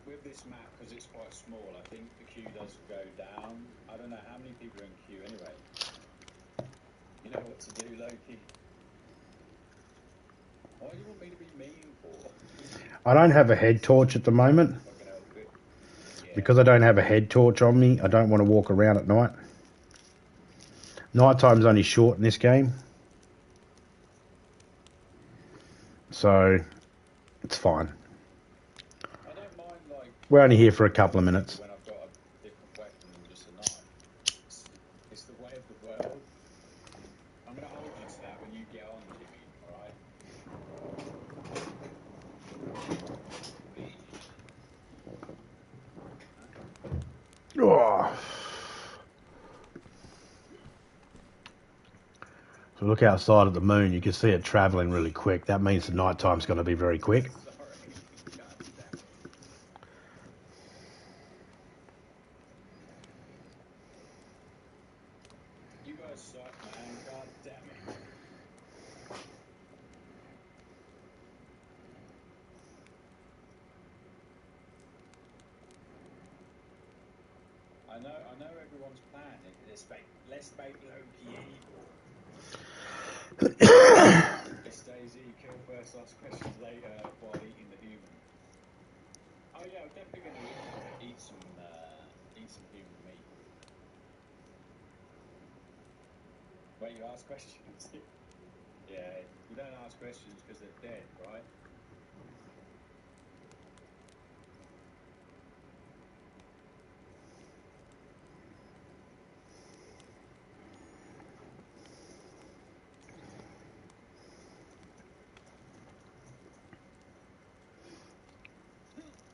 With this map, because it's quite small, I think the queue does go down. I don't know how many people are in queue anyway. You know what to do, Loki. Why do you want me to be mean for? I don't have a head torch at the moment. Because I don't have a head torch on me, I don't want to walk around at night. Nighttime's only short in this game. So, it's fine. I don't mind, like... We're only here for a couple of minutes. When I've got a different weapon than just a knife. It's the way of the world. I'm going to hold you to that when you get on, Jimmy, alright? Oh. So look outside at the moon, you can see it travelling really quick. That means the night time's going to be very quick. You guys suck, man. God damn it. I know everyone's plan. Let's make Loki evil. It's DayZ, kill first, ask questions later while eating the human. Oh yeah, I'm definitely going to eat some human meat. Wait, you ask questions? Yeah, you don't ask questions because they're dead, right?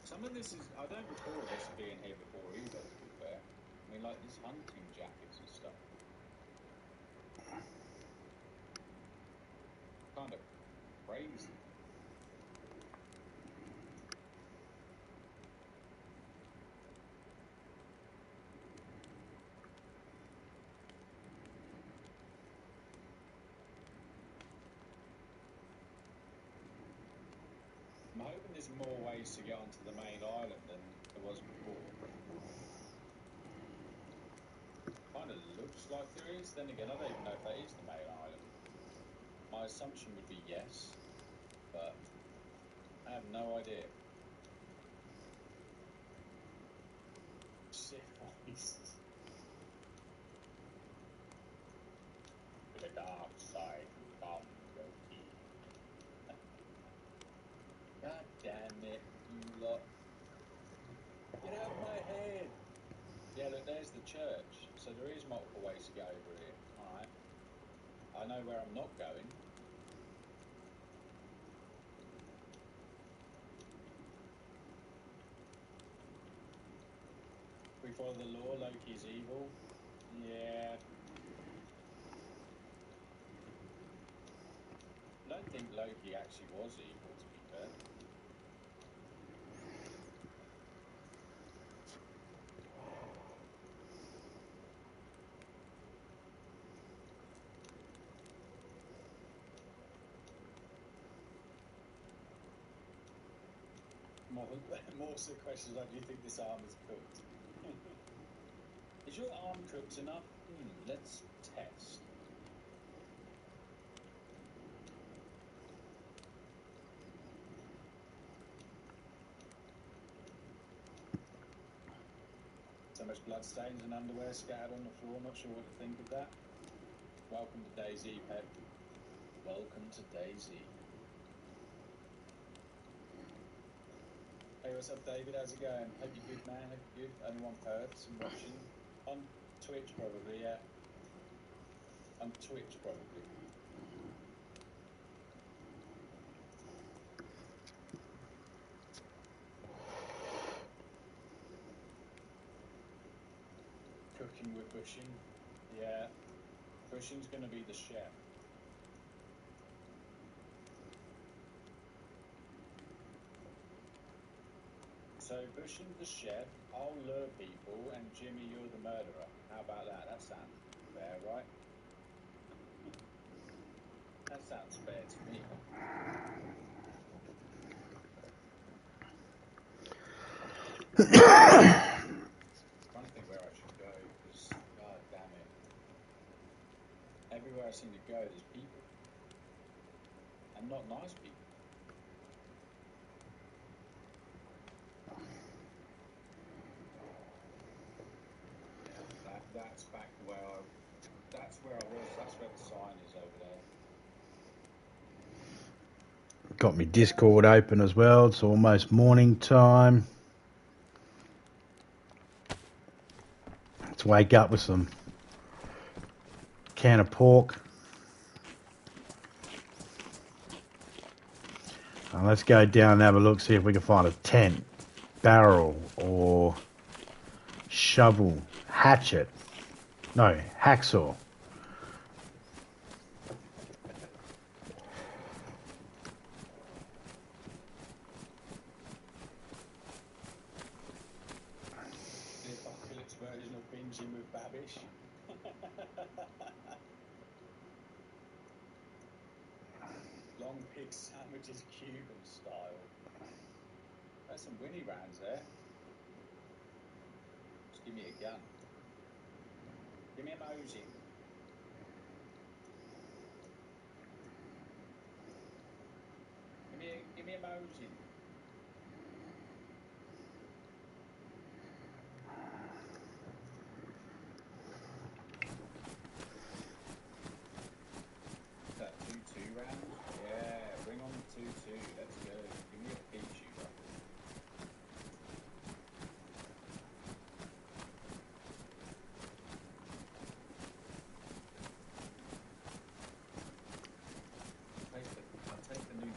Some of this is, I don't recall this being here before either, to be fair. I mean, like these hunting jackets and stuff. Kind of crazy. I'm hoping there's more ways to get onto the main island than there was before. Kind of looks like there is. Then again, I don't even know if that is the main island. My assumption would be yes, but I have no idea. Shit voice. To the dark side, come, Loki. God damn it, you lot. Get out of my head! Yeah, look, there's the church. So there is multiple ways to get over here. Alright. I know where I'm not going. We follow the law, Loki's evil. Yeah. I don't think Loki actually was evil, to be fair. More so questions like, do you think this arm is cooked? It Is your arm cooked enough? Let's test. So much blood stains and underwear scattered on the floor. Not sure what to think of that. Welcome to DayZ, Pep. Welcome to DayZ. Hey, what's up, David? How's it going? Hope you're good, man. Hope you're good. Only one person watching. On Twitch, probably, yeah. On Twitch, probably. Cooking with Bushin. Yeah. Bushin's going to be the chef. So Bushin's the chef, I'll lure people, and Jimmy, you're the murderer. How about that? That sounds fair, right? That sounds fair to me. I'm trying to think where I should go, because, god damn it. Everywhere I seem to go, there's people. And not nice people. Yeah, that's back where that's where I was, that's where the sign is over there. Got my Discord open as well. It's almost morning time. Let's wake up with some can of pork. And let's go down and have a look, see if we can find a tent, barrel, or shovel, hatchet. No, hacksaw. The apocalypse version of binging with Babish. Long pig sandwiches, Cuban style. There's some Winnie rounds there. Just give me a gun. Give me a Mosey. Give me a Mosey. Is that 2-2 round? Yeah, bring on the 2-2. Let's go. Give me a pig shooter. I'll take the new.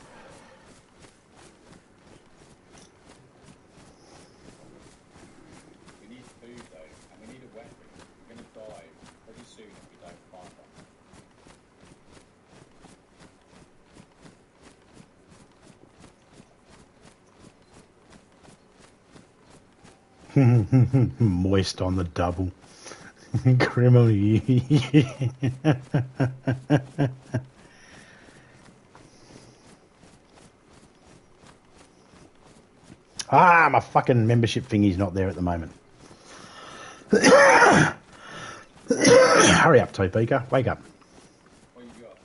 We need food though, and we need a weapon. We're gonna die pretty soon if we don't find one. Moist on the double. Criminal. Ah, my fucking membership thingy's not there at the moment. Hurry up, Topeka. Wake up. What you got?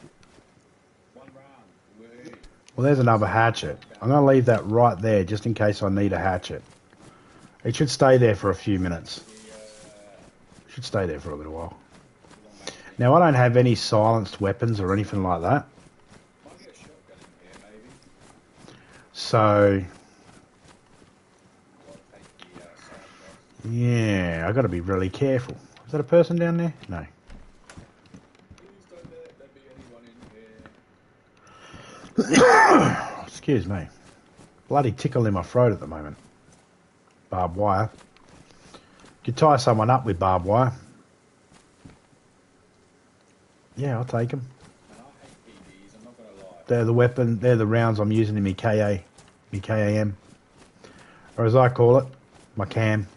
One round. Wait. Well, there's another hatchet. I'm going to leave that right there just in case I need a hatchet. It should stay there for a few minutes. Should stay there for a little while. Now, I don't have any silenced weapons or anything like that. Might be a shotgun in here, maybe. So, Gotta take the side quest. yeah, I got to be really careful. Is that a person down there? No. Please don't let there be anyone in here. Excuse me. Bloody tickle in my throat at the moment. Barbed wire. You could tie someone up with barbed wire. Yeah, I'll take them. And I hate PDs, I'm not gonna lie. They're the weapon. They're the rounds I'm using in my KA, my KAM, or as I call it, my cam.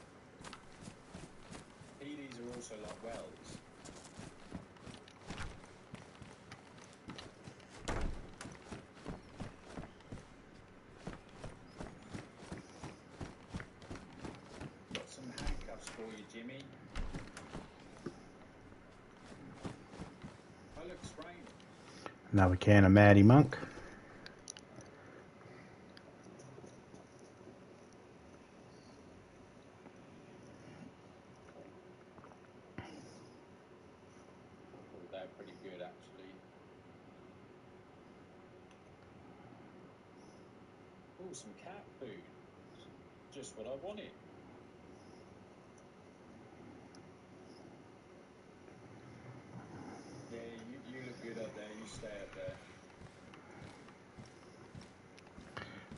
PDs are also like wells. Got some handcuffs for you, Jimmy. Another can of Matty Monk. Oh, they're pretty good actually. Oh, some cat food. Just what I wanted. Yeah, you look good up there. You stay up there.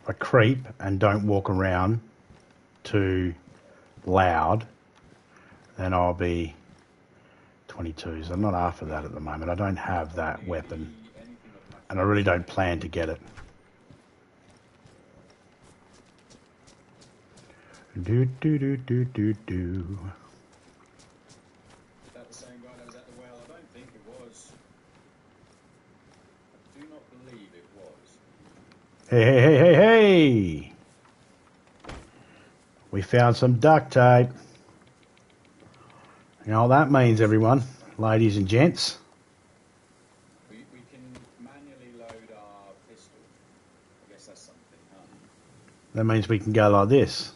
I creep and don't walk around too loud, then I'll be 22s. I'm not after that at the moment. I don't have that weapon, Anything of much and I really use. don't plan to get it. Do do do do do do. Is that the same guy that was at the well? I don't think it was. I do not believe it was. Hey, hey, hey, hey, hey! We found some duct tape. You know what that means, everyone, ladies and gents? We can manually load our pistol. I guess that's something, huh? That means we can go like this.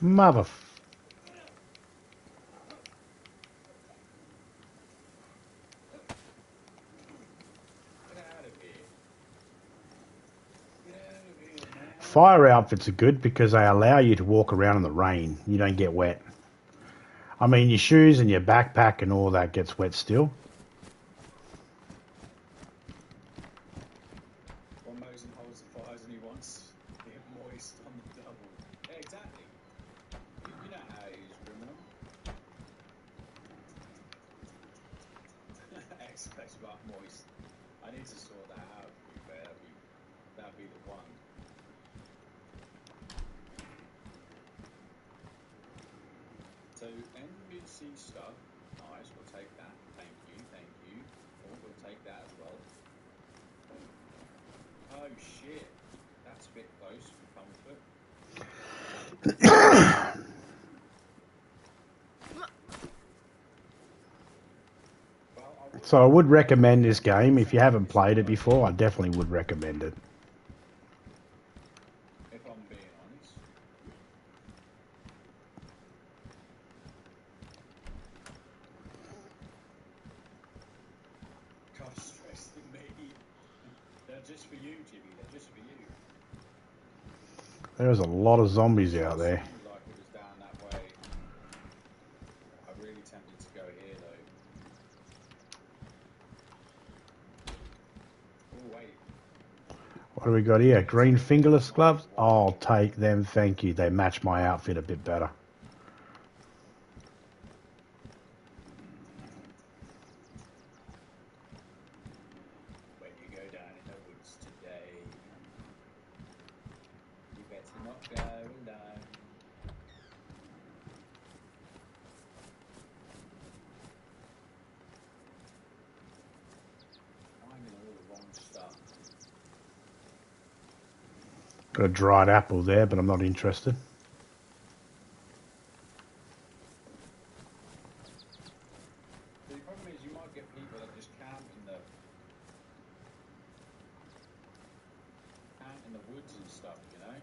Mother. Get out of here. Get out of here, man. Fire outfits are good because they allow you to walk around in the rain. You don't get wet. I mean, your shoes and your backpack and all that gets wet still. One Mosen holds the fires and he wants to get moist on the double. Yeah, exactly. You know how it is, criminal. X about moist. I need to sort that out, to be fair. That'd be the one. So, NBC stuff. Nice, we'll take that. Thank you, thank you. Oh, we'll take that as well. Oh, shit. That's a bit close for comfort. So I would recommend this game. If you haven't played it before, I definitely would recommend it. If I'm being honest. God, stressing me. They're just for you, Jimmy. They're just for you. There's a lot of zombies out there. It seemed like it was down that way. I'm really tempted to go here, though. Oh, wait. What do we got here? Green fingerless gloves? I'll take them, thank you. They match my outfit a bit better. When you go down in the woods today, you better not go alone. Finding all the wrong stuff. Got a dried apple there, but I'm not interested. The problem is you might get people that just camp in the woods and stuff, you know?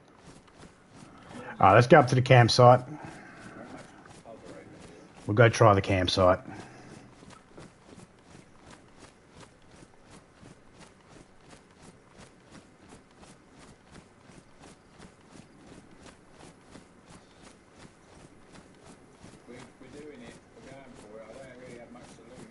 Alright, let's go up to the campsite. Not much cover over here. We'll go try the campsite. We're doing it. We're going for it. I don't really have much to lose.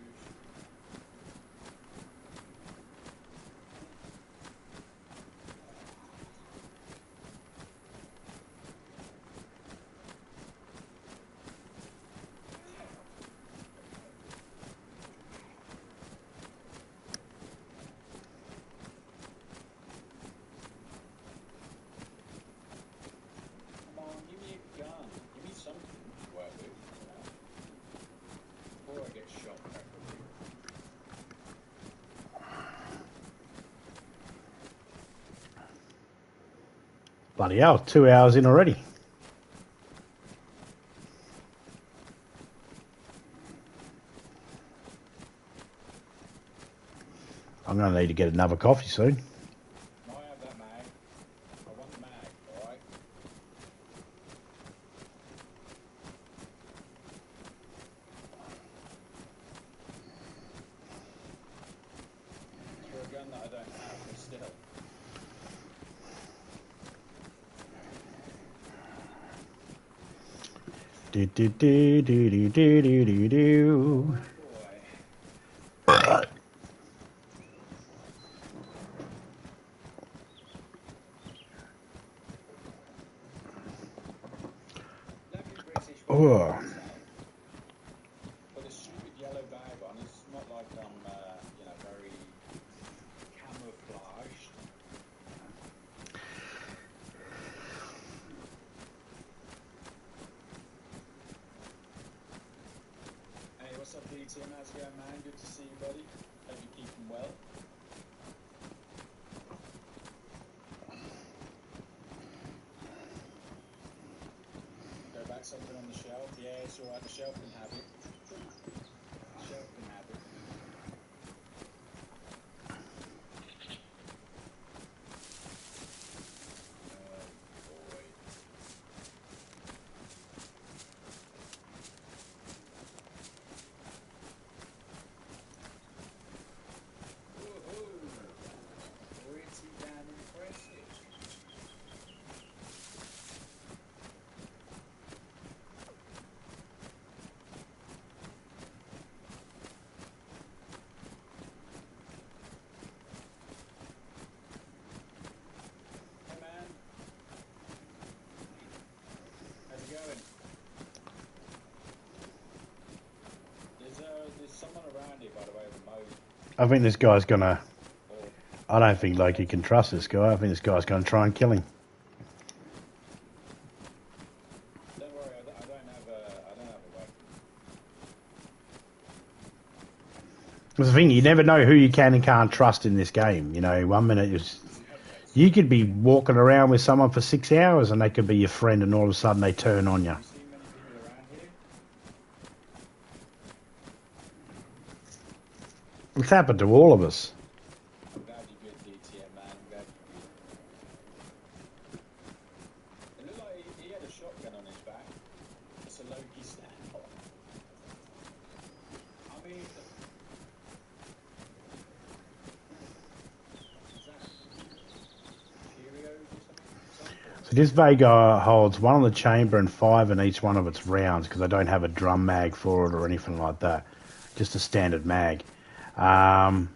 Bloody hell, 2 hours in already. I'm going to need to get another coffee soon. No, I have that mag. I want the mag, alright? For a gun that I don't have, but still. Do do do do do do do do do. Boy. Lovely British Oh, woman, with a stupid yellow bag on. It's not like I'm, you know, very camouflaged. Hey, what's up, DTM? How's it going, man? Good to see you, buddy. Hope you're keeping well. Go back something on the shelf. Yeah, it's alright. The shelf can have it. The shelf can have it. Oh, boy. Woohoo! Pretty damn impressive. Hey, man. How's it going? There's someone around here, by the way, with a mode. I think this guy's going to... Or I don't think Loki can trust this guy. I think this guy's going to try and kill him. don't worry, I don't have a weapon. That's the thing, you never know who you can and can't trust in this game. You know, 1 minute you could be walking around with someone for 6 hours and they could be your friend, and all of a sudden they turn on you. You see many people around here? It's happened to all of us. I'm glad you're good, DTM, man. I'm glad you're good. It looked like he had a shotgun on his back. It's a Loki standoff. I mean, is that Cheerios or something? So this Vega holds 1 on the chamber and 5 in each one of its rounds, because I don't have a drum mag for it or anything like that. Just a standard mag. That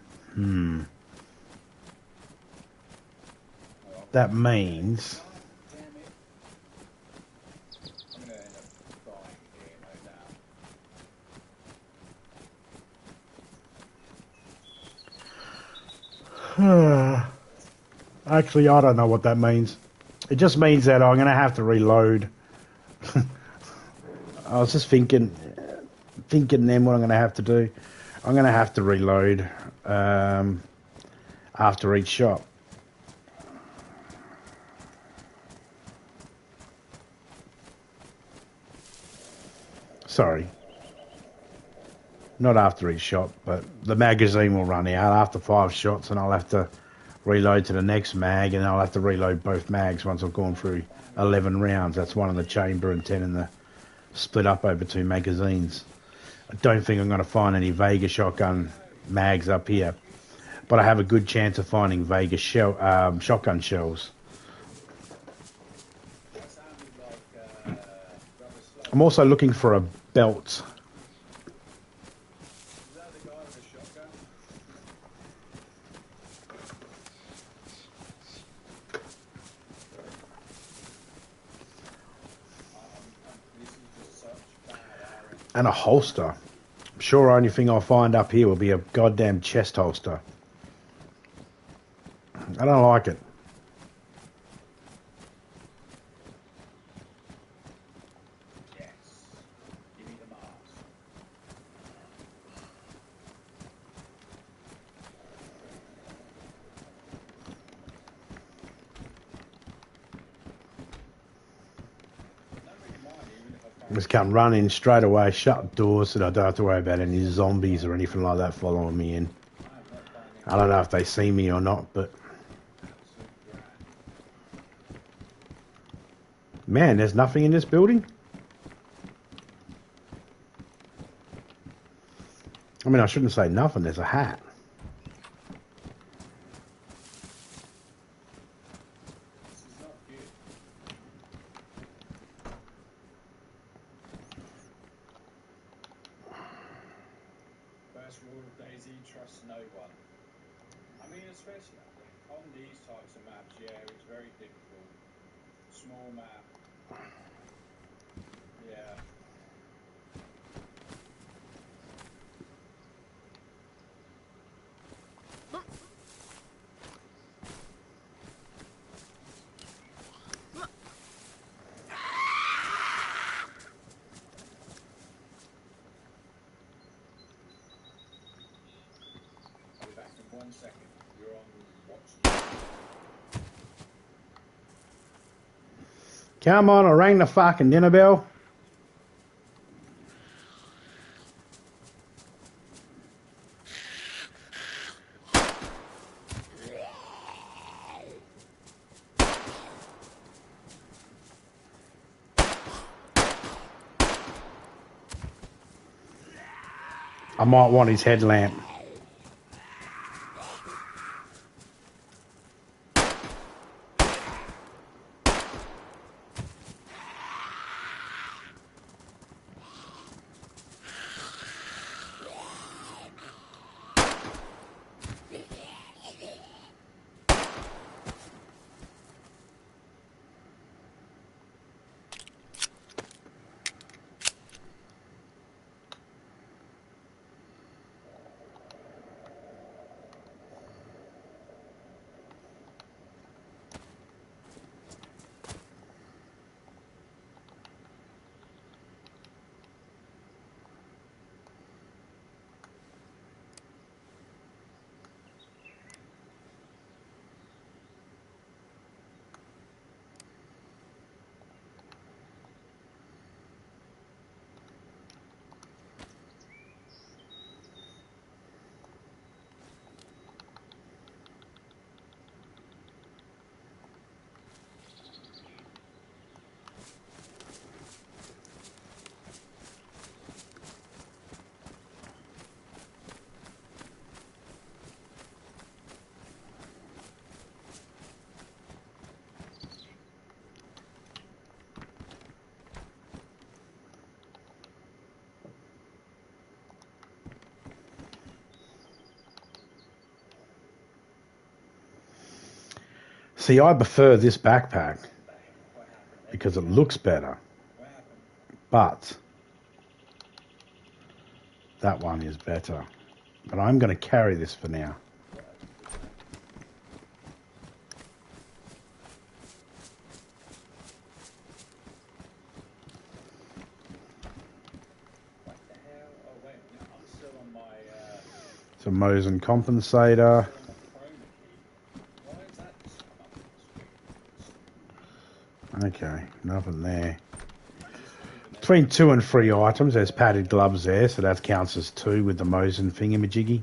means... Damn it. I'm gonna end up dying here, no doubt. Actually, I don't know what that means. It just means that I'm going to have to reload. I was just thinking then what I'm going to have to do. I'm going to have to reload after each shot. Sorry. Not after each shot, but the magazine will run out after 5 shots, and I'll have to reload to the next mag, and I'll have to reload both mags once I've gone through 11 rounds. That's 1 in the chamber and 10 in the split up over 2 magazines. I don't think I'm going to find any Vega shotgun mags up here, but I have a good chance of finding Vega shotgun shells. That sounded like Rubber Slug. I'm also looking for a belt. Is that the guy with a shotgun? This is just such bad iron. And a holster. I'm sure the only thing I'll find up here will be a goddamn chest holster. I don't like it. Yes. Give me the mask. Just come running straight away, shut the doors so that I don't have to worry about any zombies or anything like that following me in. I'm not finding I don't know if they see me or not, but absolute grand. man, there's nothing in this building. I mean, I shouldn't say nothing. There's a hat. This is not good. First rule of DayZ, trust no one. I mean, especially on these types of maps, yeah, it's very difficult. Small map. Yeah. I'll be back in 1 second. You're on watch. Come on, I rang the fucking dinner bell. I might want his headlamp. See, I prefer this backpack because it looks better, What happened? but that one is better. But I'm going to carry this for now. What the hell? Oh, wait a minute. I'm still on my, It's a Mosin compensator. still on my chroma key. Why is that just come up on the screen? Okay, nothing there. Is this not even Between 2 and 3 items, there's padded gloves there, so that counts as 2 with the Mosin thingamajiggy. pretty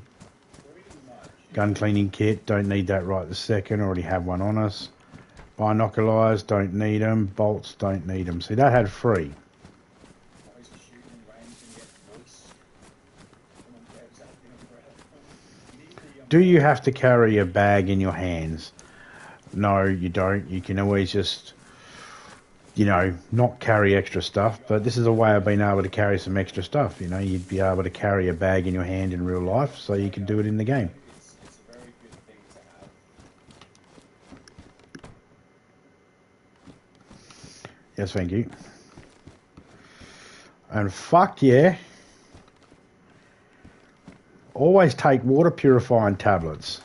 much? Gun cleaning kit, don't need that right this second, already have one on us. Binoculars, don't need them. Bolts, don't need them. See, that had 3. Why is he shooting range and get voice? Come on, get that umbrella. Need the Do you umbrella. have to carry a bag in your hands? No, you don't. You can always just, you know, not carry extra stuff, but this is a way of being able to carry some extra stuff. You know, you'd be able to carry a bag in your hand in real life, so you can do it in the game. It's a very good thing to have. Yes, thank you. And fuck yeah. Always take water purifying tablets.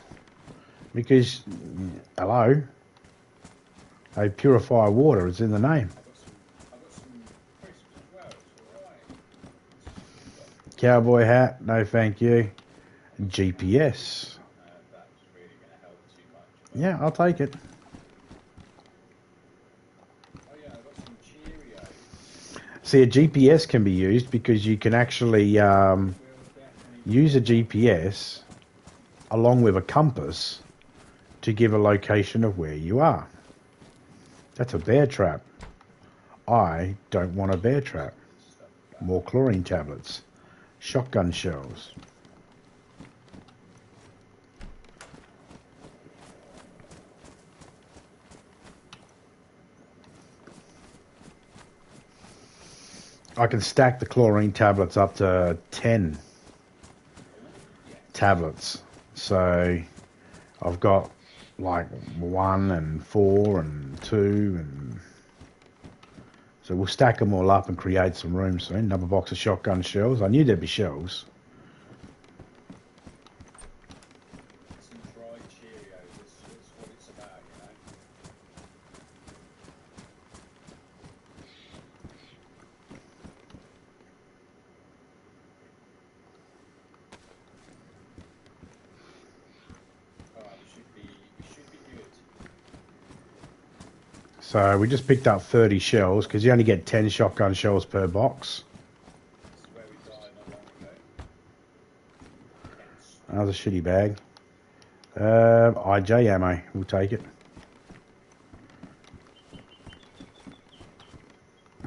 Because, hello, they purify water, it's in the name. I've got some crisps as well. It's alright. Cowboy hat, no thank you. And GPS. That's really going to help too much. Yeah, I'll take it. Oh yeah, I've got some Cheerios. See, a GPS can be used because you can actually We'll definitely use a GPS along with a compass to give a location of where you are. That's a bear trap. I don't want a bear trap. stuff. More chlorine tablets. Shotgun shells. I can stack the chlorine tablets up to 10 tablets. So I've got like 1 and 4 and 2 and so we'll stack them all up and create some room soon. Another box of shotgun shells. I knew there'd be shells. Some dried Cheerios. It's what it's about, you know. Alright, we should be good. So we just picked up 30 shells because you only get 10 shotgun shells per box. This is where we died not long ago. Hence. That was a shitty bag. IJ ammo. We'll take it.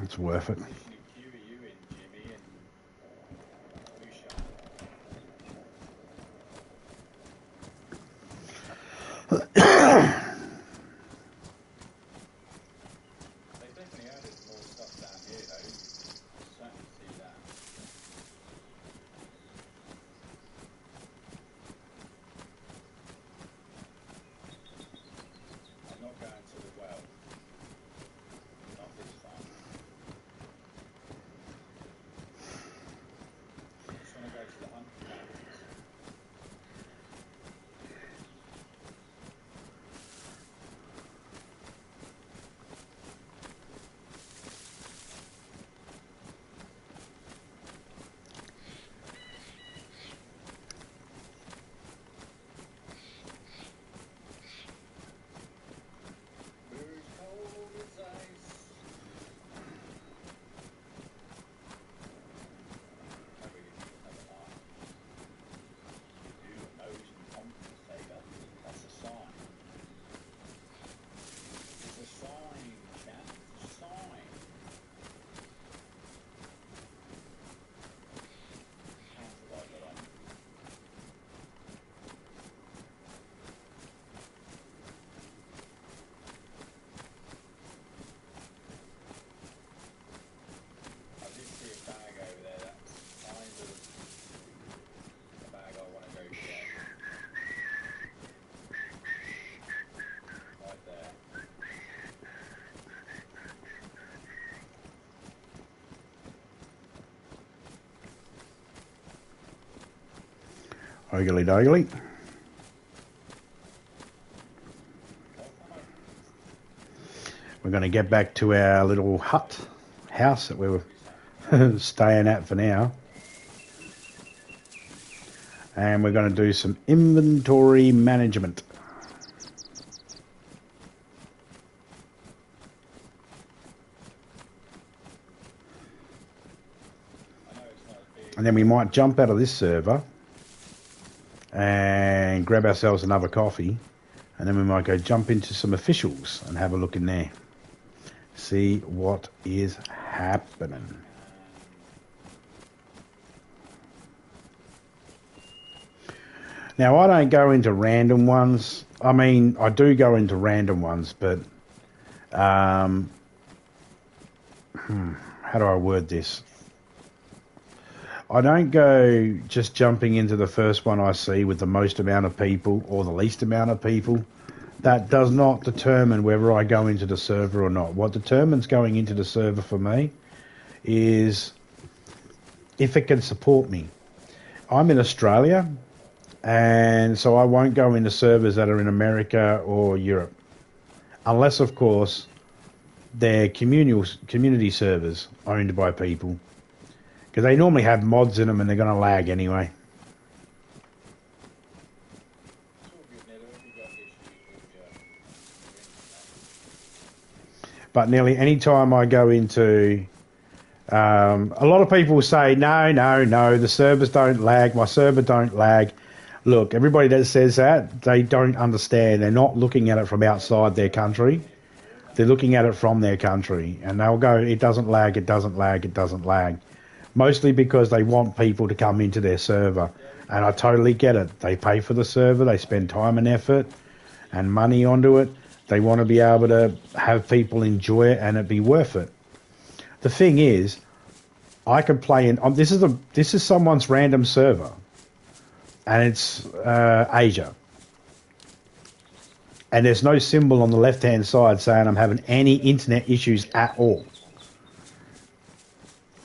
It's worth it. Position of Q are you in, Jimmy and Lucia? They definitely added more stuff down here though. You can certainly see that. I'm not going to the well. Not this time. Just want to go to the hunting cabins. We're as cold as ice. I really need another knife. Your nose and compensator. That's a sign. It's a sign, chap. It's a sign. How's the light got on? I did see a bag over there. That's kind of a bag I want to go get. Right there. Ogly doggly. We're going to get back to our little house that we were staying at for now. And we're going to do some inventory management. I know it's not as big. And then we might jump out of this server and grab ourselves another coffee. And then we might go jump into some officials and have a look in there. See what is happening. Now, I don't go into random ones. I mean, I do go into random ones, but how do I word this? I don't go just jumping into the first one I see with the most amount of people or the least amount of people. That does not determine whether I go into the server or not. What determines going into the server for me is if it can support me. I'm in Australia, and so I won't go into servers that are in America or Europe. Unless, of course, they're community servers owned by people. Because they normally have mods in them and they're going to lag anyway. It's all good, Nilla. If you've got issues with your internet. But nearly any time I go into A lot of people say, no, the servers don't lag. My server don't lag. Look, everybody that says that, they don't understand. They're not looking at it from outside their country. They're looking at it from their country. And they'll go, it doesn't lag, it doesn't lag, it doesn't lag. Mostly because they want people to come into their server. And I totally get it. They pay for the server, they spend time and effort and money onto it. They want to be able to have people enjoy it and it be worth it. The thing is, I can play in. This is someone's random server, and it's Asia, and there's no symbol on the left-hand side saying I'm having any internet issues at all,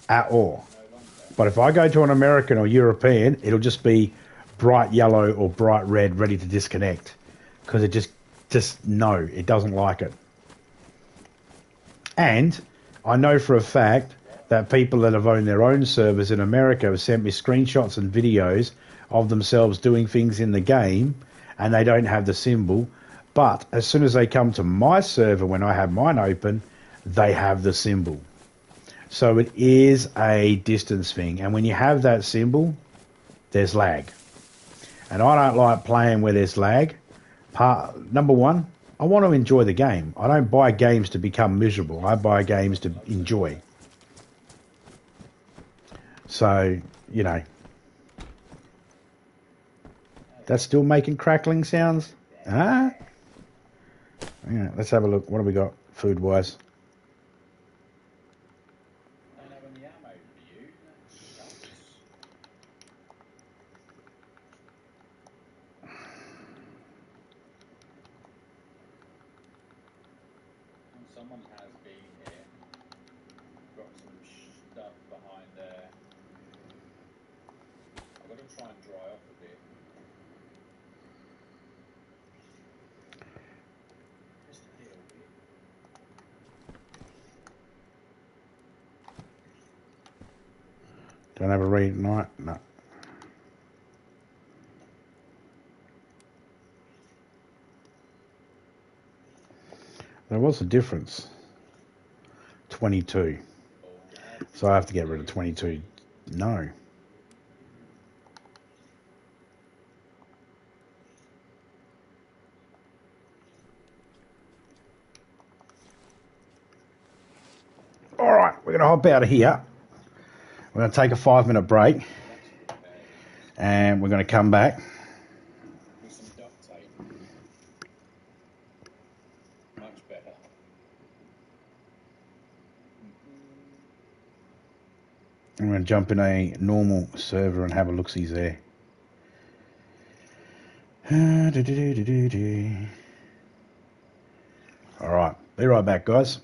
at all. But if I go to an American or European, it'll just be bright yellow or bright red, ready to disconnect, because it just no, it doesn't like it. And I know for a fact that people that have owned their own servers in America have sent me screenshots and videos of themselves doing things in the game, and they don't have the symbol. But as soon as they come to my server, when I have mine open, they have the symbol. So it is a distance thing. And when you have that symbol, there's lag. And I don't like playing where there's lag. Number one, I want to enjoy the game. I don't buy games to become miserable. I buy games to enjoy. So, you know, that's still making crackling sounds? Huh? Yeah, let's have a look. What have we got food-wise? Don't have any ammo for you. Someone has been here. Got some stuff behind there. I've got to try and dry off a bit. Just a little bit. Don't have a read at night? No. There was a difference. 22. So I have to get rid of 22. No. All right, we're going to hop out of here. We're going to take a 5-minute break. And we're going to come back. With some duct tape. Much better. I'm going to jump in a normal server and have a look-sees there. All right, be right back, guys.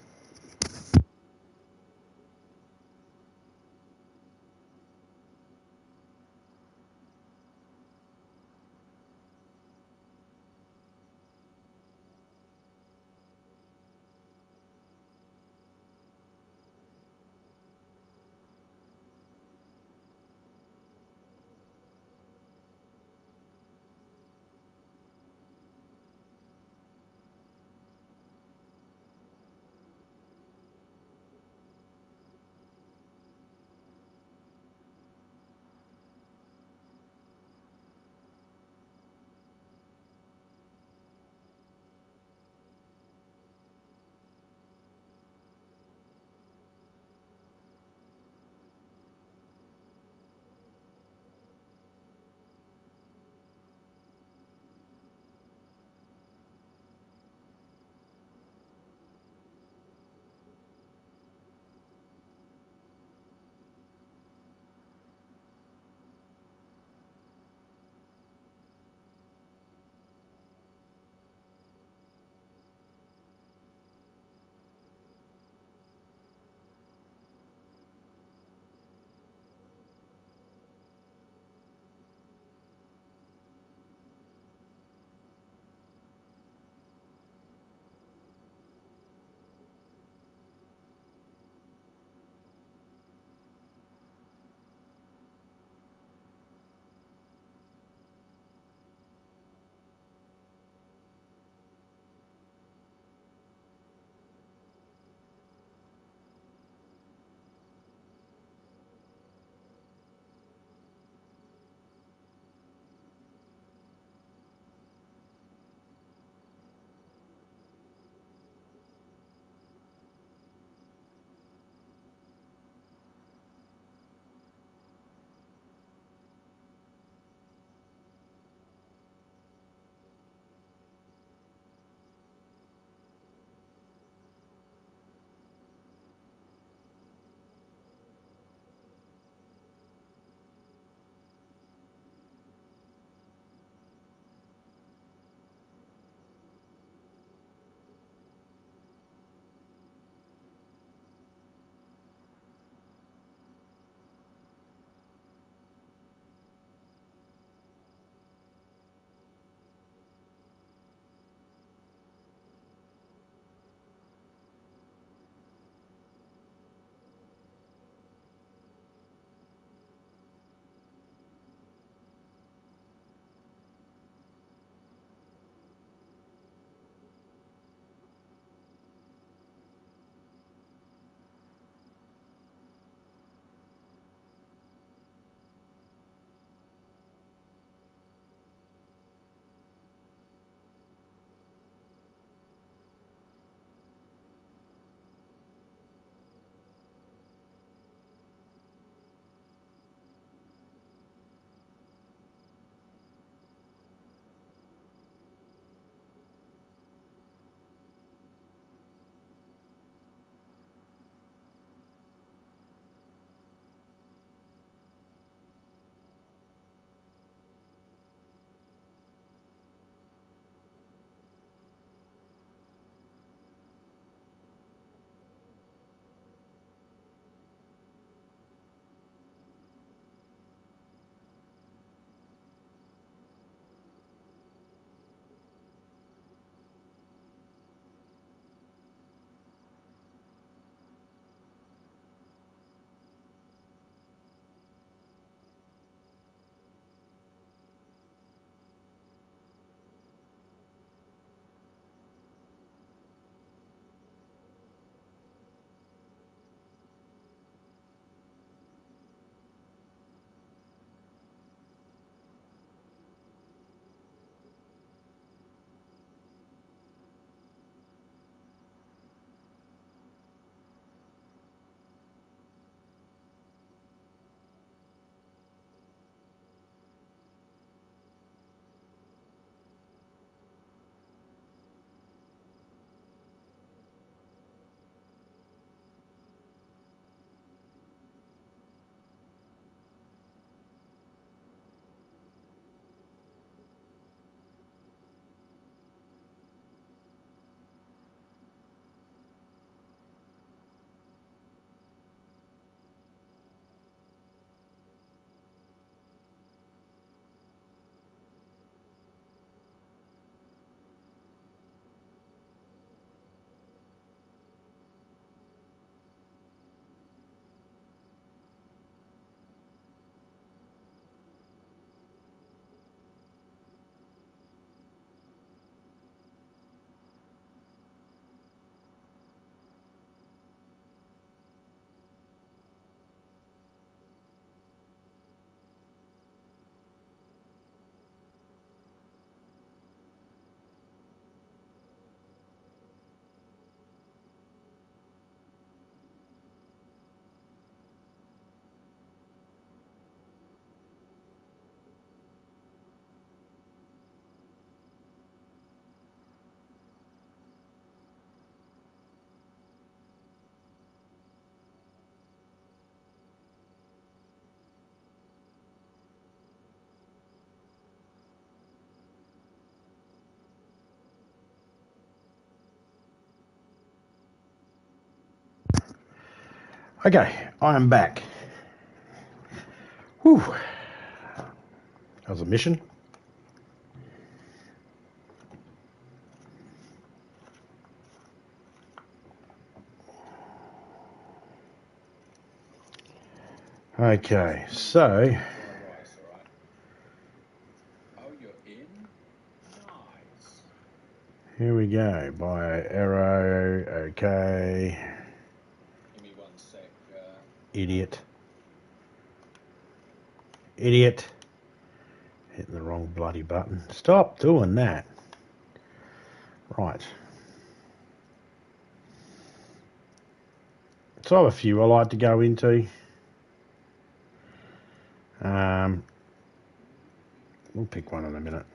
Okay, I am back. Whew. That was a mission. Okay, so Right, it's alright. Oh, you're in? Nice. here we go. Bio arrow. Okay. Give me one sec. Idiot. Idiot. Hitting the wrong bloody button. Stop doing that. Right. So I have a few I like to go into. We'll pick one in a minute.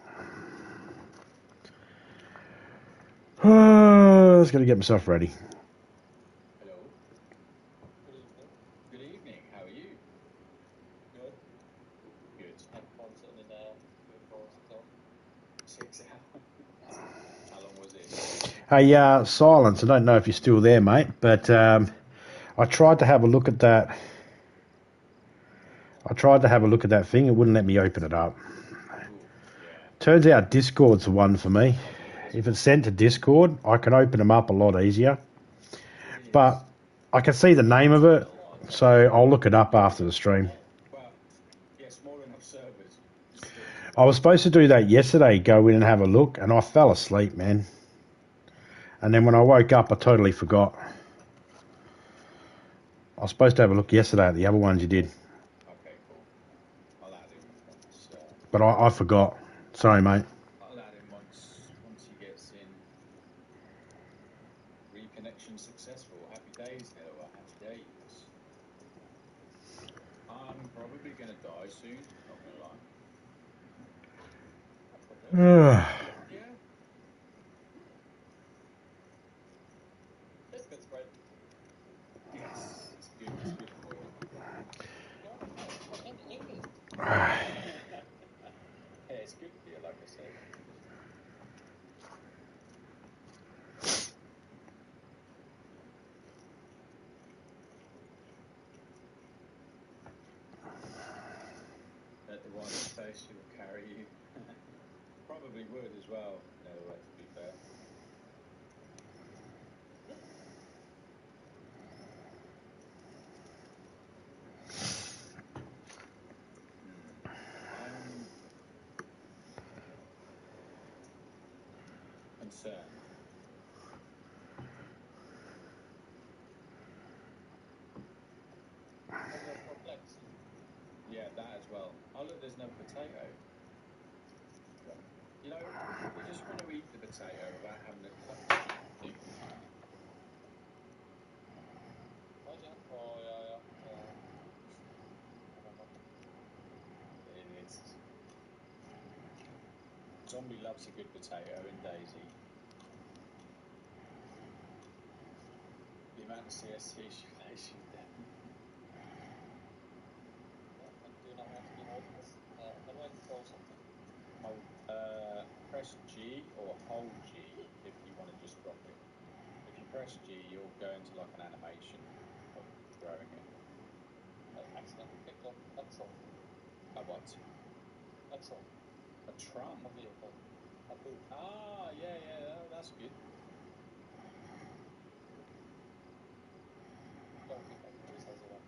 Just got to get myself ready. Hello. Good evening. How are you? Good. Good. Had fun sitting in there for 6 hours. How long was it? Hey, Silence, I don't know if you're still there, mate, but I tried to have a look at that. I tried to have a look at that thing. It wouldn't let me open it up. Ooh, yeah. Turns out Discord's the one for me. If it's sent to Discord, I can open them up a lot easier. But I can see the name of it, so I'll look it up after the stream. Well, yeah, small enough servers. I was supposed to do that yesterday, go in and have a look, and I fell asleep, man. And then when I woke up, I totally forgot. I was supposed to have a look yesterday at the other ones you did, Okay, cool. I'll add him once. but I forgot. Sorry, mate. I'll add him once he gets in. Reconnection successful. Happy days, Noah. Happy days. I'm probably gonna die soon. Not gonna lie. Yeah. It's good spread. Yes, it's good. It's good for you. Yeah, it's good for you, like I said. Let the one face you will carry you. Probably would as well. No, to be fair. I'm concerned. Yeah, that as well. Oh look, there's no potato. You know, you just want to eat the potato without having to cut it. It is. Zombie loves a good potato in DayZ. The amount of CSC they shoot them. Press G or hold G if you want to just drop it. If you press G, you'll go into like an animation of throwing it. I accidentally picked up a tron. A what? A tron. A tron? A vehicle. A boot. Ah, yeah, that's good. Don't think I can says it.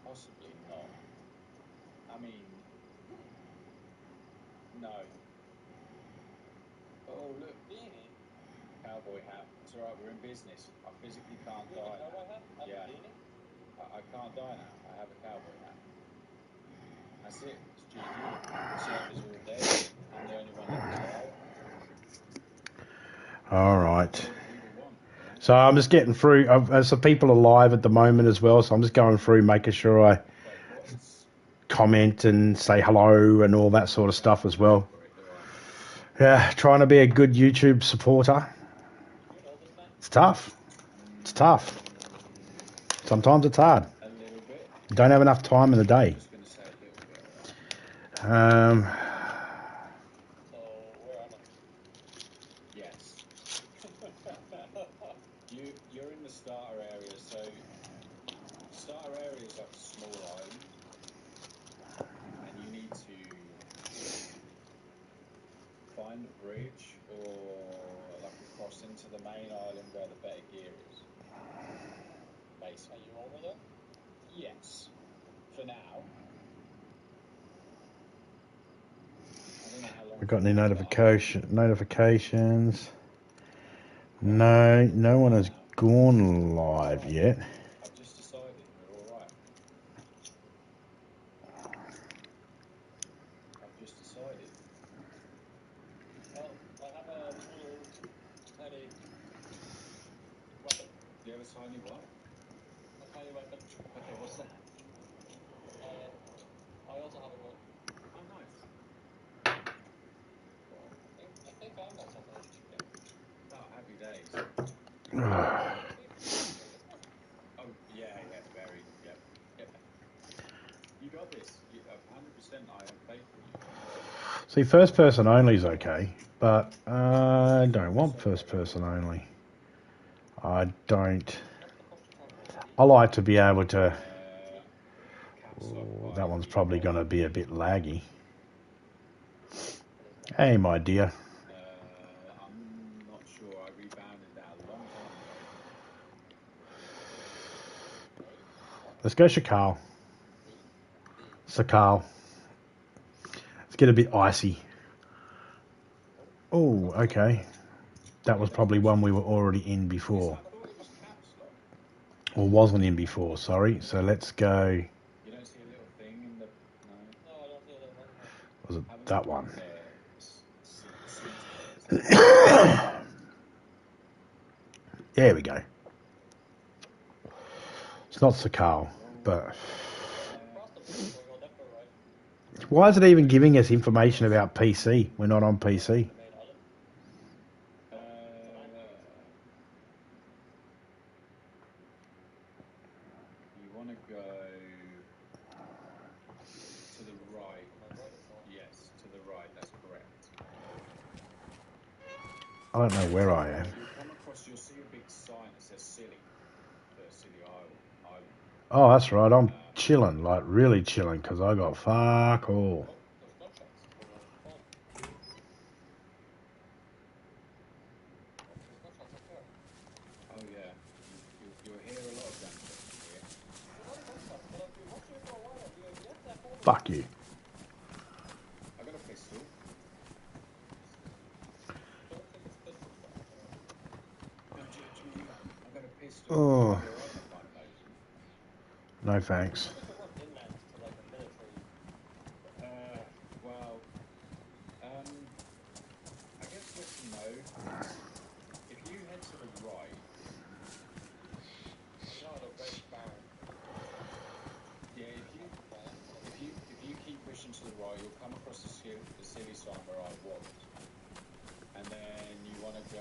Possibly not. I mean, no. Oh, look. Beanie. Cowboy hat. It's alright, we're in business. I physically can't die. Cowboy hat? Yeah. I can't die now. I have a cowboy hat. That's it. It's GG. The server's all dead. I'm the only one left alive. All right. Who'd have won? So I'm just getting through. So people are live at the moment as well, so I'm just going through, making sure I Wait, what? comment and say hello and all that sort of stuff as well. Yeah, trying to be a good YouTube supporter. It's tough. It's tough. Sometimes it's hard. A little bit. You don't have enough time in the day. I'm just going to say a little bit, alright? So, where am I? Yes. You're in the starter area like a small island, and you need to find a bridge or like a cross into the main island where the better gear is. Basically. Are you over there? Yes. For now. I don't know how long. I got any notifications? No, no one has gone live yet. I've just decided we're alright. I've just decided. Well, I have a little tiny weapon. You have a tiny what? A tiny weapon. Okay, what's that? I also have a gun. Oh, nice. Well, I think I'm not something I should get. Oh, happy days. Oh, yeah, very, yep. You got this. 100% I have faith in you. See, first person only is okay, but I don't want first person only. I don't. I like to be able to. Oh, that one's probably going to be a bit laggy. Hey, my dear. I'm not sure. I rebounded that a long time ago. Let's go Shakal. Sakal. Let's get a bit icy. Oh, okay. That was probably one we were already in before. Or wasn't in before, sorry. So let's go. You don't see a little thing in the... No, I don't see a little thing. Was it that one? There we go. It's not Sakal, but... Why is it even giving us information about PC? We're not on PC. You want to go to the right. Yes, to the right, that's correct. I don't know where I am. You'll come across, you'll see a big sign that says Silly. The Silly Island. Oh, that's right. I'm chilling, like really chilling, because I got fuck all. Oh yeah, you'll hear a lot of gunshots here. Fuck you. I got a pistol. Don't judge me. I got a pistol. Oh. No thanks. Well, I guess yes and no. If you head to the right, yeah, if you keep pushing to the right, you'll come across the silly sign where I was, and then you want to go.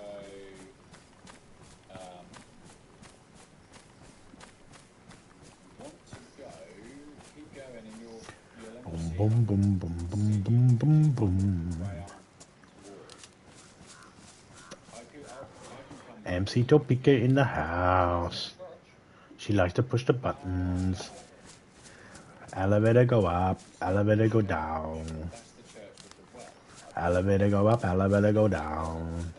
Keep going, and you'll boom, boom, boom, boom, boom, boom, boom. MC Topika in the house. She likes to push the buttons. Elevator go up, elevator go down. Elevator go up, elevator go down.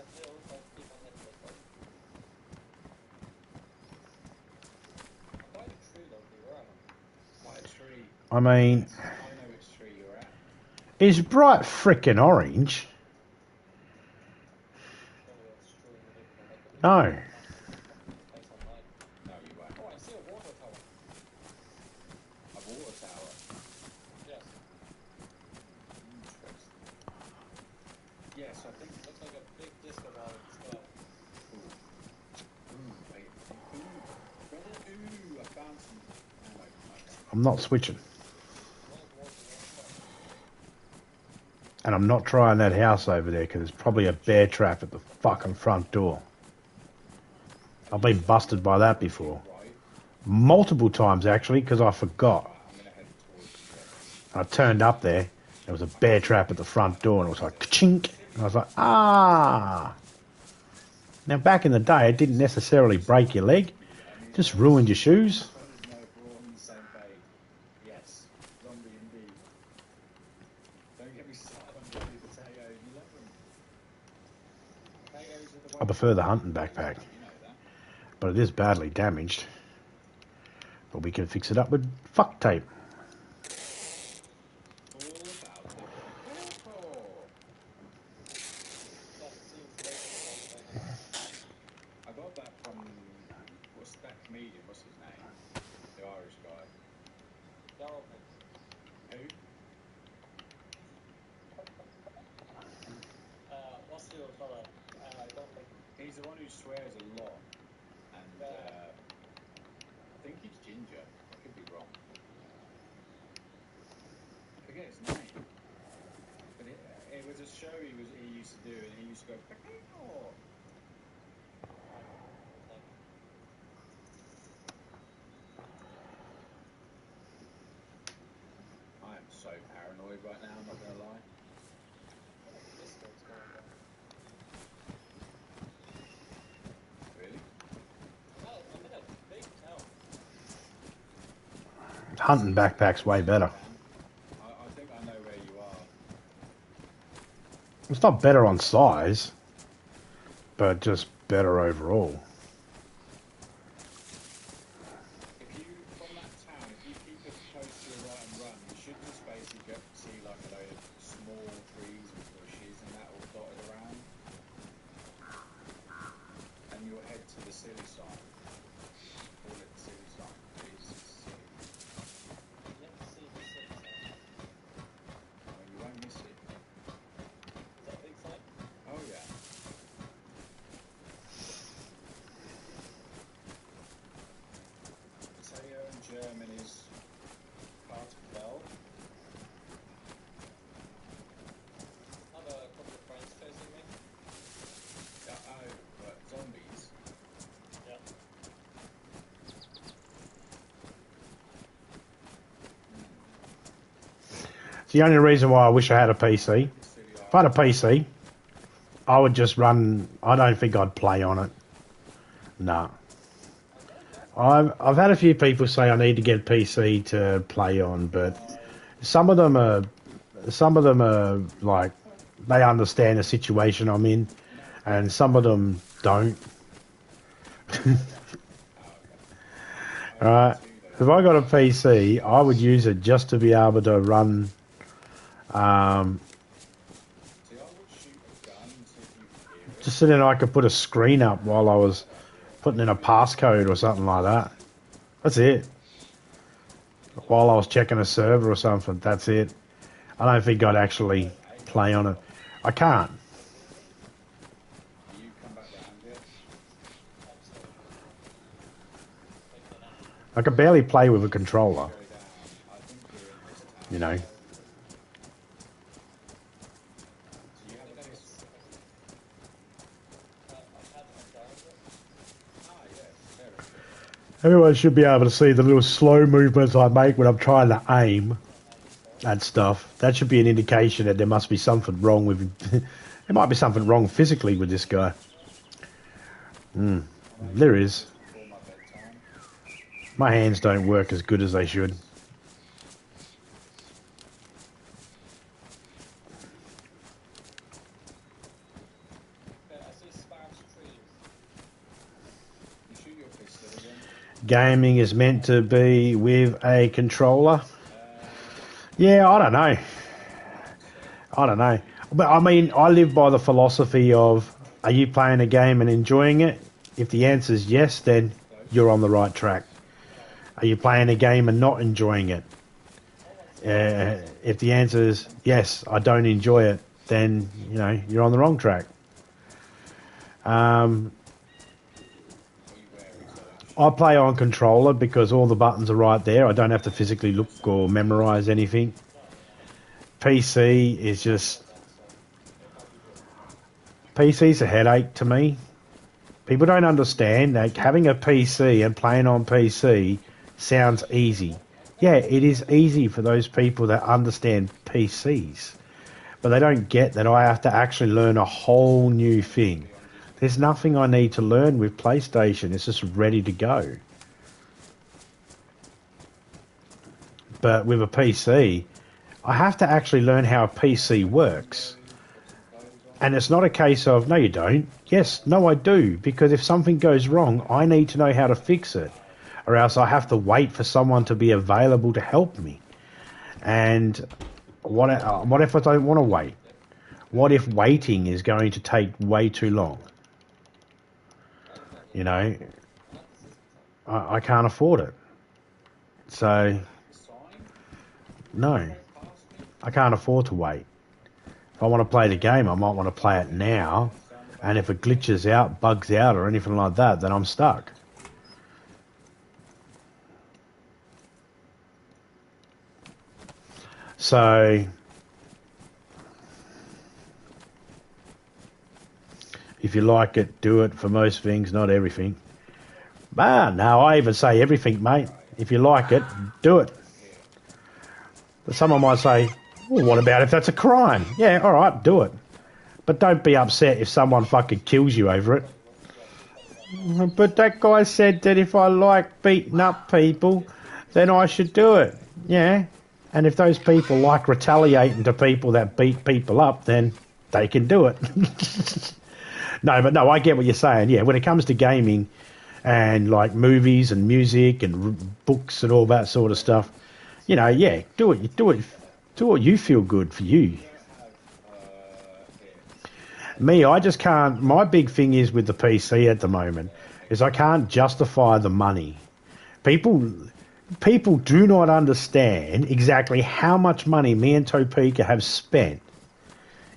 I mean, it's bright frickin' orange. No. Yes, I think it looks like a big disco ball in the sky. Ooh, I found some. I'm not switching. And I'm not trying that house over there because there's probably a bear trap at the fucking front door. I've been busted by that before. Multiple times, actually, because I forgot. I turned up there. There was a bear trap at the front door, and it was like, ka-chink. And I was like, ah. Now, back in the day, it didn't necessarily break your leg. It just ruined your shoes. spade. Yes, zombie indeed. Don't get me started on bloody potatoes. You love them. Potatoes are the way I prefer the hunting to go. backpack, You know that. but it is badly damaged. But we can fix it up with fuck tape. All about the people. I got that from what's that comedian? What's his name? The Irish guy. Who? What's the other fella? I don't think. He's the one who swears a lot, and I think he's ginger. I could be wrong. I forget his name. But it was a show he used to do, and he used to go potato. I am so paranoid right now. I'm not gonna lie. Really? Hunting backpack's way better. I think I know where you are. It's not better on size, but just better overall. If you, from that town, if you keep as close to your right and run, you should just basically see like a load of small trees and bushes and that all dotted around. And you'll head to the silly sign. Call it the silly sign. It is silly. Well, you won't miss it. Oh yeah. Potato in German is Kartoffel. I have a couple of friends chasing me. Yeah, oh, but zombies. Yeah. It's the only reason why I wish I had a PC. If I had a PC, I would just run. I don't think I'd play on it. No. I've had a few people say I need to get a PC to play on, but some of them are like they understand the situation I'm in, and some of them don't. Alright, if I got a PC, I would use it just to be able to run. See, I would shoot a gun and see if you could hear it. Just so then I could put a screen up while I was putting in a passcode or something like that. That's it. While I was checking a server or something, that's it. I don't think I'd actually play on it. I can't. Do you come back down here? I can barely play with a controller, Go down. I think you're in this town. you know. Do you have a pistol? Ah, yes, very good. Everyone should be able to see the little slow movements I make when I'm trying to aim and stuff. That should be an indication that there must be something wrong with... there might be something wrong physically with this guy. There is. Before my bedtime. My hands don't work as good as they should. You shoot your pistol again. Gaming is meant to be with a controller. Yeah, I don't know. I don't know. But I mean, I live by the philosophy of, are you playing a game and enjoying it? If the answer is yes, then you're on the right track. Are you playing a game and not enjoying it? If the answer is yes, I don't enjoy it, then, you know, you're on the wrong track. I play on controller because all the buttons are right there. I don't have to physically look or memorize anything. PC is just... PC's a headache to me. People don't understand that having a PC and playing on PC sounds easy. Yeah, it is easy for those people that understand PCs. But they don't get that I have to actually learn a whole new thing. There's nothing I need to learn with PlayStation. It's just ready to go. But with a PC, I have to actually learn how a PC works. And it's not a case of, no you don't. Yes, no I do. Because if something goes wrong, I need to know how to fix it. Or else I have to wait for someone to be available to help me. And what if I don't want to wait? What if waiting is going to take way too long? You know, I can't afford it. So, no, I can't afford to wait. If I want to play the game, I might want to play it now. And if it glitches out, bugs out or anything like that, then I'm stuck. So, if you like it, do it for most things, not everything. No, I even say everything, mate. If you like it, do it. But someone might say, well, what about if that's a crime? Yeah, all right, do it. But don't be upset if someone fucking kills you over it. But that guy said that if I like beating up people, then I should do it. Yeah. And if those people like retaliating to people that beat people up, then they can do it. No, I get what you're saying. Yeah, when it comes to gaming and like movies and music and books and all that sort of stuff, you know, yeah, do what you feel good for you. Me, I just can't. My big thing is with the PC at the moment is I can't justify the money. People do not understand exactly how much money me and Topeka have spent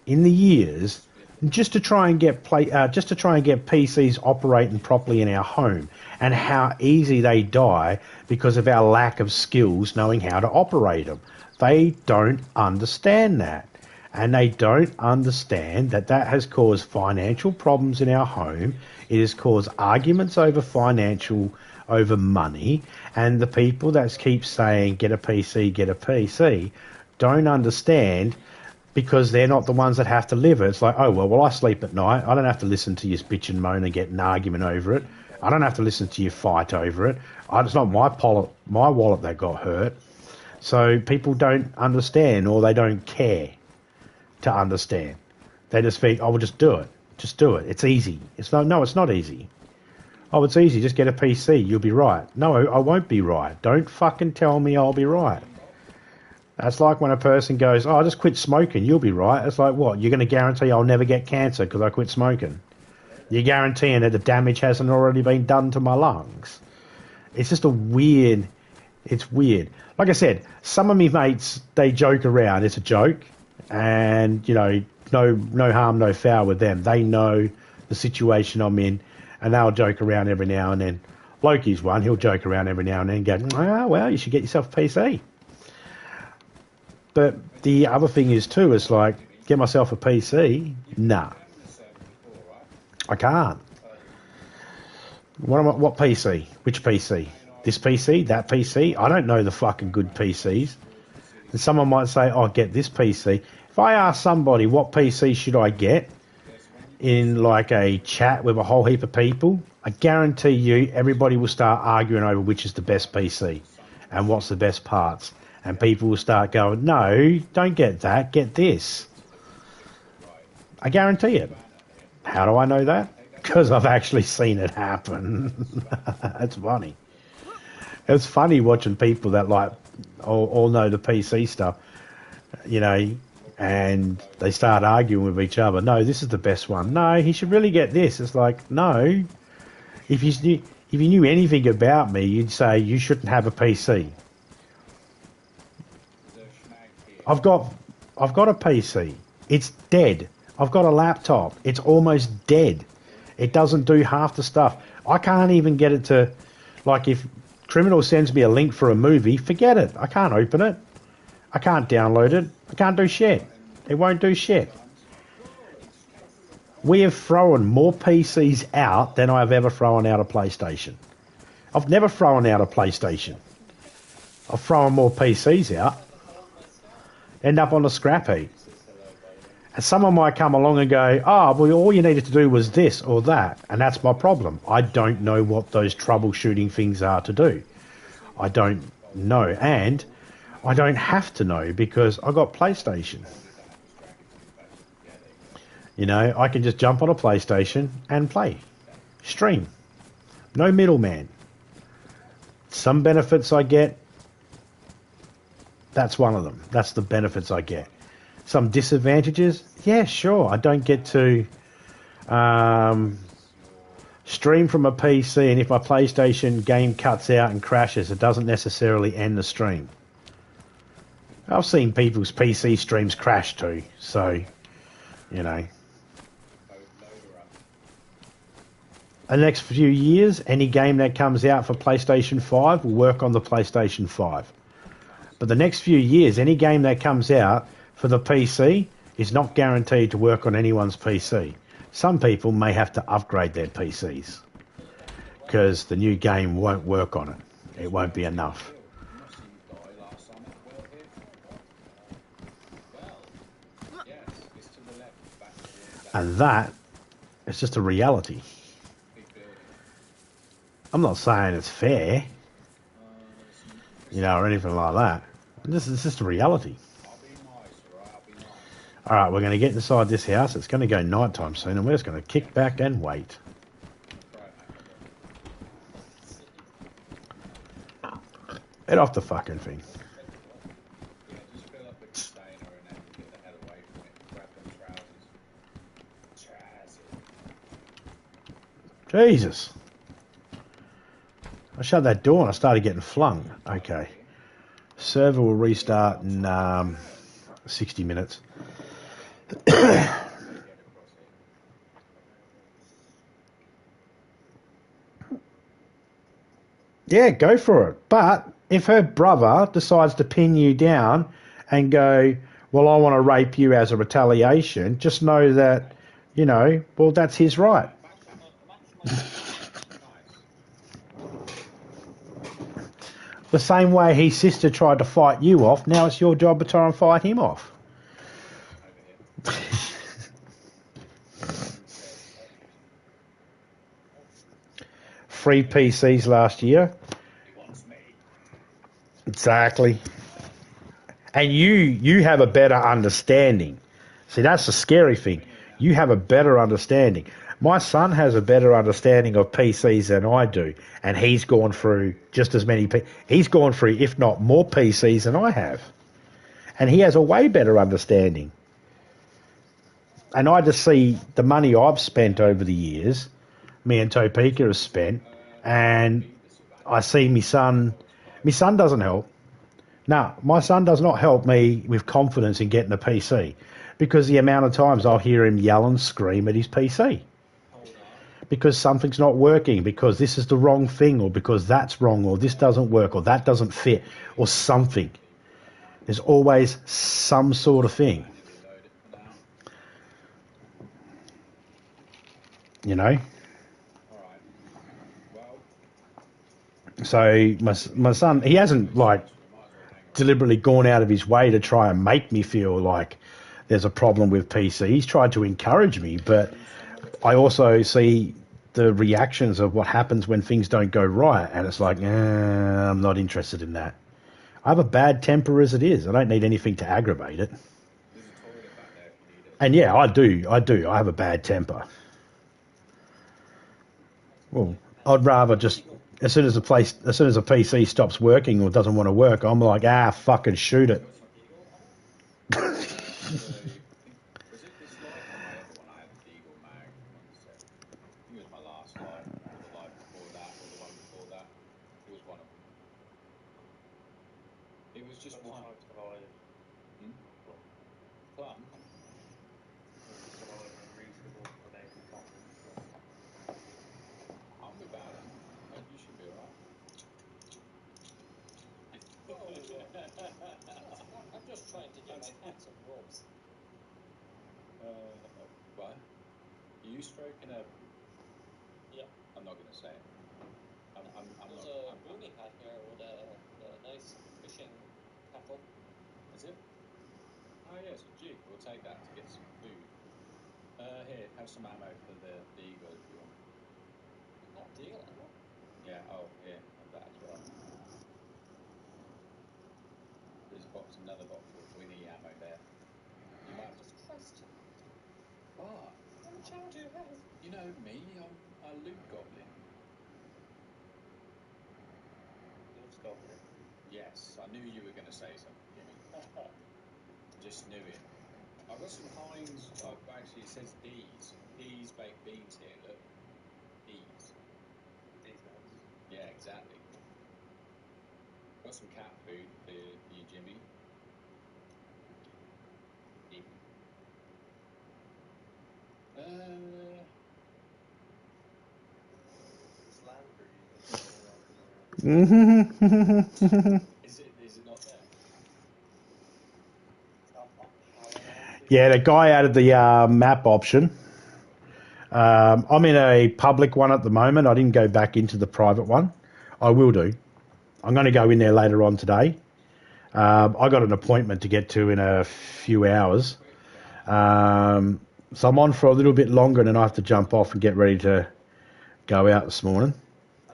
in the years just to try and get PCs operating properly in our home, and how easy they die because of our lack of skills knowing how to operate them. They don't understand that. And they don't understand that that has caused financial problems in our home. It has caused arguments over money. And the people that keep saying, get a PC, don't understand, because they're not the ones that have to live it. It's like, oh, well, I sleep at night. I don't have to listen to you bitch and moan and get an argument over it. I don't have to listen to you fight over it. It's not my wallet that got hurt. So people don't understand, or they don't care to understand. They just think, oh, well, just do it. Just do it. It's easy. No, it's not easy. Oh, it's easy. Just get a PC. You'll be right. No, I won't be right. Don't fucking tell me I'll be right. That's like when a person goes, oh, I just quit smoking. You'll be right. It's like, what? You're going to guarantee I'll never get cancer because I quit smoking? You're guaranteeing that the damage hasn't already been done to my lungs? It's just it's weird. Like I said, some of me mates, they joke around. It's a joke. And, you know, no harm, no foul with them. They know the situation I'm in, and they'll joke around every now and then. Loki's one, he'll joke around every now and then and go, oh, well, you should get yourself a PC. But the other thing is, too, it's like, get myself a PC? Nah. I can't. What PC? Which PC? This PC? That PC? I don't know the fucking good PCs. And someone might say, oh, get this PC. If I ask somebody what PC should I get in like a chat with a whole heap of people, I guarantee you everybody will start arguing over which is the best PC and what's the best parts. And people will start going, no, don't get that, get this. I guarantee it. How do I know that? Because I've actually seen it happen. It's funny. It's funny watching people that like all know the PC stuff, you know, and they start arguing with each other. No, this is the best one. No, he should really get this. It's like, no. If you knew anything about me, you'd say you shouldn't have a PC. I've got a PC. It's dead. I've got a laptop. It's almost dead. It doesn't do half the stuff. I can't even get it to, like, if Criminal sends me a link for a movie, forget it. I can't open it. I can't download it. I can't do shit. It won't do shit. We have thrown more PCs out than I've ever thrown out a PlayStation. I've never thrown out a PlayStation. I've thrown more PCs out. End up on the scrap heap. And someone might come along and go, oh, well, all you needed to do was this or that. And that's my problem. I don't know what those troubleshooting things are to do. I don't know. And I don't have to know because I got PlayStation. You know, I can just jump on a PlayStation and play. Stream. No middleman. Some benefits I get, that's one of them. That's the benefits I get. Some disadvantages, yeah, sure. I don't get to stream from a PC, and if my PlayStation game cuts out and crashes, it doesn't necessarily end the stream. I've seen people's PC streams crash too, so, you know. The next few years, any game that comes out for PlayStation 5 will work on the PlayStation 5. But the next few years, any game that comes out for the PC is not guaranteed to work on anyone's PC. Some people may have to upgrade their PCs because the new game won't work on it. It won't be enough. And that is just a reality. I'm not saying it's fair, you know, or anything like that. It's just a reality. Alright, we're going to get inside this house. It's going to go nighttime soon, and we're just going to kick back and wait. Get off the fucking thing. Jesus. I shut that door and I started getting flung. Okay. Server will restart in 60 minutes. Yeah, go for it. But if her brother decides to pin you down and go, well, I want to rape you as a retaliation, just know that, you know, well, that's his right. The same way his sister tried to fight you off, now it's your job to try and fight him off. Free PCs last year. Exactly. And you have a better understanding. See, that's the scary thing. You have a better understanding. My son has a better understanding of PCs than I do, and he's gone through just as many. He's gone through, if not more, PCs than I have, and he has a way better understanding. And I just see the money I've spent over the years, me and Topeka has spent, and I see my son. My son doesn't help. No, my son does not help me with confidence in getting a PC because the amount of times I'll hear him yell and scream at his PC because something's not working, because this is the wrong thing, or because that's wrong, or this doesn't work, or that doesn't fit, or something. There's always some sort of thing. You know? So my son, he hasn't like deliberately gone out of his way to try and make me feel like there's a problem with PC. He's tried to encourage me, but I also see the reactions of what happens when things don't go right, and it's like, I'm not interested in that. I have a bad temper as it is. I don't need anything to aggravate it. And yeah, I do. I have a bad temper. Well, I'd rather just as soon as a PC stops working or doesn't want to work, I'm like, fucking shoot it. I'm just trying to get my hands on ropes. What? Are you stroking a... Yeah. I'm not going to say it. There's a boonie hat here with a nice fishing tackle. Is it? Oh yeah, it's a jig. We'll take that to get some food. Here, have some ammo for the eagle if you want. Not deal, ammo? Yeah, oh, here, have that as well. another box of Winnie ammo there. You might Jesus Christ. What? How much ammo do you have? You know me, I'm a loot goblin. Loot goblin. Yes, I knew you were going to say something, Jimmy. Just knew it. I've got some Heinz. Actually, it says D's. D's baked beans here. Look, D's. These nuts. Yeah, exactly. Got some cat food for you, Jimmy. D. It's land breed. Is it not there? Yeah, the guy added the map option. I'm in a public one at the moment. I didn't go back into the private one. I will do. I'm going to go in there later on today. I got an appointment to get to in a few hours. So I'm on for a little bit longer and then I have to jump off and get ready to go out this morning.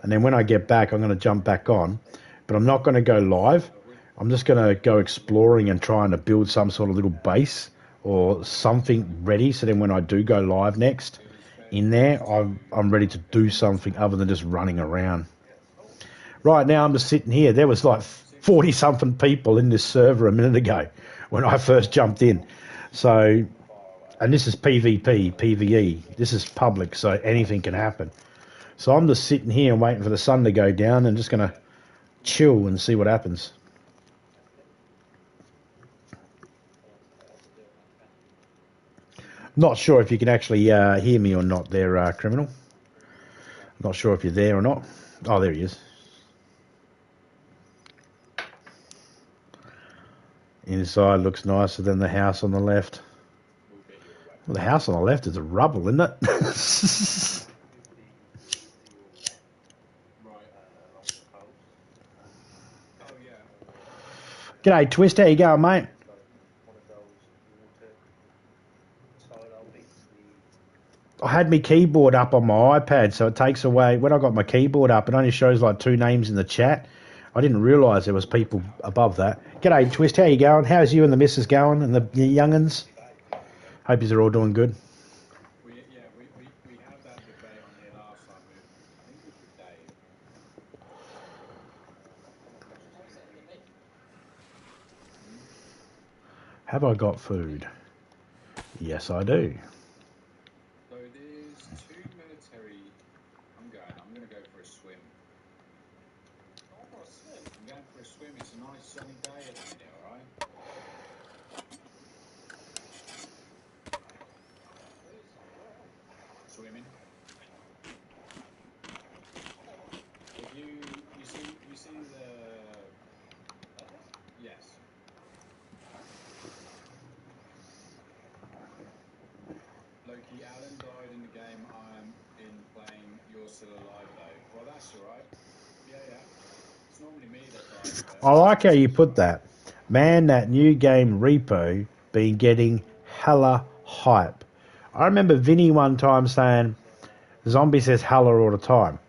And then when I get back, I'm going to jump back on. But I'm not going to go live. I'm just going to go exploring and trying to build some sort of little base or something ready. So then when I do go live next in there, I'm ready to do something other than just running around. Right now, I'm just sitting here. There was like 40-something people in this server a minute ago when I first jumped in. So, and this is PvP, PvE. This is public, so anything can happen. So I'm just sitting here and waiting for the sun to go down and just going to chill and see what happens. Not sure if you can actually hear me or not there, Criminal. Not sure if you're there or not. Oh, there he is. Inside looks nicer than the house on the left. Well, the house on the left is a rubble, isn't it? G'day, Twist. How you going, mate? I had my keyboard up on my iPad, so it takes away... When I got my keyboard up, it only shows like 2 names in the chat. I didn't realise there was people above that. G'day, Twist. How you going? How's you and the missus going and the young'uns? Hope you're all doing good. We had that debate on here last time. I think it was with Dave. Have I got food? Yes, I do. So there's 2 military. I'm going to go for a swim. Oh, for a swim. I'm going for a swim. It's a nice sunny day at the minute, alright? Swimming. If you see the... Yes. Loki, Alan died in the game I'm in playing. You're still alive though. Well, that's alright. Yeah. It's normally me that dies first. I like how you put that. Man, that new game Repo been getting hella hype. I remember Vinny one time saying, Zombie says hella all the time.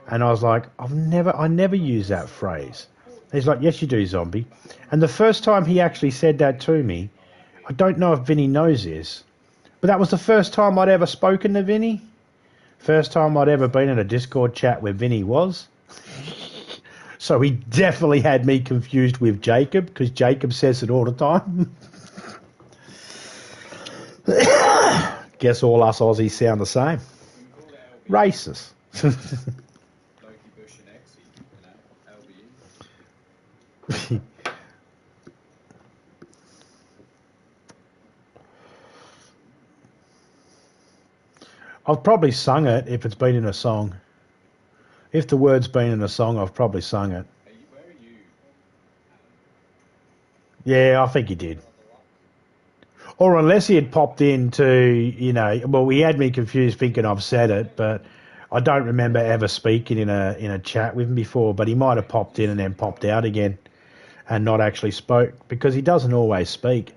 And I was like, I never use that phrase. He's like, yes, you do, Zombie. And the first time he actually said that to me, I don't know if Vinny knows this, but that was the first time I'd ever spoken to Vinny. First time I'd ever been in a Discord chat where Vinny was. So he definitely had me confused with Jacob, because Jacob says it all the time. Guess all us Aussies sound the same. Racist. Loki, Bush and Exy, LBE. I've probably sung it if it's been in a song. If the word's been in a song, I've probably sung it. Where are you, Yeah, I think he did. Or unless he had popped into, well, he had me confused thinking I've said it, but I don't remember ever speaking in a chat with him before, but he might have popped in and then popped out again and not actually spoke, because he doesn't always speak.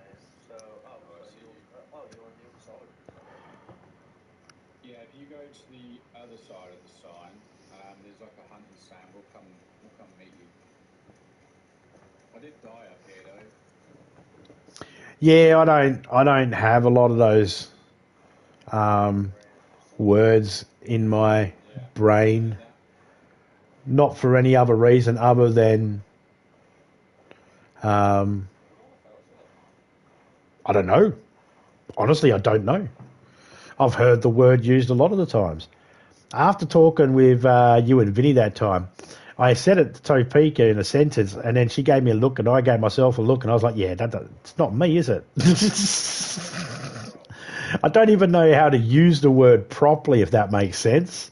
Yeah, if you go to the other side of the sign, there's like a hunting stand. We'll come meet you. I did die up here though. Yeah, I don't have a lot of those words in my brain. Not for any other reason other than um, I don't know. Honestly, I don't know. I've heard the word used a lot of the times. After talking with you and Vinny that time, I said it to Topeka in a sentence, and then she gave me a look, and I gave myself a look, and I was like, "Yeah, it's not me, is it?" I don't even know how to use the word properly, if that makes sense.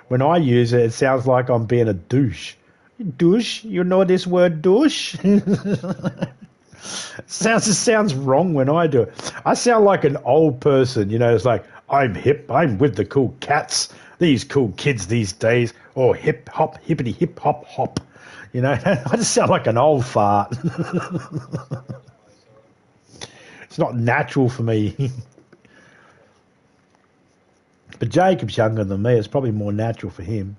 When I use it, it sounds like I'm being a douche. Douche? You know this word douche? It sounds wrong when I do it. I sound like an old person, you know, it's like, I'm hip, I'm with the cool cats, these cool kids these days, or hip hop, hippity hip hop hop. You know, I just sound like an old fart. It's not natural for me. But Jacob's younger than me, it's probably more natural for him.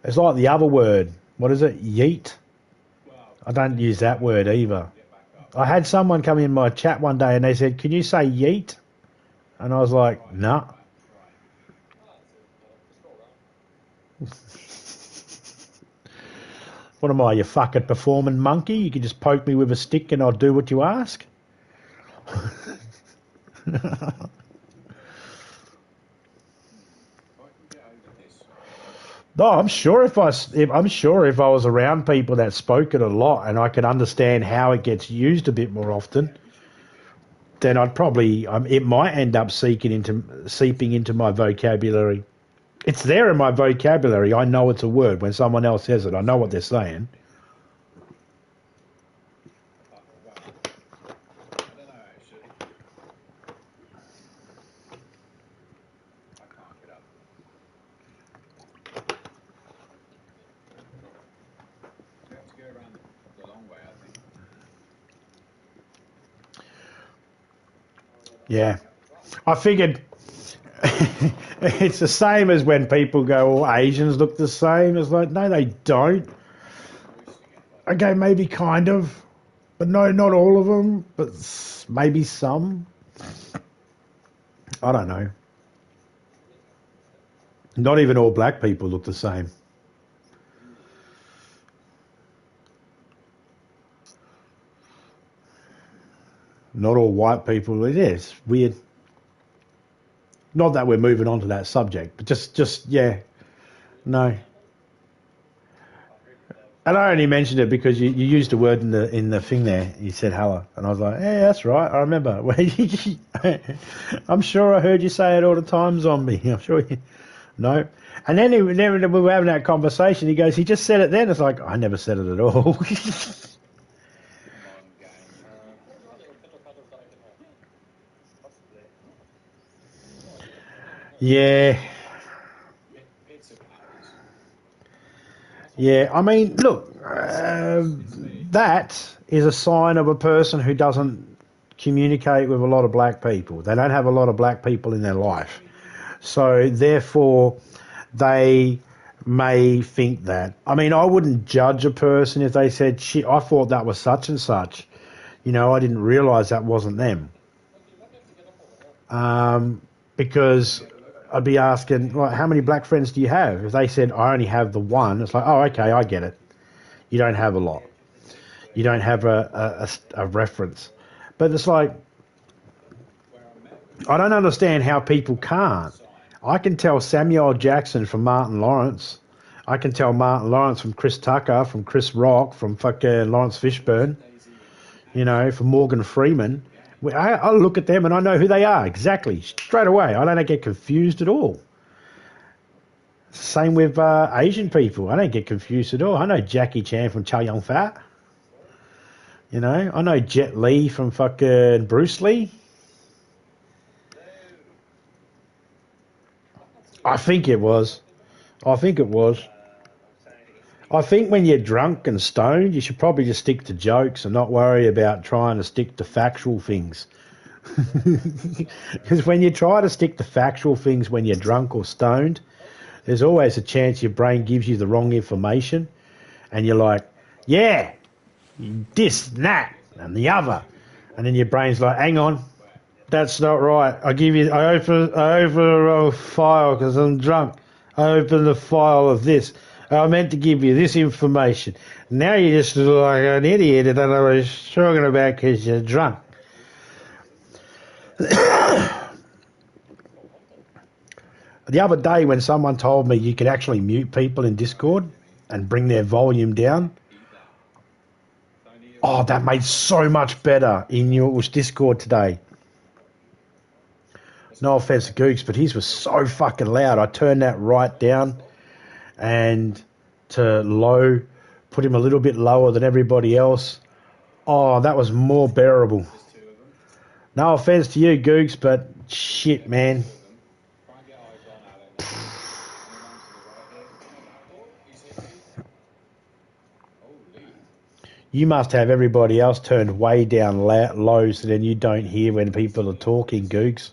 It's like the other word. What is it? Yeet? I don't use that word either. I had someone come in my chat one day and they said, "Can you say yeet?" And I was like, "Nah." What am I, you fucking performing monkey? You can just poke me with a stick and I'll do what you ask? No, I'm sure if I was around people that spoke it a lot and I could understand how it gets used a bit more often, then I'd probably it might end up seeping into my vocabulary. It's there in my vocabulary. I know it's a word when someone else says it. I know what they're saying. Yeah. I figured it's the same as when people go, "Oh, Asians look the same." It's like, no, they don't. Okay, maybe kind of, but no, not all of them, but maybe some. I don't know. Not even all black people look the same. Not all white people. It is weird. Not that we're moving on to that subject, but just yeah, no. And I only mentioned it because you used the word in the thing there. You said hello, and I was like, "Yeah, that's right. I remember." I'm sure I heard you say it all the time, zombie. I'm sure you. No. And then we were having that conversation. He goes, "He just said it then." It's like, I never said it at all. Yeah. Yeah, I mean, look, that is a sign of a person who doesn't communicate with a lot of black people. They don't have a lot of black people in their life. So, therefore, they may think that. I mean, I wouldn't judge a person if they said, "Shit, I thought that was such and such. You know, I didn't realise that wasn't them." Because I'd be asking, like, how many black friends do you have? If they said, "I only have the one," it's like, oh, okay, I get it. You don't have a lot. You don't have a reference. But it's like, I don't understand how people can't. I can tell Samuel Jackson from Martin Lawrence. I can tell Martin Lawrence from Chris Tucker, from Chris Rock, from fucking Lawrence Fishburne, you know, from Morgan Freeman. I look at them and I know who they are exactly, straight away. I don't get confused at all. Same with Asian people. I don't get confused at all. I know Jackie Chan from Chow Yun Fat. You know, I know Jet Li from fucking Bruce Lee. I think it was. I think it was. I think when you're drunk and stoned, you should probably just stick to jokes and not worry about trying to stick to factual things. Because when you try to stick to factual things when you're drunk or stoned, there's always a chance your brain gives you the wrong information and you're like, yeah, this, that, and the other. And then your brain's like, hang on, that's not right. I open a file because I'm drunk. I opened the file of this. I meant to give you this information. Now you just look like an idiot and don't know what you're talking about because you're drunk. The other day when someone told me you could actually mute people in Discord and bring their volume down, oh, that made so much better in your Discord today. No offense to Googs, but his was so fucking loud. I turned that right down and to low, put him a little bit lower than everybody else. Oh, that was more bearable. No offense to you, Googs, but shit, man. You must have everybody else turned way down low so then you don't hear when people are talking, Googs.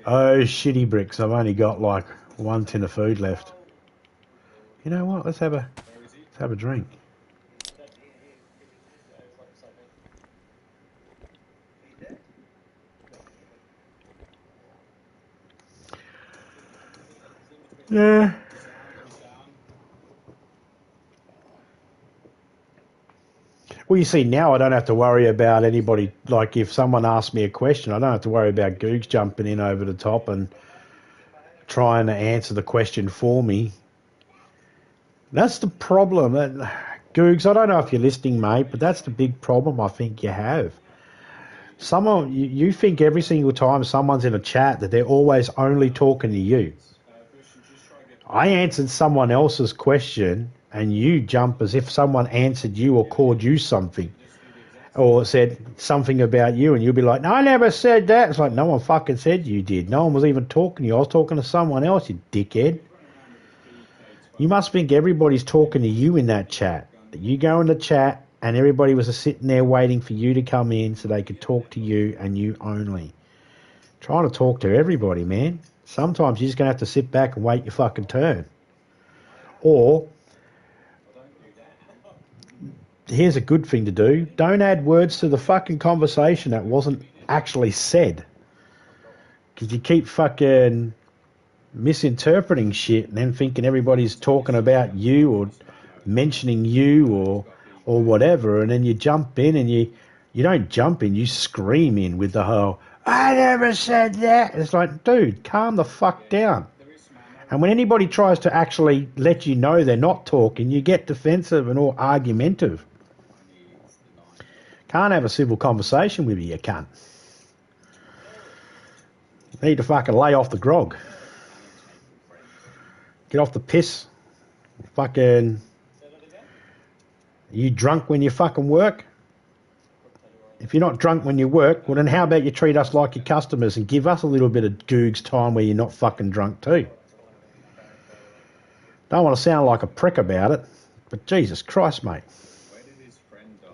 Oh, shitty bricks. I've only got like 1 tin of food left. You know what? Let's have a drink. Yeah. Well, you see, now I don't have to worry about anybody. Like, if someone asks me a question, I don't have to worry about Googs jumping in over the top and trying to answer the question for me. That's the problem. Googs, I don't know if you're listening, mate, but that's the big problem I think you have. You think every single time someone's in a chat that they're always only talking to you. I answered someone else's question and you jump as if someone answered you or called you something or said something about you, and you'll be like, no, I never said that. It's like, no one fucking said you did. No one was even talking to you. I was talking to someone else, you dickhead. You must think everybody's talking to you in that chat. That you go in the chat and everybody was just sitting there waiting for you to come in so they could talk to you and you only. Trying to talk to everybody, man. Sometimes you're just going to have to sit back and wait your fucking turn. Or, here's a good thing to do. Don't add words to the fucking conversation that wasn't actually said. Because you keep fucking misinterpreting shit and then thinking everybody's talking about you or mentioning you or whatever, and then you jump in and you don't jump in, you scream in with the whole, I never said that. It's like, dude, calm the fuck down. And when anybody tries to actually let you know they're not talking, you get defensive and all argumentative. Can't have a civil conversation with you cunt. You need to fucking lay off the grog. Get off the piss. Fucking... Are you drunk when you fucking work? If you're not drunk when you work, well then how about you treat us like your customers and give us a little bit of Googs time where you're not fucking drunk too. Don't want to sound like a prick about it, but Jesus Christ, mate. Where did his friend die?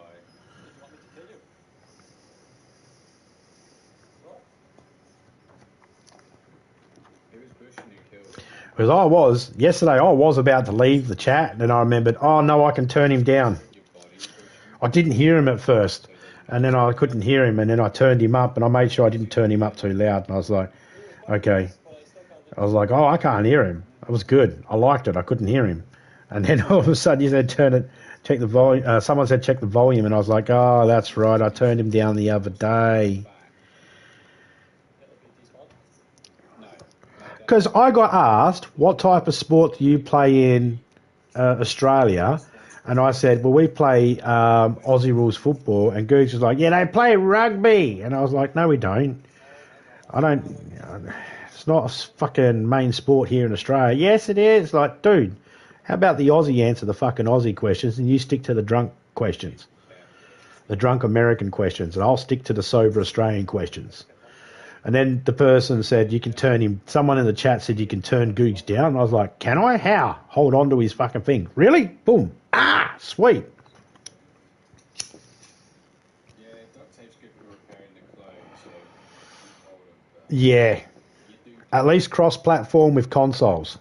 Who was pushing you killed? Because yesterday I was about to leave the chat, and then I remembered, oh no, I can turn him down. I didn't hear him at first, and then I couldn't hear him, and then I turned him up, and I made sure I didn't turn him up too loud, and I was like, okay. I was like, oh, I can't hear him. It was good. I liked it. I couldn't hear him. And then all of a sudden you said, check the volume. Someone said, check the volume, and I was like, oh, that's right. I turned him down the other day. Because I got asked, what type of sport do you play in Australia? And I said, well, we play Aussie rules football. And Gooch was like, yeah, they play rugby. And I was like, no, we don't. It's not a fucking main sport here in Australia. Yes, it is. Like, dude, how about the Aussie answer the fucking Aussie questions and you stick to the drunk questions? The drunk American questions. And I'll stick to the sober Australian questions. And then the person said, you can turn him... Someone in the chat said you can turn Googs down. And I was like, can I? How? Hold on to his fucking thing. Really? Boom. Ah, sweet. Yeah, duct tape's good for repairing the clothes, so Yeah. At least cross-platform with consoles.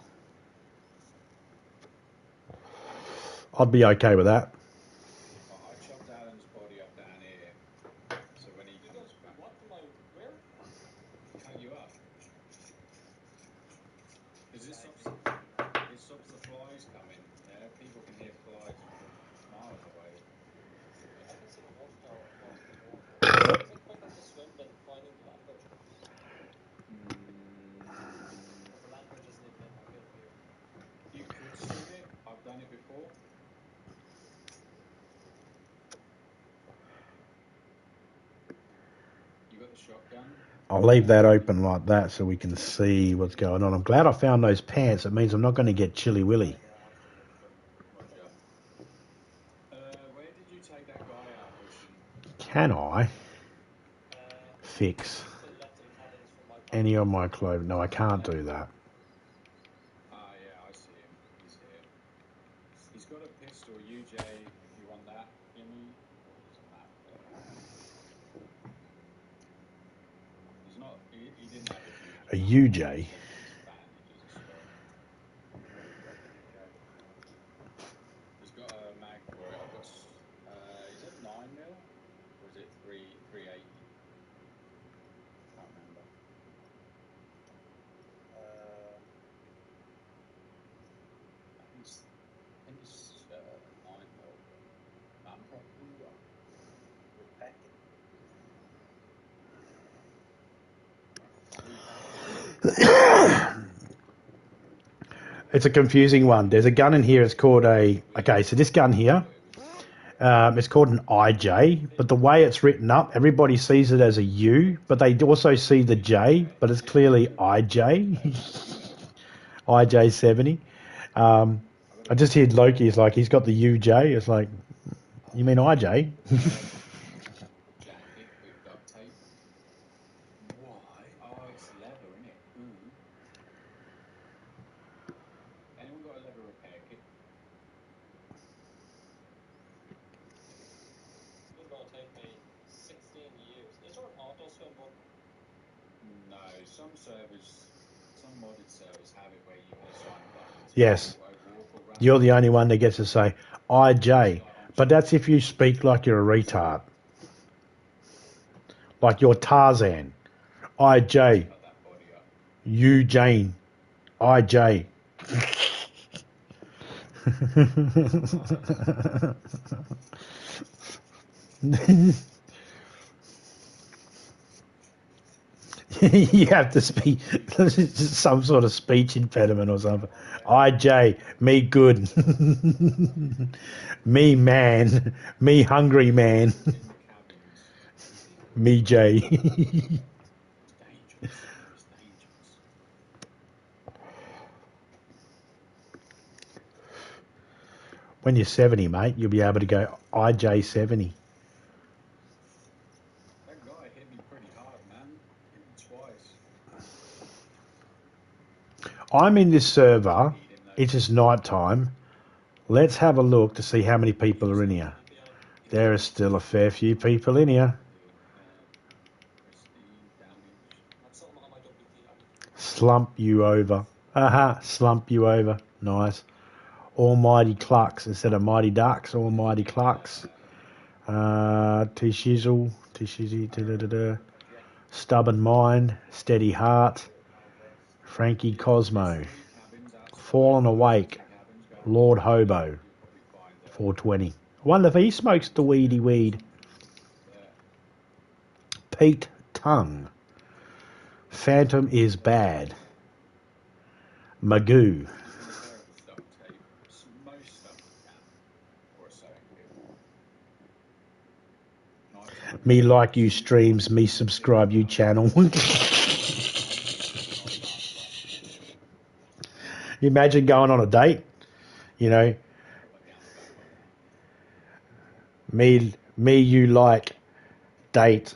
I'd be okay with that. I chopped Alan's body up down here, so when he comes back, What am I? Where? cut you up. Because it stops the flies coming. Yeah, people can hear flies from miles away. I can see the watchtower across the water. Is it quicker to swim than finding the land bridge? Because the land bridge isn't even in my field of view. You could swim it. I've done it before. You got the shotgun. I'll leave that open like that so we can see what's going on. I'm glad I found those pants. It means I'm not going to get chilly willy. Roger. Where did you take that guy out, Ocean? Can I fix The left of the cabins from my any of my clothes? No, I can't do that. Ah, yeah, I see him. He's here. He's got a pistol, UJ, if you want that. Gimme. There's a map there. He's not, he didn't have a huge A amount. UJ? Bandages and stuff. He's got a mag for it. I've got, is it 9mm? Or is it 380? Can't remember. I think it's 9mm. I'm probably wrong. Repack it. It's a confusing one. There's a gun in here. It's called a... Okay, so this gun here, it's called an IJ, but the way it's written up, everybody sees it as a U, but they also see the J, but it's clearly IJ. IJ70. I just heard Loki's like, he's got the UJ. It's like, you mean IJ? Jacket with duct tape. Why? Oh, it's leather, isn't it? Ooh. Anyone got a leather repair kit? It's going to take me 16 years. Is there an auto swim button? No, some modded servers have it where you can assign buttons. Yes. Walk around. You're the only one that gets to say IJ, but that's if you speak like you're a retard. Like you're Tarzan. IJ. Cut that body up. You Jane. IJ. You have to speak some sort of speech impediment or something. IJ, me good. Me man. Me hungry man. In the cabins. Me J. It's dangerous. It's dangerous. When you're 70, mate, you'll be able to go IJ70. That guy hit me pretty hard, man. Hit me twice. I'm in this server. It is night time. Let's have a look to see how many people are in here. There is still a fair few people in here. That's something on my WD app. Slump you over. Aha, slump you over. Nice. Almighty Clucks instead of Mighty Ducks. Almighty Clucks. T-Shizzle. T-Shizzy. Stubborn Mind. Steady Heart. Frankie Cosmo. Fallen Awake. Lord Hobo. 420. I wonder if he smokes the weedy weed. Pete Tongue. Phantom is bad. Magoo. Me like you streams, me subscribe you channel. Imagine going on a date, you know, me you like, date,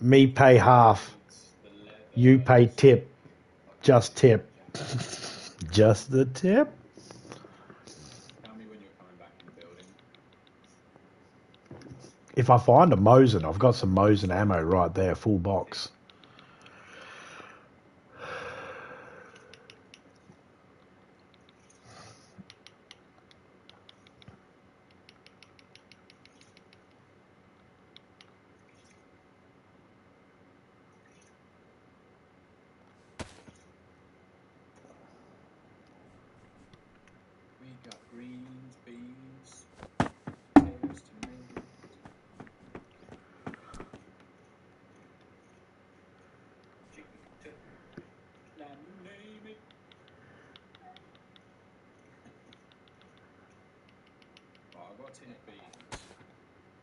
me pay half, you pay tip, just tip. Just the tip? Tell me when you're coming back in the building. If I find a Mosin, I've got some Mosin ammo right there, full box. Greens, beans, potatoes, tomatoes. Chicken, now you name it. Right, I've got a tin of beans.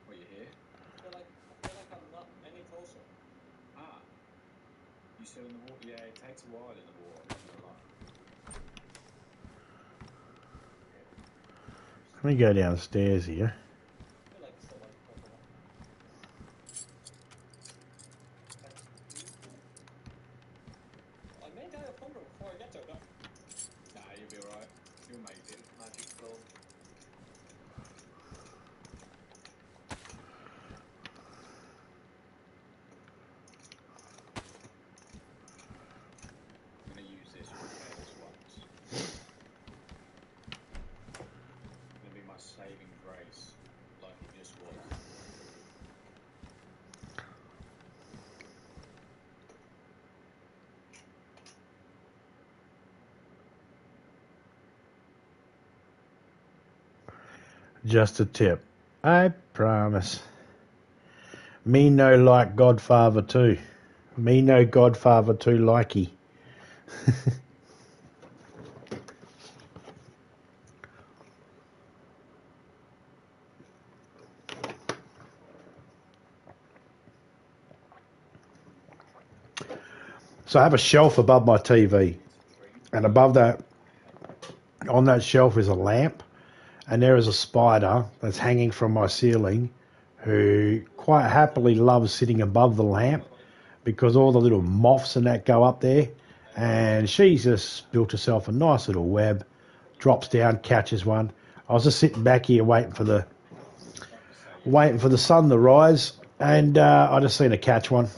What, you here? I feel like I'm not any closer. Ah. You still in the water? Yeah, it takes a while in the water, I'm not gonna lie. Let me go downstairs here. I feel like it's still like proper one. I may die of hunger before I get there, though. Nah, you'll be alright. You'll make it. Magic flow. I'm gonna use this repair this once. It's gonna be my saving grace, like it just was. Just a tip. I promise. Me no like Godfather 2. Me no Godfather 2 likey. So I have a shelf above my TV. And above that, on that shelf is a lamp. And there is a spider that's hanging from my ceiling who quite happily loves sitting above the lamp because all the little moths and that go up there. And she's just built herself a nice little web, drops down, catches one. I was just sitting back here waiting for the sun to rise, and I just seen her catch one, I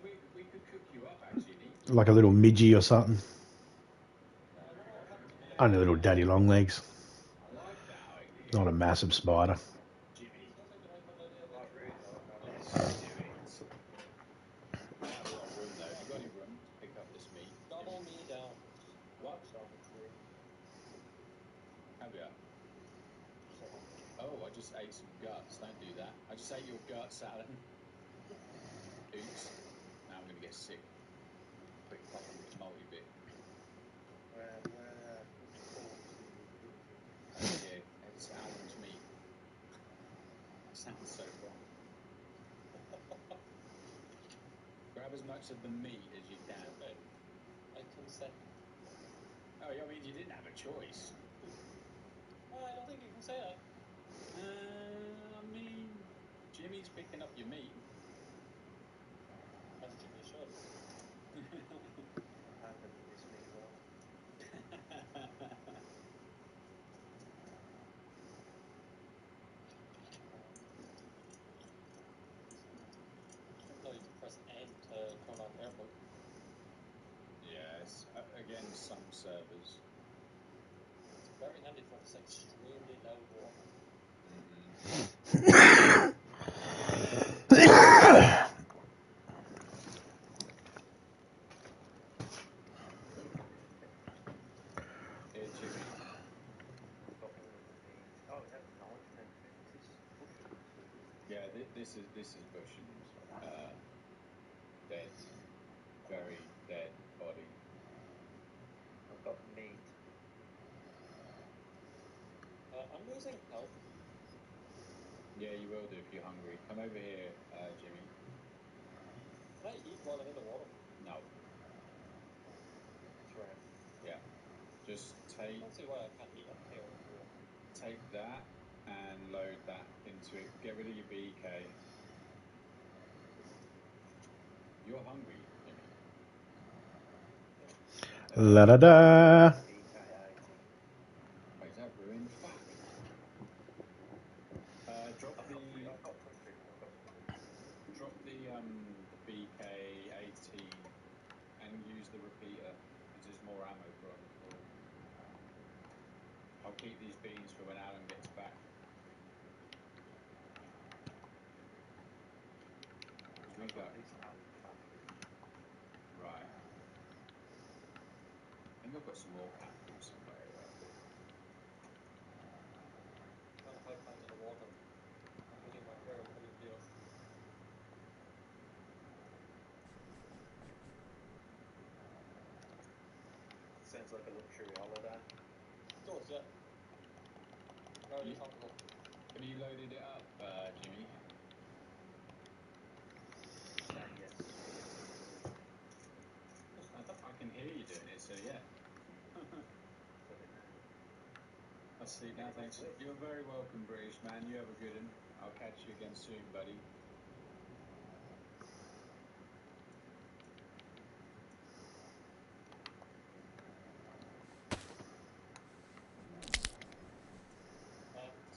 mean, we could cook you up actually and eat you. like a little midgie or something. Yeah, I wonder what happened to me. Only little daddy long legs, I like that idea. not a massive spider. Jimmy, Sounds like the right kind of idea. let's do it. I have a lot of room though. Have you got any room to pick up this meat? Double me down. What? So true. Have you? So hungry. Oh, I just ate some guts. Don't do that. I just ate your guts, Alan. Oops. Now I'm gonna get sick. Quick pop on this multi-bit. Yeah, it's Alan's meat. That sounds so wrong. Grab as much of the meat as you can. Okay. I consent. Oh, I mean, you didn't have a choice. I don't think you can say that. I mean, Jimmy's picking up your meat. As Jimmy should. Didn't know you could press N to turn on airport. Yes, again, some servers. It's very handy for this extremely loud water. Here, Jimmy. Yeah, this is Busham's dead, very dead body. I've got meat. I'm losing health. Yeah, you will do if you're hungry. Come over here, Jimmy. Can I eat while I'm in the water? No. That's right. Yeah. Just I don't see why I can't eat up here in the water. take that and load that into it. Get rid of your BK. You're hungry, Jimmy. La da da. Wait, is that ruined? Fuck. Drop the BK 18 and use the repeater because there's more ammo for it on the floor. I'll keep these beans for when Alan gets back. We go. Right. I think I've got some more capitals somewhere. sounds like a luxury holiday. It does, yeah. Very comfortable. Have you loaded it up, Jimmy? Yes. I can hear you doing it, so yeah. Got it now. I see. Now, thanks. You're very welcome, British man. You have a good one. I'll catch you again soon, buddy.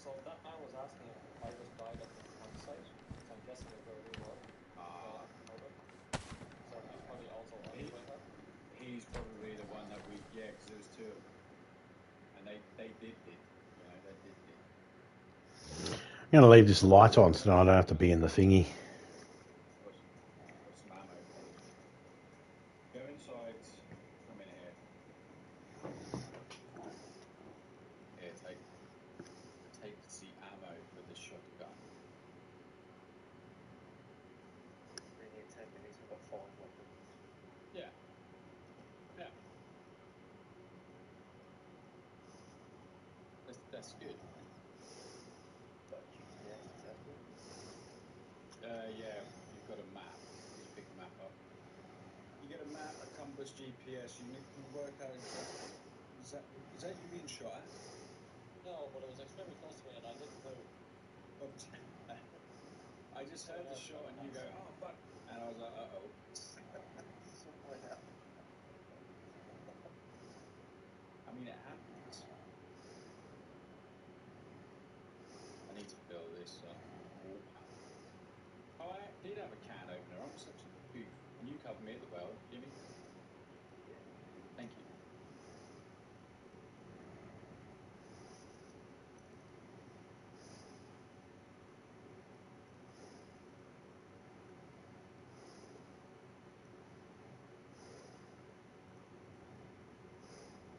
So that man was asking if I just died at the campsite, so I'm guessing it's where we were. So he's probably also on his way back. He's probably the one that we, yeah, because there was two of them, and they did, you know, they did. I'm going to leave this light on so I don't have to be in the thingy. Got some ammo for you. Go inside. Come in here. Here, take the ammo for the shotgun. Been here 10 minutes, I've got 5 weapons. Yeah. That's good. Got a GPS, is that good? Yeah, you've got a map. Just pick a map up. You get a map, a compass, GPS. You can work out exactly. Is that you being shot at? No, but it was extremely close to me and I didn't move. I just heard the shot and you go, oh fuck, and I was like, uh-oh. Someone else. I mean, it happens. I need to fill this up. Oh, I did have a can opener. I'm such a goof. Can you cover me at the well, Jimmy? Yeah. Thank you.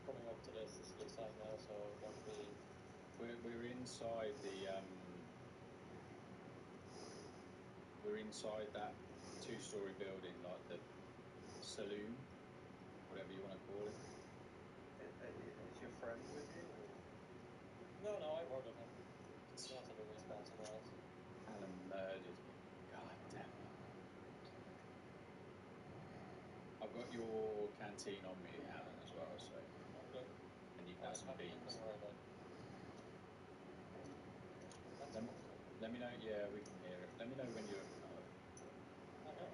Coming up to the Sicily side now, so don't be. We're inside the we're inside that 2-story building, like the saloon, whatever you want to call it. Is your friend with you? Or? No, I've heard of him. He wants to respawn somewhere else. Alan murdered me. God damn it. I've got your canteen on me, Alan, as well, so. Okay. And you can have some beans. Let me know, yeah, we can hear it. Let me know when you're. Okay.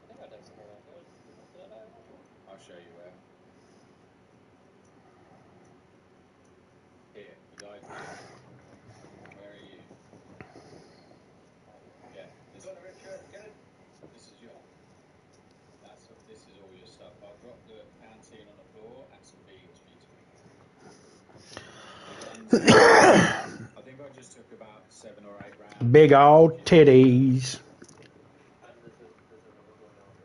I think I died somewhere around here. Did I die around here? I'll show you where. Here, you died here. Where are you? Yeah, this is your. This is all your stuff. I'll drop the canteen on the floor and some beans for you to eat. I think I just took about 7 or 8 rounds. Big old titties. And there's another gun over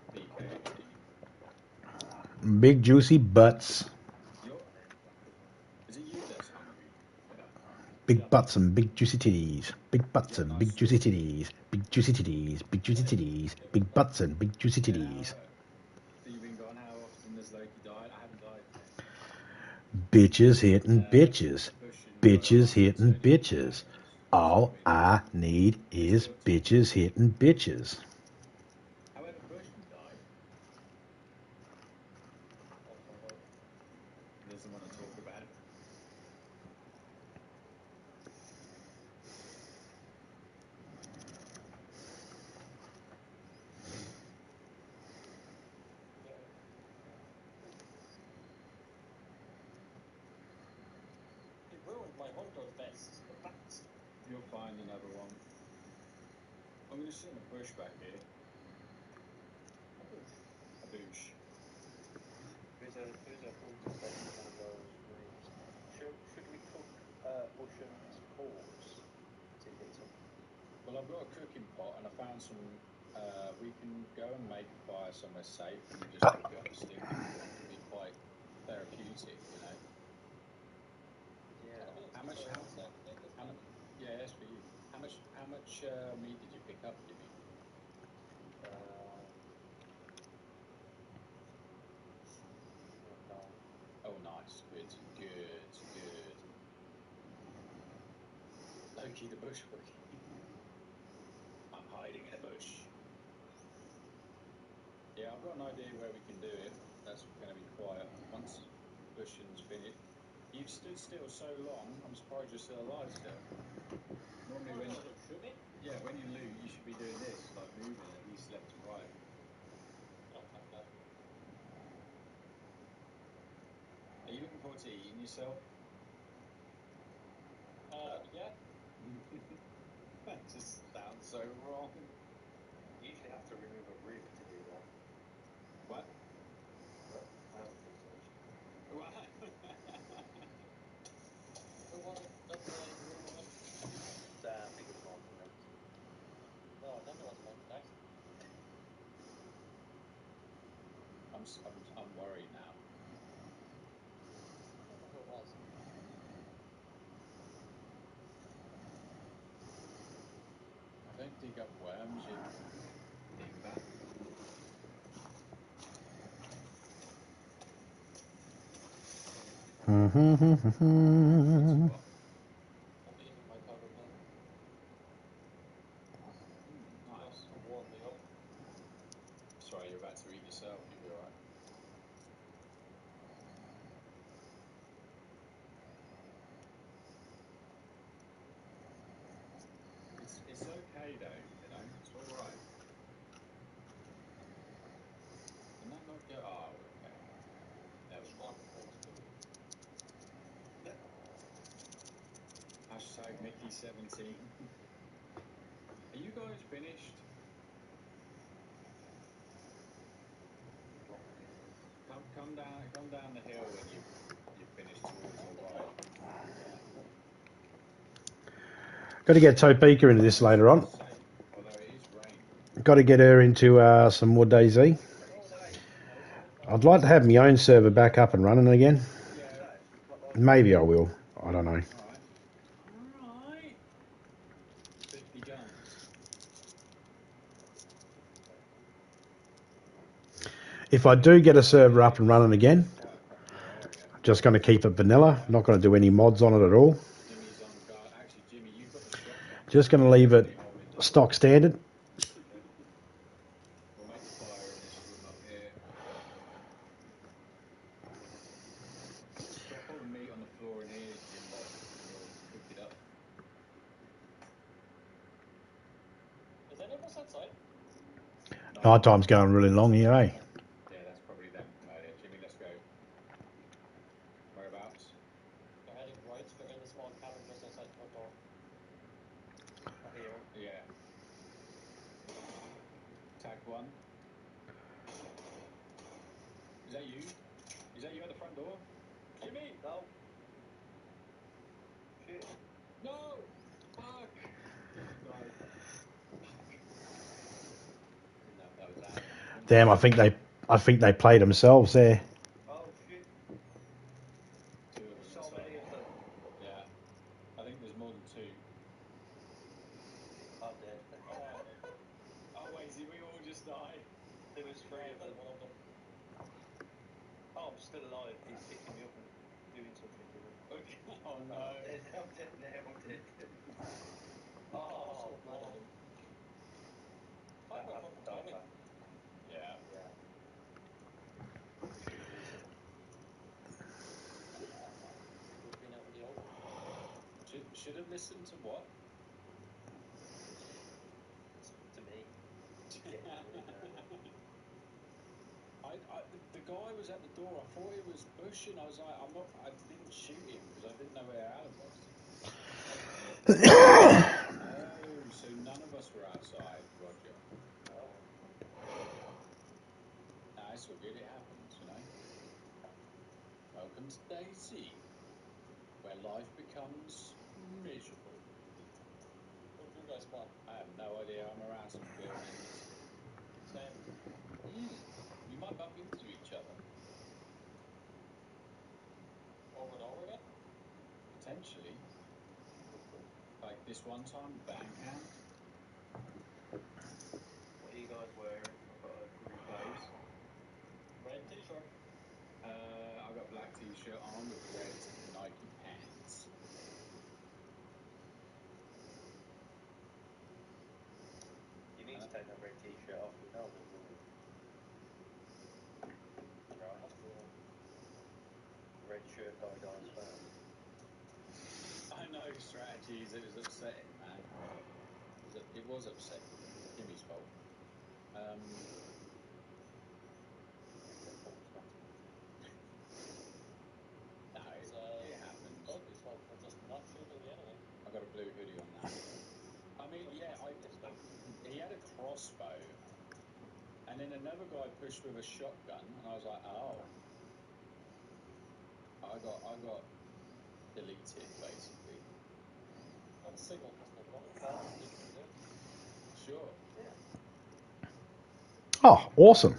there. BKT. Big juicy butts. Is it you that's hungry? Big butts and big juicy titties. Big butts and big juicy titties. Big juicy titties. Big juicy titties. Big butts and big juicy titties. So you've been gone. How often has Loki died? I haven't died yet. Bitches hitting bitches. Bitches hitting bitches. All I need is bitches hitting bitches. However, Bushman died. He doesn't want to talk about it. He ruined my hunter's vest. The bastard. You'll find another one. I'm going to sit in a bush back here. A boosh. A bush. Who's a hunter's best in one of those rooms? Should we cook Ushan's corpse to hit him? Well, I've got a cooking pot and I found some. We can go and make a fire somewhere safe and just cook it on a stick. It'd be quite therapeutic, you know. Yeah. How much? Yeah, that's for you. How much meat did you pick up, Jimmy? Pokey the bush boogie. I'm hiding in a bush. Yeah, I've got an idea where we can do it. That's going to be quiet. Once Bushin's finished. You've stood still so long, I'm surprised you're still alive still. Normally when Shoot me? yeah, when you loot, you should be doing this, like moving at least left and right. Oh, like that. Are you looking forward to eating yourself? Yeah. That just sounds so wrong. You usually have to remove a rib to do that. What? But I don't think so. What? So what if that's the room of it? I think it's more than that. No, I thought it was about tax. I'm worried now. I don't know who it was. I don't dig up worms, you dingbat. What? I'm eating my powder milk. Nice. Just to warm me up. Sorry, you're about to eat yourself. You'll be alright. It's okay though, you know. It's all right. Can that not go? Oh, okay. Never mind. Hashtag Mickey17. Are you guys finished? Come down the hill when you've finished towards the right. Got to get Topeka into this later on. Safe, although it is rain. Got to get her into some more DayZ. I'd like to have my own server back up and running again. Maybe I will. I don't know. Alright. 50 guns. If I do get a server up and running again, Quite a popular area. just going to keep it vanilla. Not going to do any mods on it at all. Jimmy's on guard. Actually, Jimmy, you've got the shotgun. Just going to leave it stock standard. We'll make a fire in this room up here. Drop all the meat on the floor in here, Jimbo, and we'll cook it up. Is any of us outside? Night time's going really long here, eh? Yeah, that's probably them from earlier. Jimmy, let's go. Whereabouts? They're heading right. They're in the small cabin just outside the front door. I hear him. Yeah. Tag one. Is that you? Is that you at the front door? Jimmy! No. Shit. No! Fuck! Died. Didn't know if that was Adam. Damn, I think they played themselves there. Oh shit. Two of them. So that's many all. of them. Yeah. I think there's more than two. I'm dead. Oh wait, did we all just die? There was three of them. One of them. Oh, I'm still alive. He's picking me up and doing something with him. Okay. Oh no. I'm dead now. I'm dead. Oh, One of man. them. Fuck, we're fucking timing. Yeah. Yeah. We've been out in the open. Should have listened to what? To me. The guy was at the door. I thought it was Bush, and I was like, I didn't shoot him because I didn't know where Adam was. Oh, so none of us were outside, Roger. Oh. Nah, it's all good. It happens, you know. Welcome to DayZ, where life becomes miserable. What did you guys spawn? I have no idea. I'm around some buildings. Same. We might bump into each other. Over and over again? Potentially. Like this one time, Bandcamp. What are you guys wearing? I've got a green blaze. Red t-shirt. I got black t-shirt on with red Nike pants. you if DayZ's fan. I know strategies. It was upsetting, man. It was upsetting. Timmy's fault. No, it happens. Toby's fault for just not shooting the enemy. I got a blue hoodie on that. I mean, yeah, he had a crossbow, and then another guy pushed with a shotgun, and I was like, oh, I got deleted basically. Not a signal pistol, but that you can do. Sure. Yeah. Oh, awesome.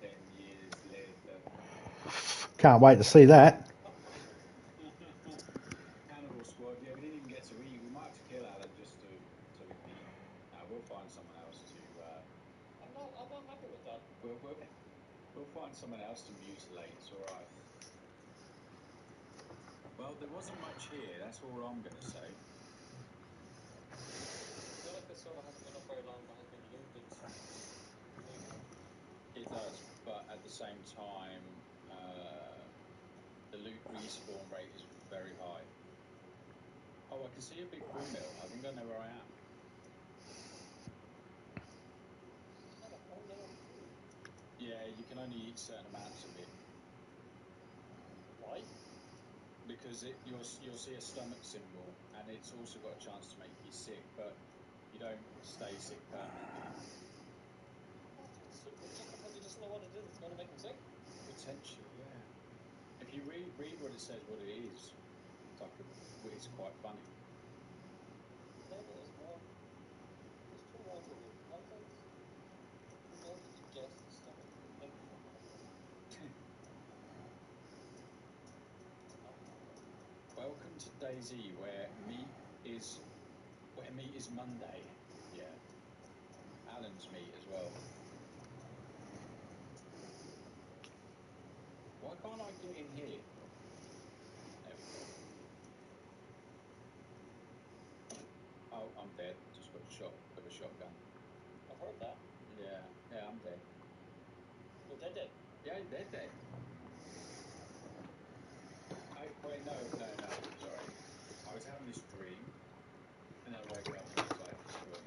10 years later. Can't wait to see that. Cannibal Squad. Yeah, we didn't even get to eat. We might have to kill Alan just so we can eat. We'll find someone else to. I'm not happy with that. We'll find someone else to mutilate. It's all right. Well, there wasn't much here. That's all I'm gonna say. I feel like this sort of hasn't been up very long, but has been looted immediately. It does, but at the same time, the loot respawn rate is very high. Oh, I can see a big windmill. I think I know where I am. Yeah, you can only eat certain amounts of it. Why? Because you'll see a stomach symbol, and it's also got a chance to make you sick, but you don't stay sick permanently. Just because he doesn't know what it is, it's going to make him sick? Potentially, yeah. If you read what it says, what it is, it's quite funny. Label is warm. There's 2 water with contents. Who does it suggest stomach? Welcome to DayZ, where meat is Monday. Yeah. Alan's meat as well. Why can't I get in here? There we go. Oh, I'm dead. Just got shot with a shotgun. I've heard that. Yeah, I'm dead. You're dead. Yeah, they're dead. Wait, no, sorry. I was having this dream, and I wake up and it's like, boom.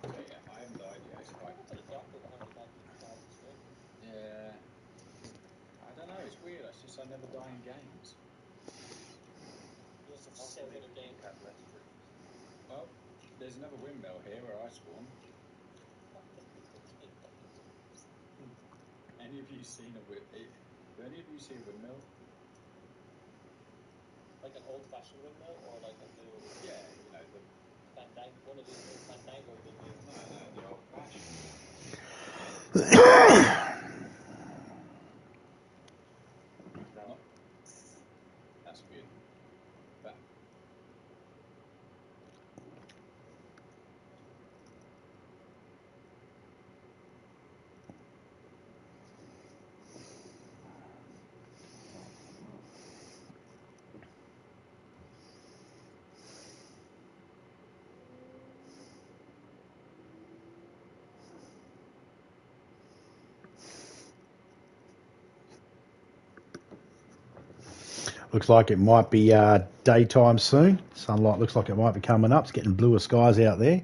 So yeah, I haven't died yet. It's I quite... went to the doctor with how many times you had this dream. Yeah. I don't know, it's weird. It's just I never die in games. You just have so good at games. Have less dreams. Well, there's another windmill here where I spawn. Any of you seen a windmill? Do any of you see a windmill? Like an old-fashioned windmill, or like a new... Yeah, you know, one of these new fandangled windmills. No, the old fashioned. No. That's good. But Looks like it might be daytime soon. Sunlight looks like it might be coming up. It's getting bluer skies out there.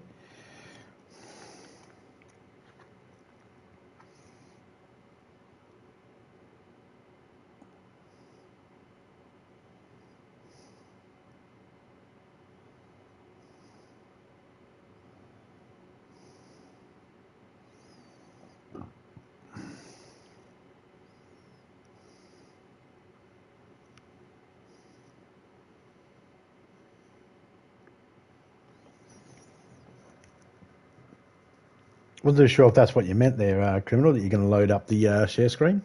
Wasn't too sure if that's what you meant there, Criminal, that you're going to load up the share screen.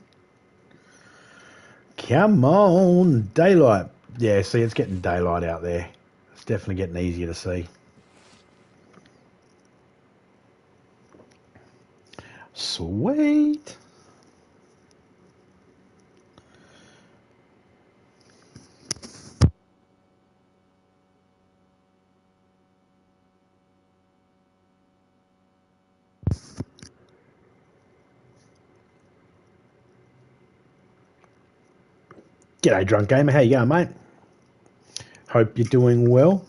Come on, daylight. Yeah, see, it's getting daylight out there. It's definitely getting easier to see. Sweet. G'day, drunk gamer. How you going, mate? Hope you're doing well.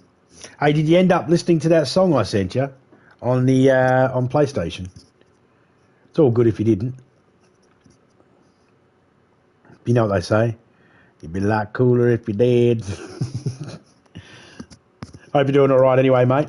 Hey, did you end up listening to that song I sent you on the on PlayStation? It's all good if you didn't. You know what they say? You'd be a lot cooler if you did. Hope you're doing all right anyway, mate.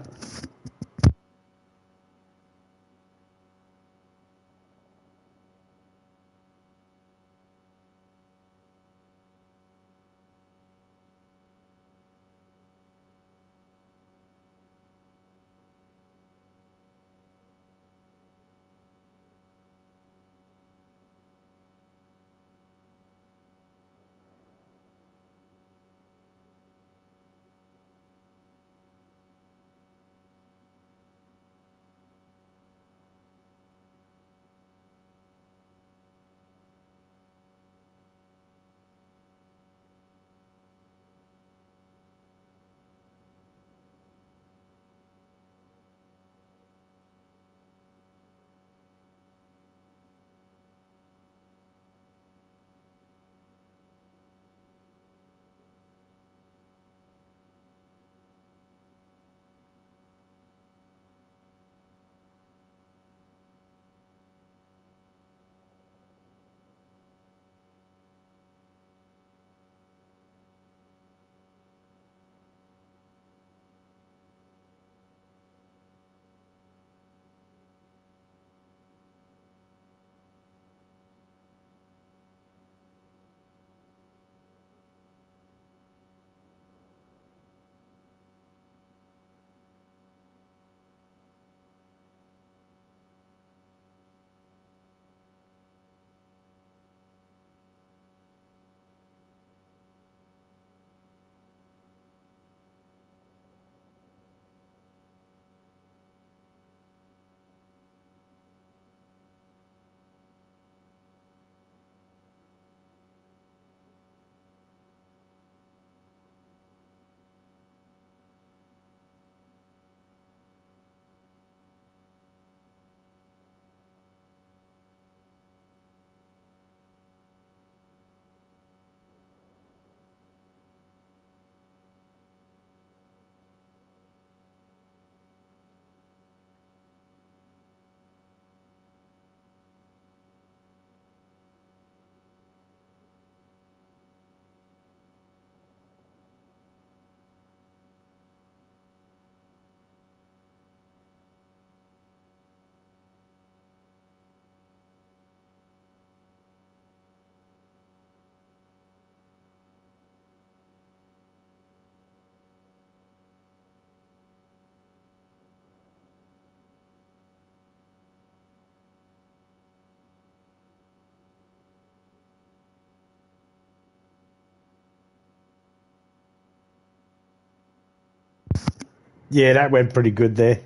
Yeah, that went pretty good there.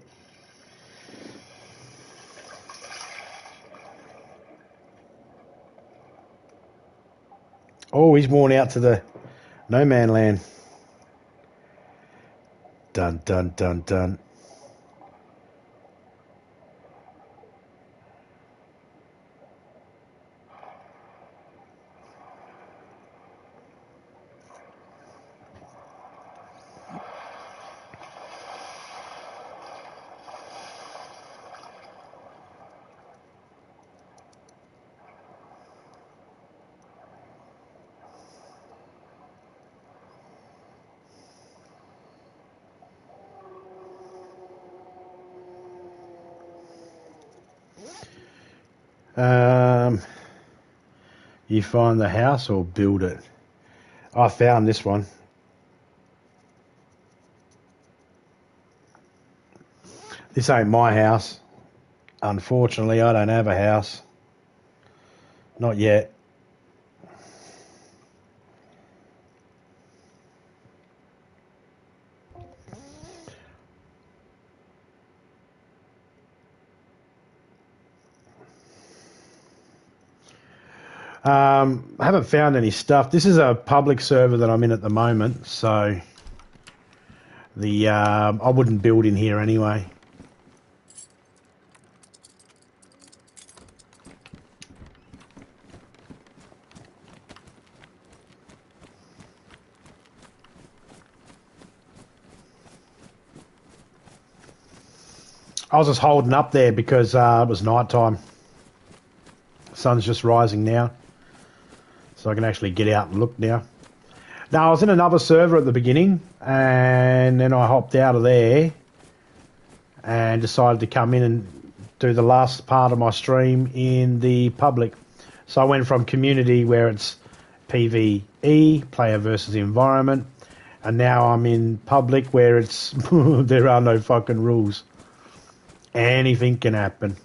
Oh, he's worn out to the no man land. Dun, dun, dun, dun. You find the house or build it? I found this one. This ain't my house. Unfortunately, I don't have a house. Not yet. I haven't found any stuff. This is a public server that I'm in at the moment, so I wouldn't build in here anyway. I was just holding up there because it was night time. Sun's just rising now, so I can actually get out and look now. Now, I was in another server at the beginning, and then I hopped out of there and decided to come in and do the last part of my stream in the public. So I went from community, where it's PvE, player versus environment, and now I'm in public, where it's there are no fucking rules. Anything can happen.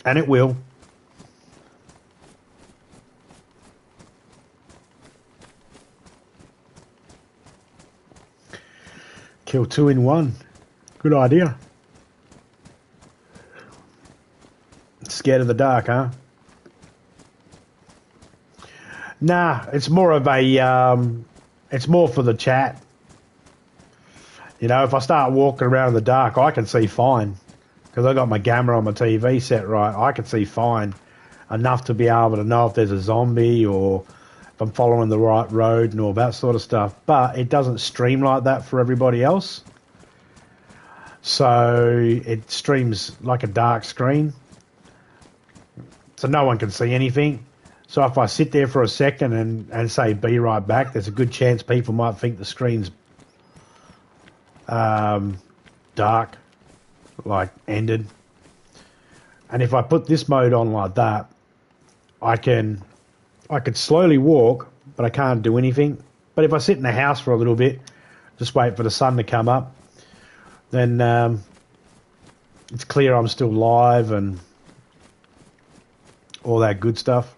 And it will. Kill 2 in 1. Good idea. Scared of the dark, huh? Nah, it's more of a, it's more for the chat. You know, if I start walking around in the dark, I can see fine. Because I got my camera on my TV set right, I can see fine. Enough to be able to know if there's a zombie or if I'm following the right road and all that sort of stuff. But it doesn't stream like that for everybody else. So it streams like a dark screen. So no one can see anything. So if I sit there for a second and say be right back, there's a good chance people might think the screen's dark, like ended. And if I put this mode on like that, I could slowly walk, but I can't do anything. But if I sit in the house for a little bit, just wait for the sun to come up, then it's clear I'm still live and all that good stuff.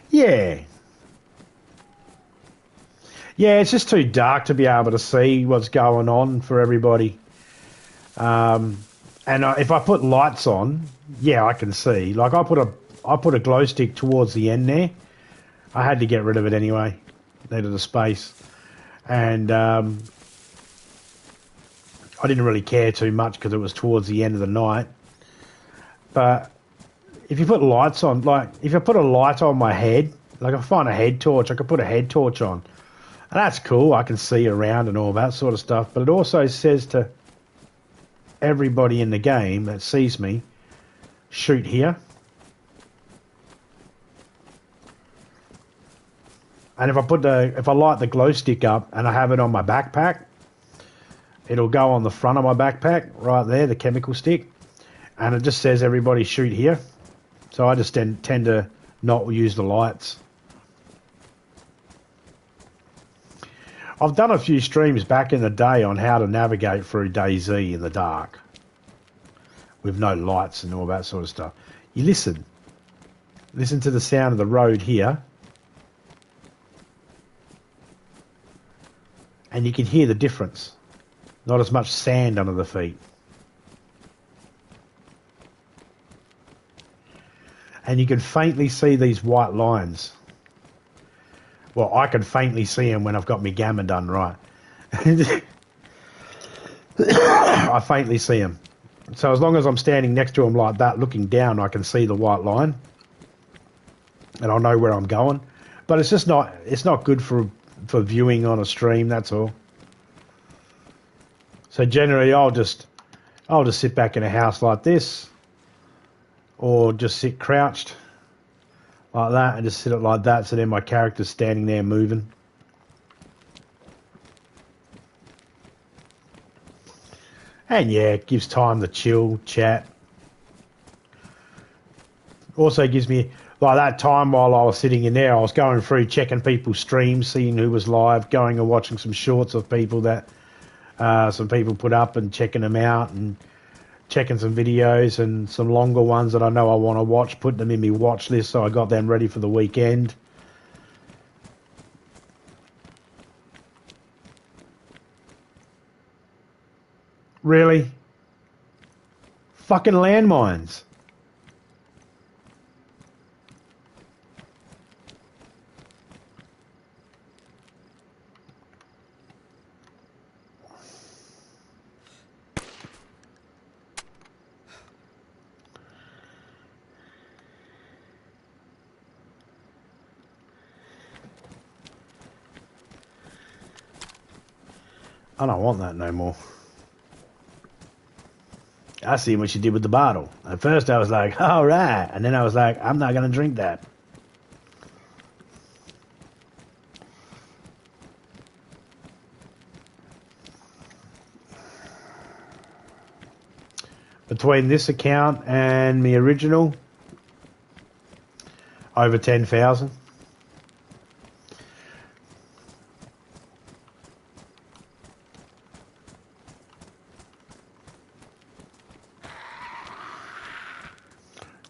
Yeah. Yeah, it's just too dark to be able to see what's going on for everybody. And if I put lights on, yeah, I can see. Like I put a glow stick towards the end there. I had to get rid of it anyway. Needed a space. And I didn't really care too much because it was towards the end of the night. But if you put lights on, like if I put a light on my head, like I find a head torch, I could put a head torch on. And that's cool. I can see around and all that sort of stuff. But it also says to everybody in the game that sees me, shoot here. And if I light the glow stick up and I have it on my backpack, it'll go on the front of my backpack right there, the chemical stick, and it just says everybody shoot here. So I just tend to not use the lights. I've done a few streams back in the day on how to navigate through DayZ in the dark with no lights and all that sort of stuff. You listen to the sound of the road here, and you can hear the difference. Not as much sand under the feet. And you can faintly see these white lines. Well, I can faintly see them when I've got my gamma done right. I faintly see them. So as long as I'm standing next to them like that, looking down, I can see the white line. And I'll know where I'm going. But it's just not, it's not good for viewing on a stream, that's all. So generally I'll just sit back in a house like this, or just sit crouched like that and just sit it like that, so then my character's standing there moving. And yeah, it gives time to chill, chat. Also gives me, like that time while I was sitting in there, I was going through checking people's streams, seeing who was live, going and watching some shorts of people that some people put up and checking them out, and checking some videos and some longer ones that I know I want to watch, putting them in my watch list so I got them ready for the weekend. Really? Fucking landmines. I don't want that no more. I see what you did with the bottle. At first I was like, all right. And then I was like, I'm not going to drink that. Between this account and the original, over 10,000.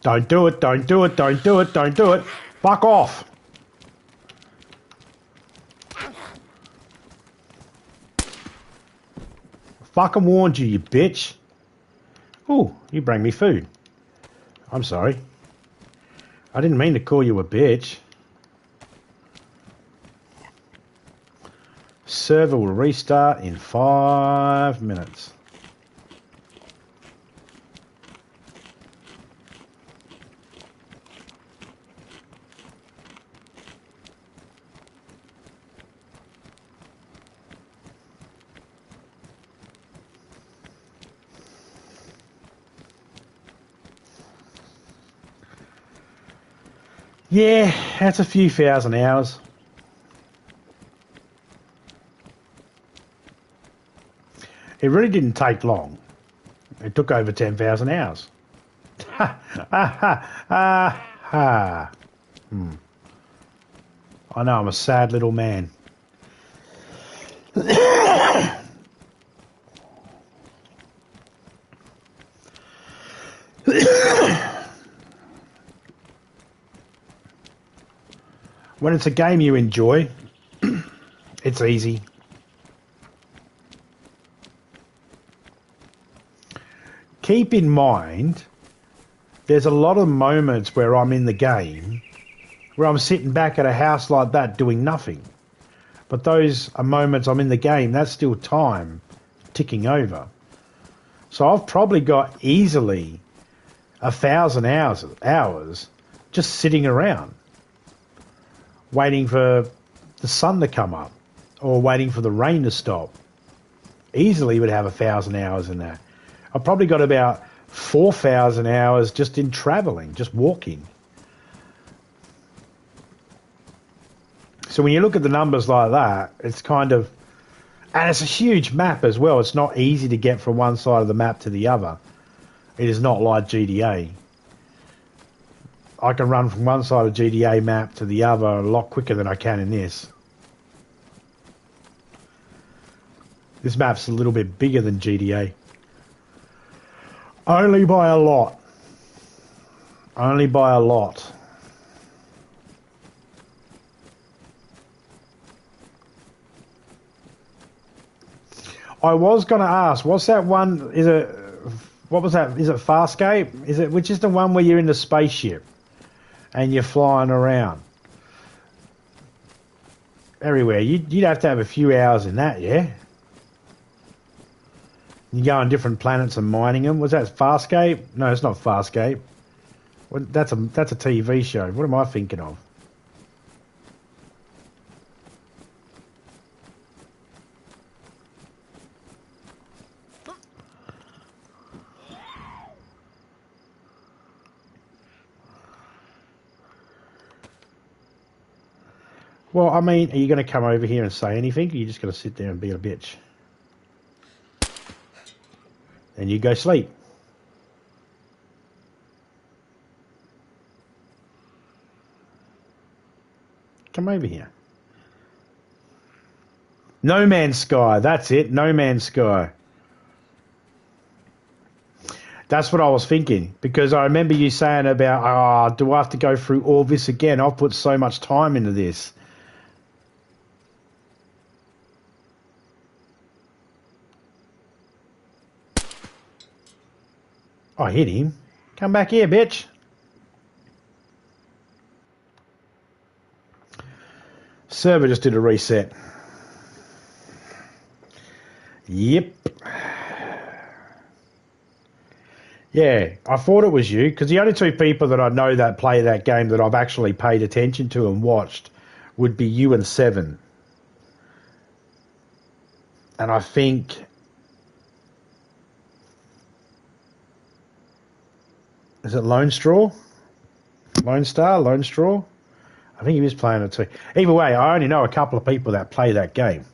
Don't do it, don't do it, don't do it, don't do it. Fuck off. Fucking warned you, you bitch. Ooh, you bring me food. I'm sorry. I didn't mean to call you a bitch. Server will restart in 5 minutes. Yeah, that's a few thousand hours. It really didn't take long. It took over 10,000 hours. Ha ha ha ha. I know, I'm a sad little man. When it's a game you enjoy, it's easy. Keep in mind, there's a lot of moments where I'm in the game, where I'm sitting back at a house like that doing nothing. But those are moments I'm in the game, that's still time ticking over. So I've probably got easily 1,000 hours just sitting around, waiting for the sun to come up or waiting for the rain to stop. Easily would have 1,000 hours in that. I've probably got about 4,000 hours just in traveling, just walking. So when you look at the numbers like that, it's kind of... And it's a huge map as well. It's not easy to get from one side of the map to the other. It is not like GTA. I can run from one side of GTA map to the other a lot quicker than I can in this. This map's a little bit bigger than GTA. Only by a lot. Only by a lot. I was going to ask, what's that one? Is it... What was that? Is it Farscape? Is it... Which is the one where you're in the spaceship and you're flying around? Everywhere. You'd have to have a few hours in that, yeah? You go on different planets and mining them. Was that Farscape? No, it's not Farscape. That's a TV show. What am I thinking of? Well, I mean, are you going to come over here and say anything? Or are you just going to sit there and be a bitch? And you go sleep. Come over here. No Man's Sky. That's it. No Man's Sky. That's what I was thinking. Because I remember you saying about, do I have to go through all this again? I've put so much time into this. I hit him. Come back here, bitch. Server just did a reset. Yep. Yeah, I thought it was you, because the only two people that I know that play that game that I've actually paid attention to and watched would be you and Seven. And I think is it Lone Straw? Lone Star? Lone Straw? I think he was playing it too. Either way, I only know a couple of people that play that game.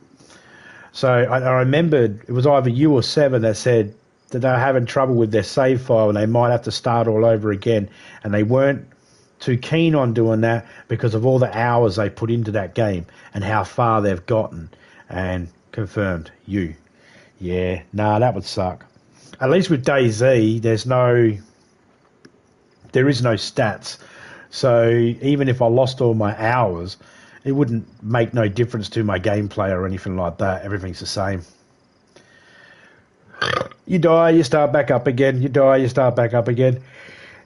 So I remembered it was either you or Seven that said that they were having trouble with their save file and they might have to start all over again. And they weren't too keen on doing that because of all the hours they put into that game and how far they've gotten. And confirmed, you. Yeah, nah, that would suck. At least with DayZ, there is no stats. So even if I lost all my hours, it wouldn't make no difference to my gameplay or anything like that. Everything's the same. You die, you start back up again. You die, you start back up again.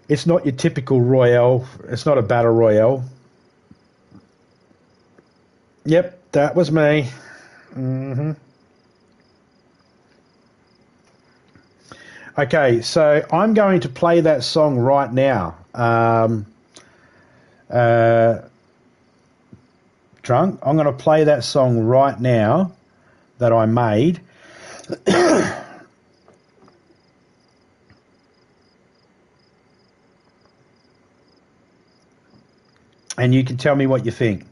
It's not your typical Royale. It's not a battle Royale. Yep, that was me. Okay, so I'm going to play that song right now. Drunk. I'm going to play that song right now that I made. And you can tell me what you think.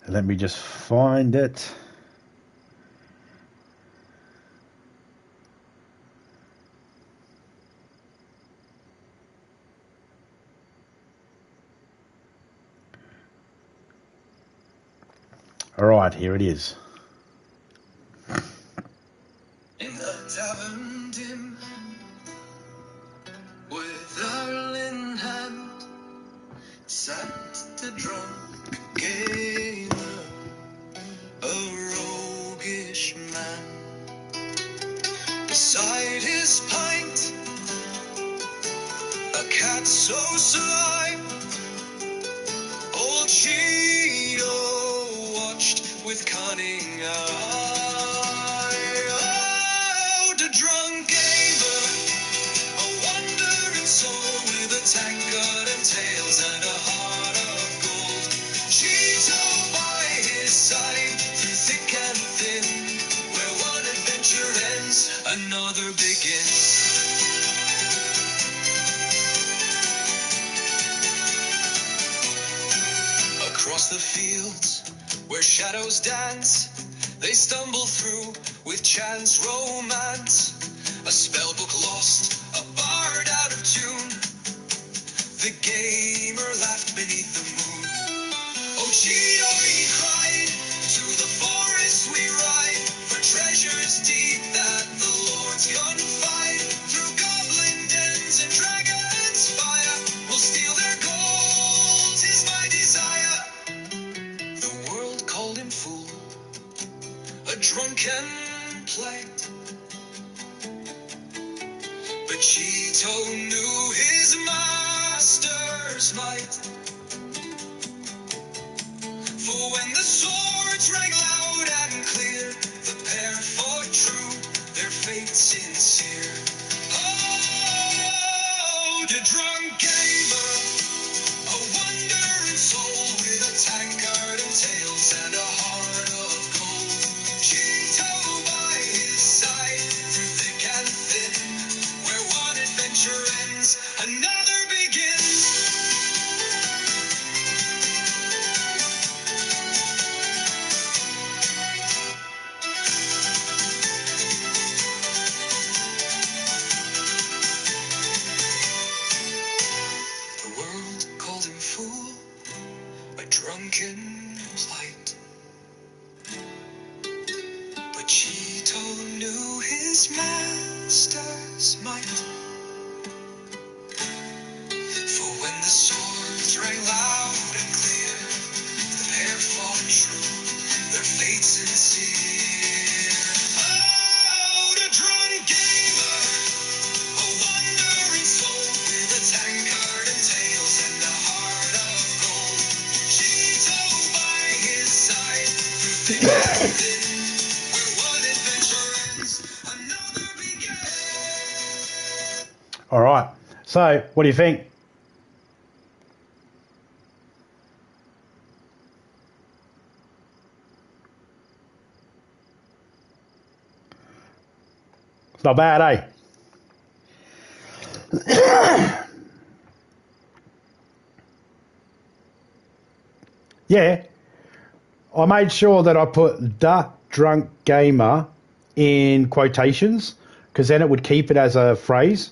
Let me just find it. All right, here it is. In the tavern dim, with our in hand, sat the drunk gamer, a roguish man. Beside his pint, a cat so sly, old Cheeto watched with cunning eye. Oh, the drunk gamer, a wandering soul with a tankard and tails and a heart of gold. Cheeto by his side, through thick and thin, where one adventure ends, another begins. Across the fields where shadows dance, they stumble through with chance romance. A spellbook lost, a bard out of tune. The gamer laughed beneath the moon. Oh, Cheeto, he cried, to the forest we ride, for treasures deep that the lords confide. Through goblin dens and dragon's fire, we'll steal their gold, 'tis my desire. The world called him fool, a drunken plight, but Cheeto knew his master's might. For when the swords rang loud and clear, the pair fought true, their fate sincere. Oh, the drunk gamer, a wandering soul with a tankard and tails and a heart of gold. Cheeto by his side, through thick and thin, where one adventure ends, another begins. The world called him fool, a drunken plight, but Cheeto knew his master's might. For when the swords rang loud and clear, the pair fought true, their fate sincere. Oh, the drunk gamer, a wandering soul with a tankard and tails and a heart of gold. Cheeto by his side, through thick and thin, where one adventure ends, another begins. All right. So, what do you think? Not bad, eh? Yeah. I made sure that I put "the drunk gamer" in quotations because then it would keep it as a phrase.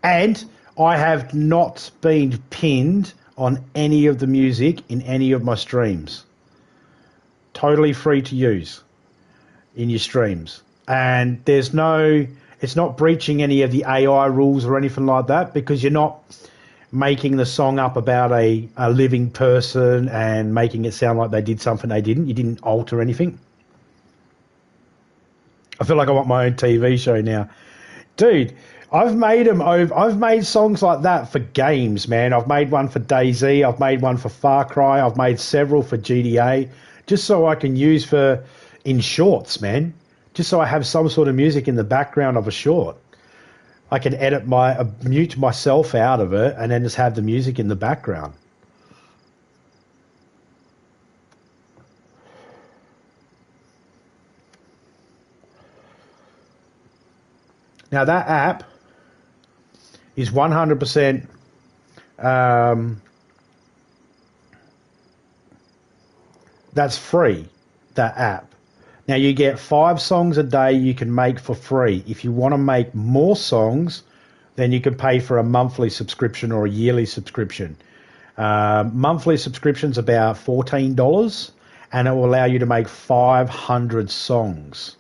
And I have not been pinned on any of the music in any of my streams. Totally free to use in your streams. And there's no, it's not breaching any of the AI rules or anything like that because you're not making the song up about a living person and making it sound like they did something they didn't. You didn't alter anything. I feel like I want my own TV show now. Dude, I've made songs like that for games, man. I've made one for DayZ. I've made one for Far Cry. I've made several for GTA, just so I can use in shorts, man. Just so I have some sort of music in the background of a short. I can mute myself out of it and then just have the music in the background. Now that app is 100% that's free, that app. Now you get 5 songs a day you can make for free. If you want to make more songs, then you can pay for a monthly subscription or a yearly subscription. Monthly subscription's about $14 and it will allow you to make 500 songs.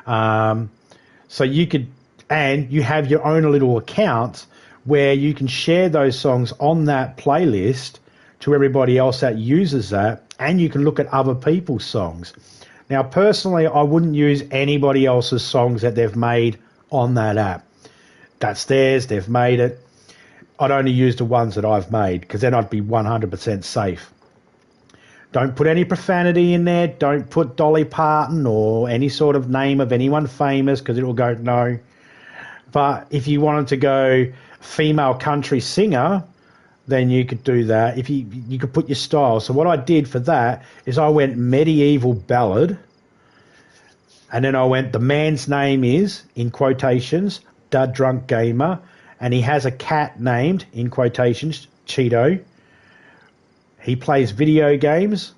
So you could, and you have your own little account where you can share those songs on that playlist to everybody else that uses that, and you can look at other people's songs. Now, personally, I wouldn't use anybody else's songs that they've made on that app. That's theirs, they've made it. I'd only use the ones that I've made because then I'd be 100% safe. Don't put any profanity in there. Don't put Dolly Parton or any sort of name of anyone famous because it will go no. But if you wanted to go female country singer, then you could do that. If you could put your style. So what I did for that is I went medieval ballad, and then I went, the man's name is, in quotations, Da Drunk Gamer, and he has a cat named, in quotations, Cheeto. He plays video games,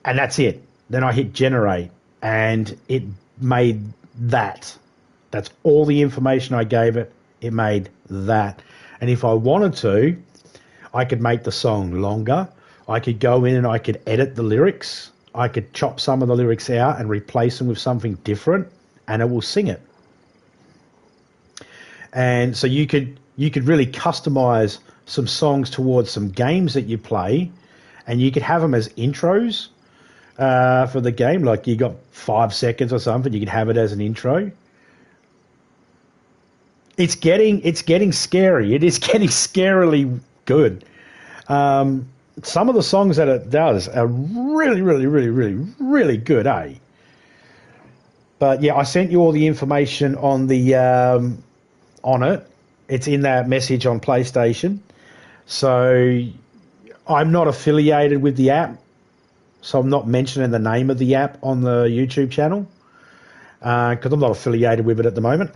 and that's it. Then I hit generate, and it made that. That's all the information I gave it. It made that. And if I wanted to, I could make the song longer. I could go in and I could edit the lyrics. I could chop some of the lyrics out and replace them with something different, and it will sing it. And so you could really customize some songs towards some games that you play, and you could have them as intros for the game. Like you got 5 seconds or something, you could have it as an intro. It's getting scary. It is getting scarily good. Some of the songs that it does are really, really, really, really, really good, eh? But yeah, I sent you all the information on the on it. It's in that message on PlayStation. So I'm not affiliated with the app, so I'm not mentioning the name of the app on the YouTube channel because I'm not affiliated with it at the moment.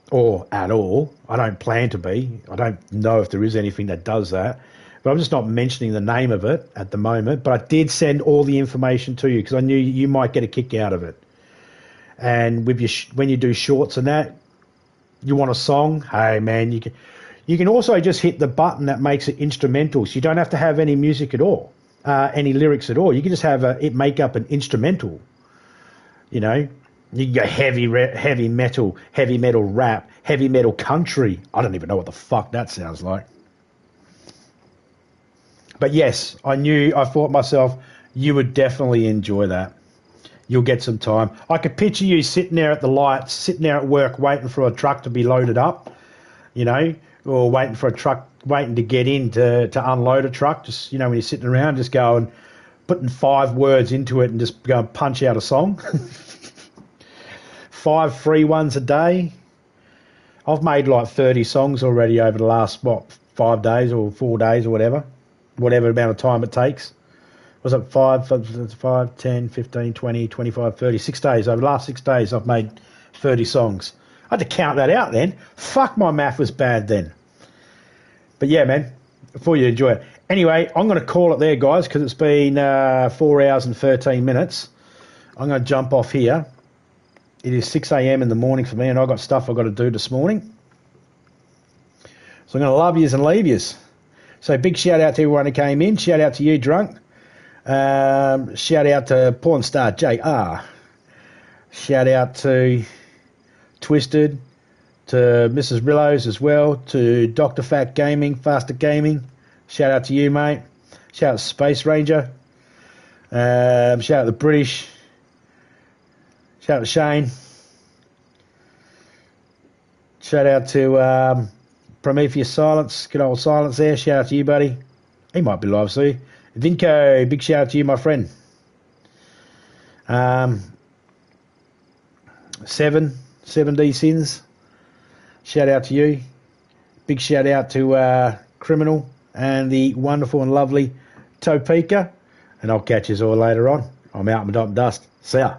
Or at all. I don't plan to be. I don't know if there is anything that does that. But I'm just not mentioning the name of it at the moment. But I did send all the information to you because I knew you might get a kick out of it. And with your when you do shorts and that, you want a song, hey man, you can also just hit the button that makes it instrumental. So you don't have to have any music at all, any lyrics at all. You can just have it make up an instrumental, you know. You can go heavy metal rap, heavy metal country. I don't even know what the fuck that sounds like. But yes, I thought myself, you would definitely enjoy that. You'll get some time. I could picture you sitting there at the lights, sitting there at work waiting for a truck to be loaded up, you know, or waiting to get in to unload a truck. Just, you know, when you're sitting around, just going, putting 5 words into it and just go and punch out a song. 5 free ones a day. I've made like 30 songs already over the last, 5 days or 4 days or whatever amount of time it takes. Was it 5, 10, 15, 20, 25, 30, 6 days. Over the last 6 days, I've made 30 songs. I had to count that out then. Fuck, my math was bad then. But yeah, man, before you enjoy it. Anyway, I'm going to call it there, guys, because it's been 4 hours and 13 minutes. I'm going to jump off here. It is 6 a.m. in the morning for me, and I've got stuff I've got to do this morning. So I'm going to love yous and leave yous. So big shout out to everyone who came in. Shout out to you, Drunk. Shout out to Porn Star JR. Shout out to Twisted, to Mrs. Rillos as well, to Dr. Fat Gaming, Faster Gaming. Shout out to you, mate. Shout out to Space Ranger. Shout out to the British. Shout out to Shane. Shout out to Prometheus Silence. Good old Silence there. Shout out to you, buddy. He might be live soon. Vinco, big shout out to you, my friend. 7D Sins. Shout out to you. Big shout out to Criminal and the wonderful and lovely Topeka. And I'll catch you all later on. I'm out in the dust. See ya.